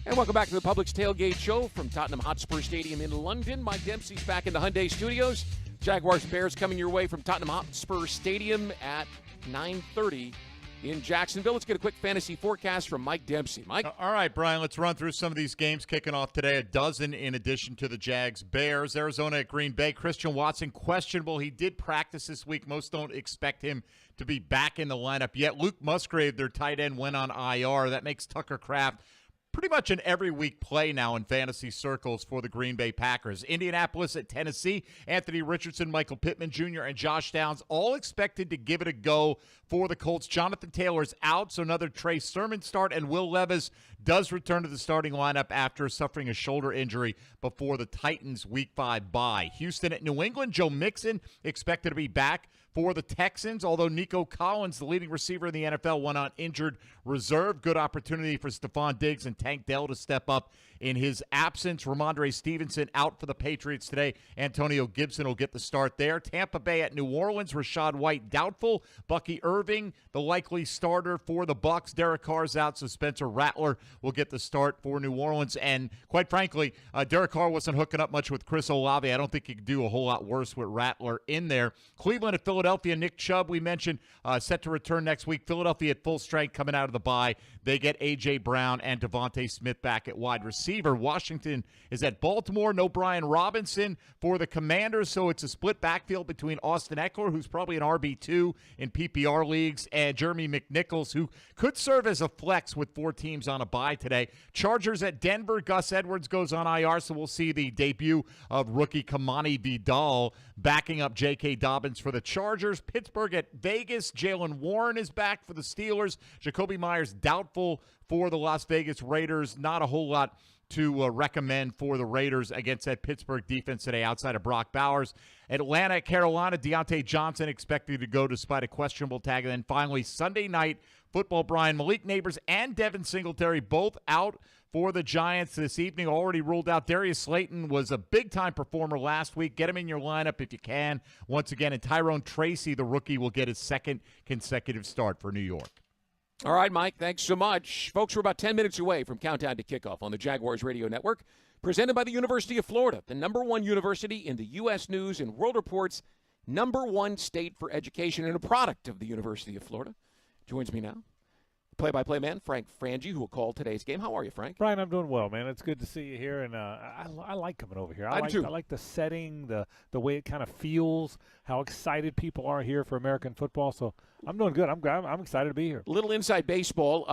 And welcome back to the Publix Tailgate Show from Tottenham Hotspur Stadium in London. Mike Dempsey's back in the Hyundai Studios. Jaguars Bears coming your way from Tottenham Hotspur Stadium at 9:30 in Jacksonville. Let's get a quick fantasy forecast from Mike Dempsey. Mike? All right, Brian, let's run through some of these games kicking off today. A dozen in addition to the Jags. Bears, Arizona at Green Bay. Christian Watson, questionable. He did practice this week. Most don't expect him to be back in the lineup yet. Luke Musgrave, their tight end, went on IR. That makes Tucker Kraft pretty much an every week play now in fantasy circles for the Green Bay Packers. Indianapolis at Tennessee. Anthony Richardson, Michael Pittman Jr., and Josh Downs all expected to give it a go for the Colts. Jonathan Taylor's out, so another Trey Sermon start, and Will Levis does return to the starting lineup after suffering a shoulder injury before the Titans' Week 5 bye. Houston at New England. Joe Mixon expected to be back for the Texans, although Nico Collins, the leading receiver in the NFL, went on injured reserve. Good opportunity for Stephon Diggs and Tank Dell to step up in his absence. Ramondre Stevenson out for the Patriots today. Antonio Gibson will get the start there. Tampa Bay at New Orleans. Rachaad White doubtful. Bucky Irving, the likely starter for the Bucs. Derek Carr's out, so Spencer Rattler will get the start for New Orleans. And quite frankly, Derek Carr wasn't hooking up much with Chris Olave. I don't think he could do a whole lot worse with Rattler in there. Cleveland at Philadelphia. Nick Chubb, we mentioned, set to return next week. Philadelphia at full strength coming out of the bye. They get A.J. Brown and Devontae Smith back at wide receiver. Washington is at Baltimore. No Brian Robinson for the Commanders, so it's a split backfield between Austin Eckler, who's probably an RB2 in PPR leagues, and Jeremy McNichols, who could serve as a flex with 4 teams on a bye today. Chargers at Denver. Gus Edwards goes on IR, so we'll see the debut of rookie Kamani Vidal backing up J.K. Dobbins for the Chargers. Pittsburgh at Vegas. Jalen Warren is back for the Steelers. Jacoby Myers doubtful for the Las Vegas Raiders. Not a whole lot to recommend for the Raiders against that Pittsburgh defense today outside of Brock Bowers. Atlanta at Carolina. Deontay Johnson expected to go despite a questionable tag. And then finally, Sunday night football, Brian, Malik Neighbors and Devin Singletary both out for the Giants this evening. Already ruled out. Darius Slayton was a big-time performer last week. Get him in your lineup if you can. Once again, and Tyrone Tracy, the rookie, will get his second consecutive start for New York. All right, Mike, thanks so much. Folks, we're about 10 minutes away from Countdown to Kickoff on the Jaguars Radio Network, presented by the University of Florida, the #1 university in the U.S. News and World Report's #1 state for education, and a product of the University of Florida. Joins me now, play-by-play man, Frank Frangie, who will call today's game. How are you, Frank? Brian, I'm doing well, man. It's good to see you here, and I like coming over here. I like the setting, the way it kind of feels, how excited people are here for American football. So I'm doing good. I'm excited to be here. Little inside baseball.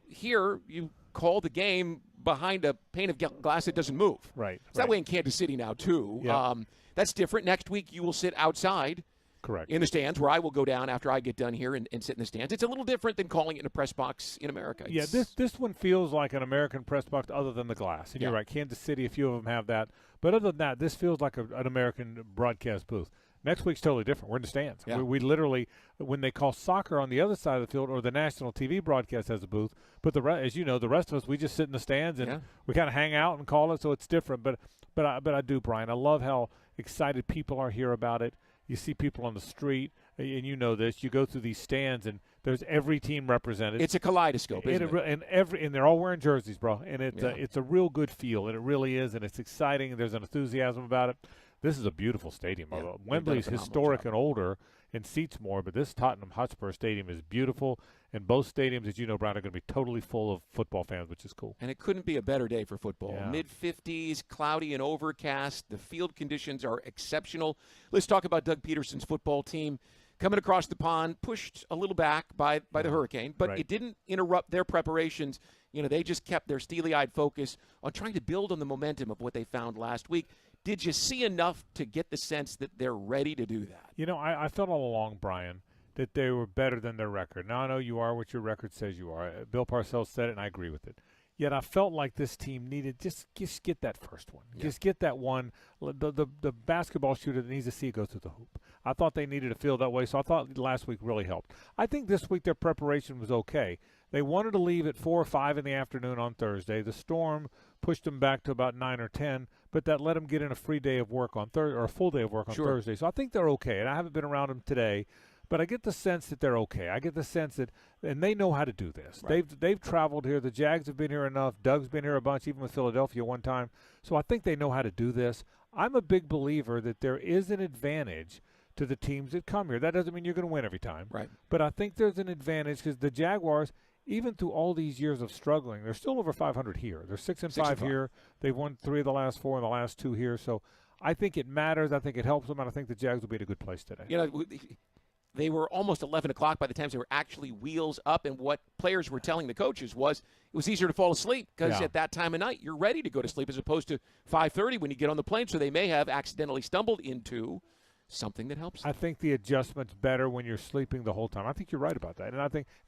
Here you call the game behind a pane of glass that doesn't move. Right. It's that way in Kansas City now, too. Yep. That's different. Next week you will sit outside. Correct. In the stands, where I will go down after I get done here and sit in the stands. It's a little different than calling it in a press box in America. Yeah, this one feels like an American press box other than the glass. And you're right, Kansas City, a few of them have that. But other than that, this feels like an American broadcast booth. Next week's totally different. We're in the stands. Yeah. We literally, when they call soccer on the other side of the field, or the national TV broadcast has a booth, but as you know, the rest of us, we just sit in the stands and we kind of hang out and call it, so it's different. But I do, Brian. I love how excited people are here about it. You see people on the street, and you know this. You go through these stands, and there's every team represented. It's a kaleidoscope, isn't it? And they're all wearing jerseys, bro. And it's a real good feel, and it really is, and it's exciting, and there's an enthusiasm about it. This is a beautiful stadium. Yeah, Wembley's historic and older and seats more, but this Tottenham Hotspur Stadium is beautiful, and both stadiums, as you know, Brian, are going to be totally full of football fans, which is cool. And it couldn't be a better day for football. Yeah. Mid-50s, cloudy and overcast. The field conditions are exceptional. Let's talk about Doug Peterson's football team. Coming across the pond, pushed a little back by the hurricane, but it didn't interrupt their preparations. They just kept their steely-eyed focus on trying to build on the momentum of what they found last week. Did you see enough to get the sense that they're ready to do that? I felt all along, Brian, that they were better than their record. Now, I know you are what your record says you are. Bill Parcells said it, and I agree with it. Yet I felt like this team needed just get that first one. Yeah. Just get that one. The basketball shooter that needs to see it go through the hoop. I thought they needed to feel that way, so I thought last week really helped. I think this week their preparation was okay. They wanted to leave at 4 or 5 in the afternoon on Thursday. The storm pushed them back to about 9 or 10, but that let them get in a free day of work on Thursday, or a full day of work on Thursday. So I think they're okay, and I haven't been around them today, but I get the sense that they're okay. I get the sense that, and they know how to do this. Right. They've traveled here. The Jags have been here enough. Doug's been here a bunch, even with Philadelphia one time. So I think they know how to do this. I'm a big believer that there is an advantage to the teams that come here. That doesn't mean you're going to win every time. Right. But I think there's an advantage because the Jaguars, even through all these years of struggling, they're still over 500 here. They're 6-5 here. They've won 3 of the last 4 and the last 2 here. So I think it matters. I think it helps them, and I think the Jags will be in a good place today. They were almost 11 o'clock by the time they were actually wheels up, and what players were telling the coaches was it was easier to fall asleep because at that time of night you're ready to go to sleep as opposed to 5:30 when you get on the plane. So they may have accidentally stumbled into something that helps them. I think the adjustment's better when you're sleeping the whole time. I think you're right about that.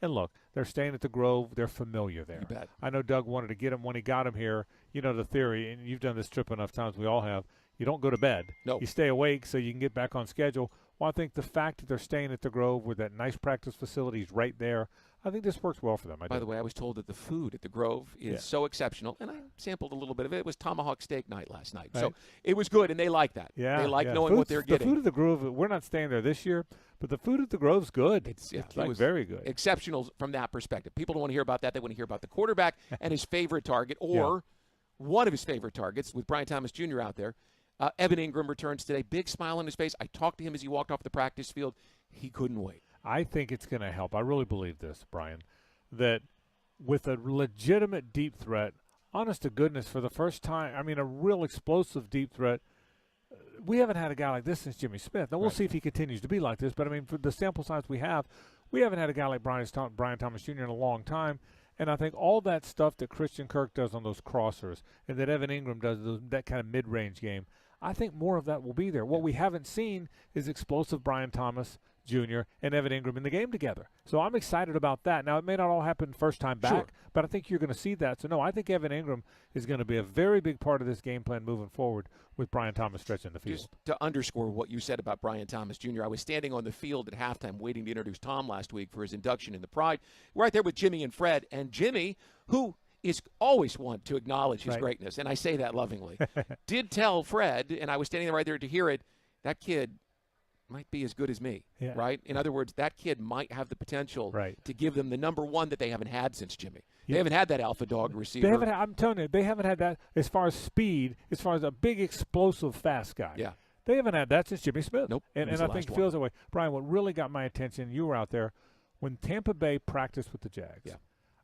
And look, they're staying at the Grove. They're familiar there. You bet. I know Doug wanted to get him when he got him here. You know the theory, and you've done this trip enough times, we all have. You don't go to bed. No. You stay awake so you can get back on schedule. Well, I think the fact that they're staying at the Grove with that nice practice facility is right there, I think this works well for them. By the way, I was told that the food at the Grove is so exceptional, and I sampled a little bit of it. It was tomahawk steak night last night. Right. So it was good, and they like that. Yeah, they like knowing what they're getting. The food at the Grove, we're not staying there this year, but the food at the Grove's good. It was very good. Exceptional from that perspective. People don't want to hear about that. They want to hear about the quarterback and his favorite target, or one of his favorite targets with Brian Thomas Jr. out there. Evan Engram returns today. Big smile on his face. I talked to him as he walked off the practice field. He couldn't wait. I think it's going to help. I really believe this, Brian, that with a legitimate deep threat, honest to goodness, for the first time, a real explosive deep threat, we haven't had a guy like this since Jimmy Smith. Now, we'll see if he continues to be like this, but, for the sample size we haven't had a guy like Brian Thomas Jr. in a long time. And I think all that stuff that Christian Kirk does on those crossers and that Evan Engram does, that kind of mid-range game, I think more of that will be there. What we haven't seen is explosive Brian Thomas Jr. and Evan Engram in the game together. So I'm excited about that. Now, it may not all happen first time back, but I think you're going to see that. So, no, I think Evan Engram is going to be a very big part of this game plan moving forward with Brian Thomas stretching the field. Just to underscore what you said about Brian Thomas Jr., I was standing on the field at halftime waiting to introduce Tom last week for his induction in the Pride, right there with Jimmy and Fred. And Jimmy, who is always one to acknowledge his greatness, and I say that lovingly, did tell Fred, and I was standing right there to hear it, that kid might be as good as me, right? In other words, that kid might have the potential to give them the number one that they haven't had since Jimmy. They haven't had that alpha dog receiver. I'm telling you, they haven't had that as far as speed, as far as a big, explosive, fast guy. Yeah. They haven't had that since Jimmy Smith. Nope. And I think it feels that way. Brian, what really got my attention, you were out there, when Tampa Bay practiced with the Jags,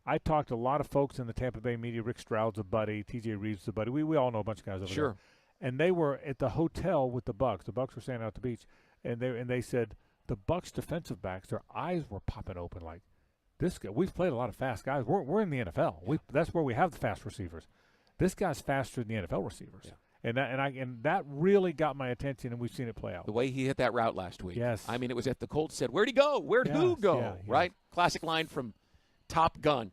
I talked to a lot of folks in the Tampa Bay media. Rick Stroud's a buddy. T.J. Reeves is a buddy. We all know a bunch of guys over there. And they were at the hotel with the Bucs. The Bucs were staying out at the beach, and they said the Bucs defensive backs, their eyes were popping open like, this guy. We've played a lot of fast guys. We're in the NFL. That's where we have the fast receivers. This guy's faster than the NFL receivers. And that really got my attention, and we've seen it play out. The way he hit that route last week. Yes. I mean, it was at the Colts said, where'd he go? Where'd who go? Right? Classic line from Top Gun.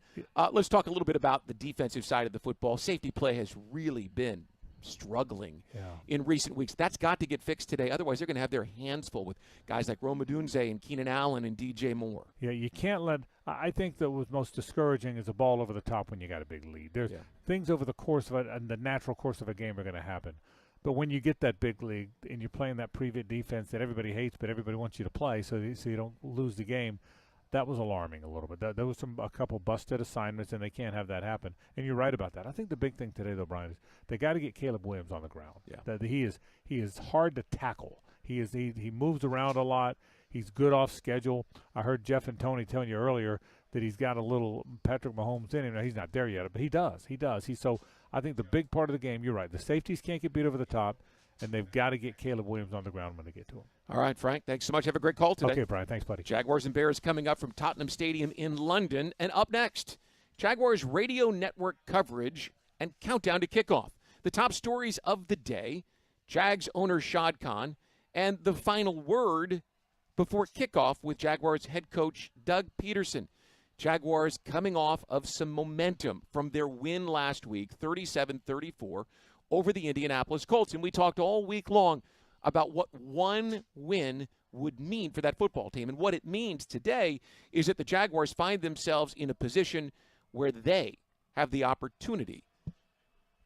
Let's talk a little bit about the defensive side of the football. Safety play has really been struggling in recent weeks. That's got to get fixed today. Otherwise, they're going to have their hands full with guys like Rome Odunze and Keenan Allen and DJ Moore. Yeah, you can't let – I think that what's most discouraging is a ball over the top when you got a big lead. There's things over the course of it and the natural course of a game are going to happen. But when you get that big lead and you're playing that prevent defense that everybody hates but everybody wants you to play so you don't lose the game, that was alarming a little bit. There was a couple busted assignments, and they can't have that happen. And you're right about that. I think the big thing today, though, Brian, is they got to get Caleb Williams on the ground. That he is hard to tackle. He moves around a lot. He's good off schedule. I heard Jeff and Tony telling you earlier that he's got a little Patrick Mahomes in him. Now, he's not there yet, but he does. So I think the big part of the game, you're right, the safeties can't get beat over the top, and they've got to get Caleb Williams on the ground when they get to him. All right, Frank, thanks so much. Have a great call today. Okay, Brian, thanks, buddy. Jaguars and Bears coming up from Tottenham Stadium in London. And up next, Jaguars radio network coverage and countdown to kickoff. The top stories of the day, Jags owner Shad Khan, and the final word before kickoff with Jaguars head coach Doug Peterson. Jaguars coming off of some momentum from their win last week, 37-34, over the Indianapolis Colts. And we talked all week long about what one win would mean for that football team. And what it means today is that the Jaguars find themselves in a position where they have the opportunity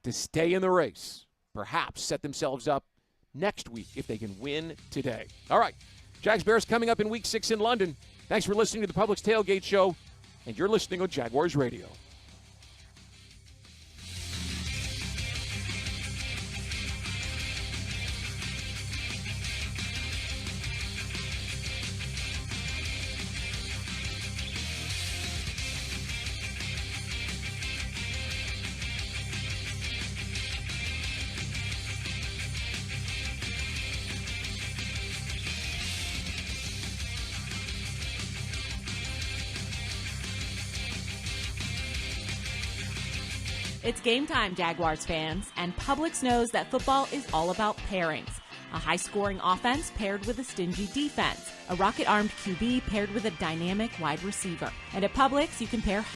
to stay in the race, perhaps set themselves up next week if they can win today. All right, Jags-Bears coming up in Week 6 in London. Thanks for listening to the Publix Tailgate Show, and you're listening on Jaguars Radio. It's game time, Jaguars fans, and Publix knows that football is all about pairings. A high-scoring offense paired with a stingy defense. A rocket-armed QB paired with a dynamic wide receiver. And at Publix, you can pair